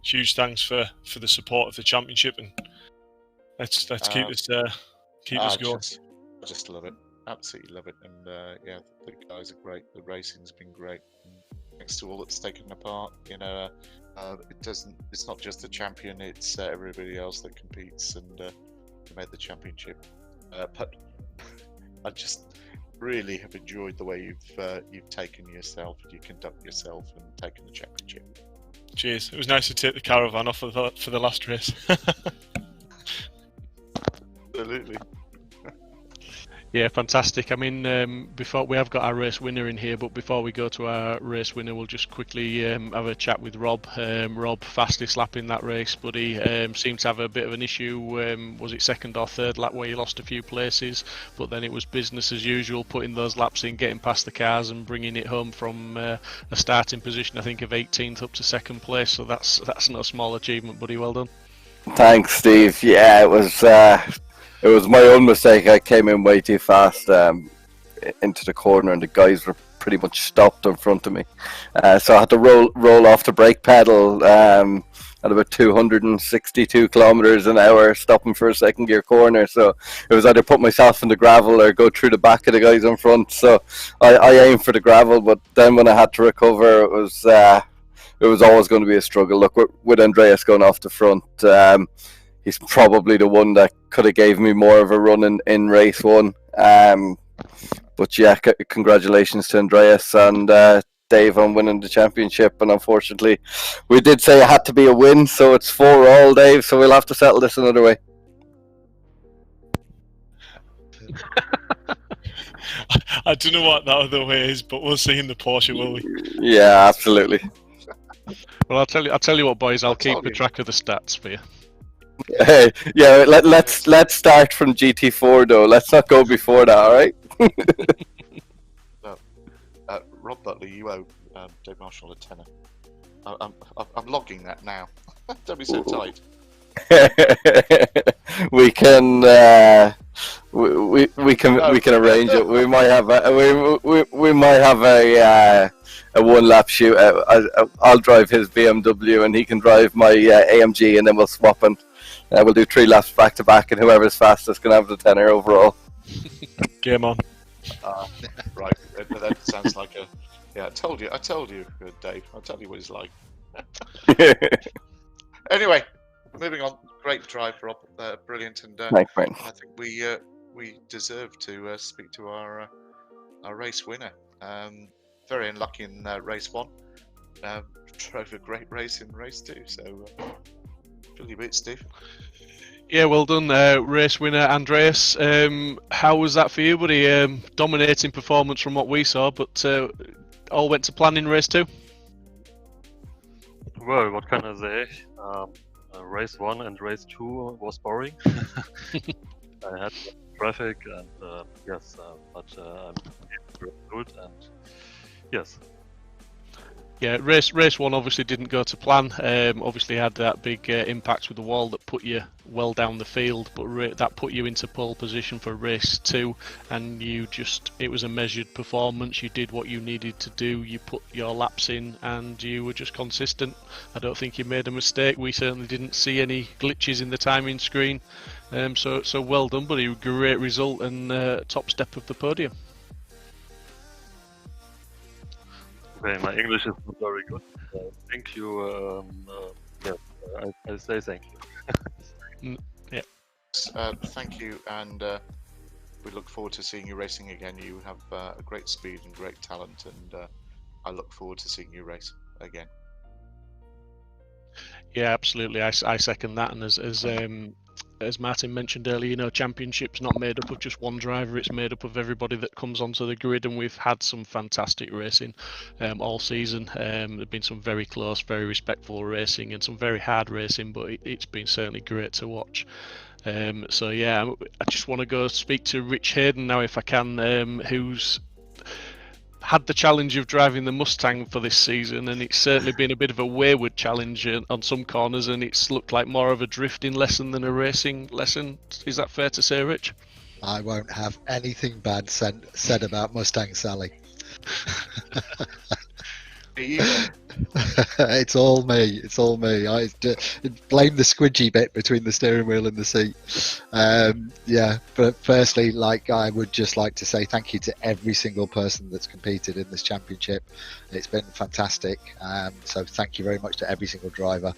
huge thanks for the support of the championship, and let's keep this going. I just love it, absolutely love it, and yeah, the guys are great. The racing's been great. And thanks to all that's taken apart, you know, it's not just the champion; it's everybody else that competes and made the championship. But I just really have enjoyed the way you've taken yourself, you conduct yourself, and taken the championship. Cheers. It was nice to take the caravan off for the last race. Absolutely. Yeah, fantastic. I mean, before we have got our race winner in here, but before we go to our race winner, we'll just quickly have a chat with Rob. Rob, fastest lap in that race, but he seemed to have a bit of an issue. Was it second or third lap where he lost a few places? But then it was business as usual, putting those laps in, getting past the cars, and bringing it home from a starting position, I think, of 18th up to second place. So that's no small achievement, buddy. Well done. Thanks, Steve. Yeah, it was my own mistake. I came in way too fast into the corner, and the guys were pretty much stopped in front of me. So I had to roll off the brake pedal at about 262 kilometers an hour, stopping for a second gear corner. So it was either put myself in the gravel or go through the back of the guys in front. So I aimed for the gravel, but then when I had to recover, it was always going to be a struggle. Look, with Andreas going off the front, he's probably the one that could have gave me more of a run in race 1. But yeah, congratulations to Andreas and Dave on winning the championship. And unfortunately, we did say it had to be a win, so it's 4-all, Dave. So we'll have to settle this another way. I don't know what that other way is, but we'll see in the Porsche, will we? Yeah, absolutely. Well, I'll tell you what, boys. I'll keep a track of the stats for you. Yeah, let's start from GT4 though. Let's not go before that, all right? Rob Butler, you owe Dave Marshall a tenner. I'm logging that now. Don't be so tight. We can arrange it. We might have a one lap shootout. I'll drive his BMW and he can drive my AMG, and then we'll swap, and we'll do 3 laps back to back, and whoever's fastest can have the tenner overall. Game on. Right, that sounds like a. Yeah, I told you, Dave. I'll tell you what he's like. Anyway, moving on. Great drive, Rob. Brilliant, and Thanks, mate. I think we deserve to speak to our race winner. Very unlucky in race 1. Drove a great race in race 2. So, fill your bit, Steve. Yeah, well done, race winner Andreas. How was that for you, buddy? Dominating performance from what we saw, but all went to plan in race 2. Well, what can I say? Race 1 and race 2 was boring. I had traffic and yes, but I'm very good and yes. Yeah, race 1 obviously didn't go to plan. Obviously had that big impact with the wall that put you well down the field, but that put you into pole position for race 2, and it was a measured performance. You did what you needed to do. You put your laps in, and you were just consistent. I don't think you made a mistake. We certainly didn't see any glitches in the timing screen. So well done, buddy. Great result and top step of the podium. Okay, my English is not very good. Thank you. Yes, I say thank you. Yeah. Thank you, and we look forward to seeing you racing again. You have a great speed and great talent, and I look forward to seeing you race again. Yeah, absolutely. I second that, and as Martin mentioned earlier, championship's not made up of just one driver, it's made up of everybody that comes onto the grid, and we've had some fantastic racing all season. There've been some very close, very respectful racing and some very hard racing, but it's been certainly great to watch. So yeah, I just want to go speak to Rich Hayden now if I can, who's had the challenge of driving the Mustang for this season, and it's certainly been a bit of a wayward challenge on some corners, and it's looked like more of a drifting lesson than a racing lesson. Is that fair to say, Rich? I won't have anything bad said about Mustang Sally. It's all me. I blame the squidgy bit between the steering wheel and the seat. Yeah, but firstly, I would just like to say thank you to every single person that's competed in this championship. It's been fantastic. So thank you very much to every single driver.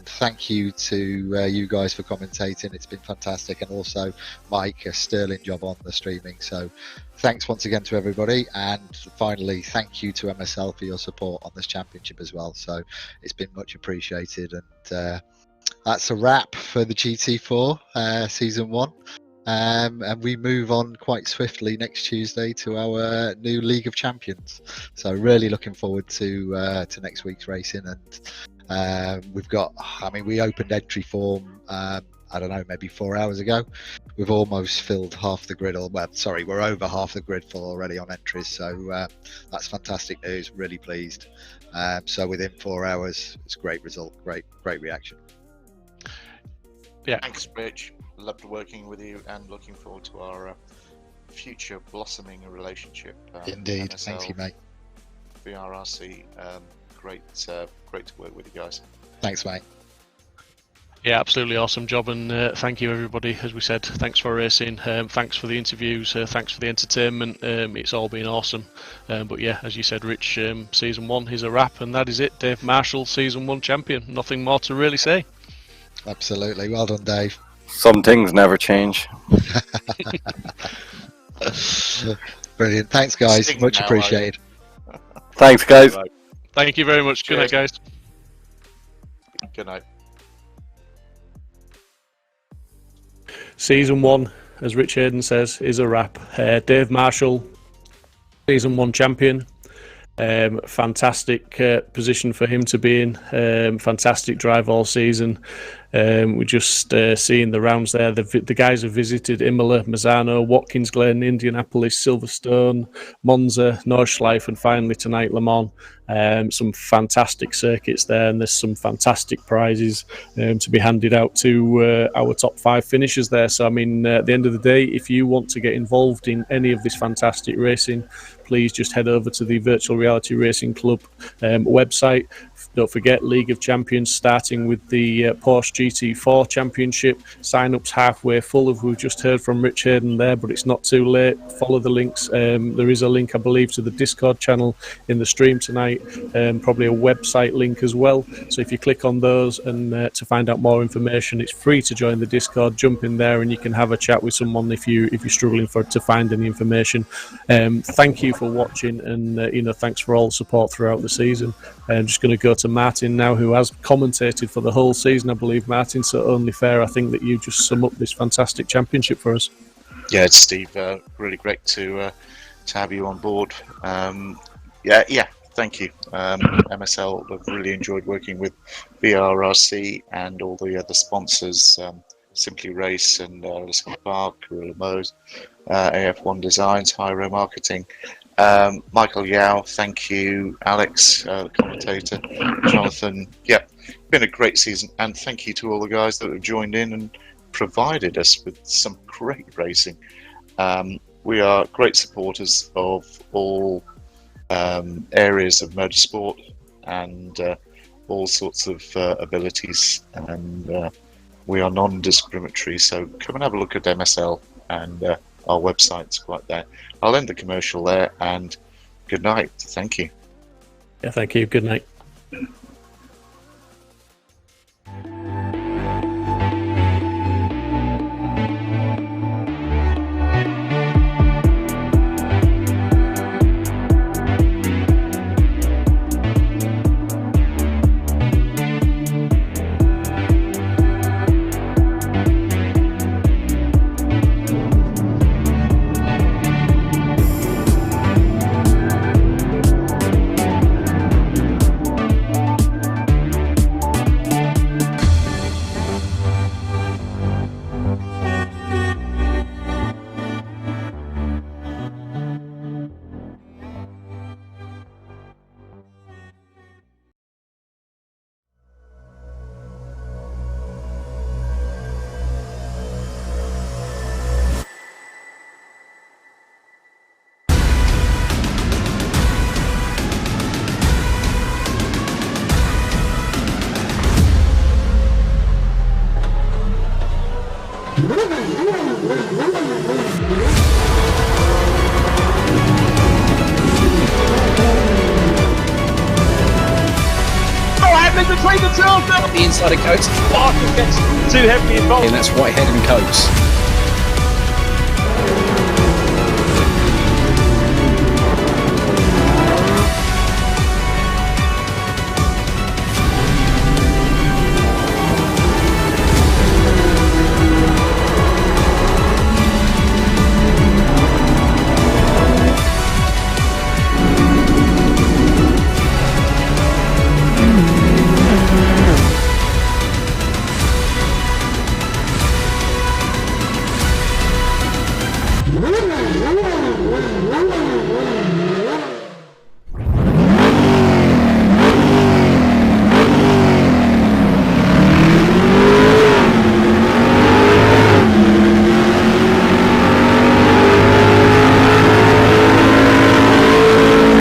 Thank you to you guys for commentating. It's been fantastic, and also Mike, a sterling job on the streaming. So thanks once again to everybody, and finally thank you to MSL for your support on this championship as well. So it's been much appreciated, and that's a wrap for the GT4 season 1. And we move on quite swiftly next Tuesday to our new League of Champions. So really looking forward to next week's racing. And we've got, we opened entry form, I don't know, maybe 4 hours ago. We've almost filled half the grid, we're over half the grid full already on entries. So that's fantastic news, really pleased. So within 4 hours, it's a great result, great reaction. Yeah. Thanks, Rich. Loved working with you, and looking forward to our future blossoming relationship. Indeed. MSL, Thank you, mate. VRRC, great to work with you guys. Thanks, mate. Yeah, absolutely awesome job, and thank you everybody. As we said, thanks for racing, thanks for the interviews, thanks for the entertainment. It's all been awesome. But yeah, as you said, Rich, season 1 is a wrap, and that is it. Dave Marshall, season 1 champion. Nothing more to really say. Absolutely. Well done, Dave. Some things never change. Brilliant. Thanks, guys. Sting Much now, appreciated. Thanks, guys. Thank you very much. Good night, guys. Good night. Season 1, as Rich Hayden says, is a wrap. Dave Marshall, season 1 champion. Fantastic position for him to be in. Fantastic drive all season. We're just seeing the rounds there. The guys have visited Imola, Mazzano, Watkins Glen, Indianapolis, Silverstone, Monza, Nordschleife, and finally tonight Le Mans. Some fantastic circuits there, and there's some fantastic prizes to be handed out to our top 5 finishers there. So, at the end of the day, if you want to get involved in any of this fantastic racing, please just head over to the Virtual Reality Racing Club website, don't forget League of Champions starting with the Porsche GT4 Championship. Sign-ups halfway full, as we've just heard from Rich Hayden there, but it's not too late. Follow the links. There is a link, I believe, to the Discord channel in the stream tonight, probably a website link as well. So if you click on those and to find out more information, it's free to join the Discord. Jump in there and you can have a chat with someone if you're struggling to find any information. Thank you for watching, and thanks for all the support throughout the season. I'm just going to go to Martin now, who has commentated for the whole season, I believe, Martin. So only fair, I think, that you just sum up this fantastic championship for us. Yeah, it's Steve. Really great to have you on board. Yeah. Thank you. MSL have really enjoyed working with VRRC and all the other sponsors, Simply Race and Liscombe Park, Gorilla Mose, AF1 Designs, Hyro Marketing. Michael Yao, thank you. Alex, the commentator. Jonathan, yeah, been a great season. And thank you to all the guys that have joined in and provided us with some great racing. We are great supporters of all areas of motorsport and all sorts of abilities, and we are non-discriminatory, so come and have a look at MSL, and our website's quite there. I'll end the commercial there, and good night. Thank you. Yeah, thank you. Good night. Between the two of them! The inside of coats. Artcis gets too heavily involved. And that's Whitehead and Coates. Woo!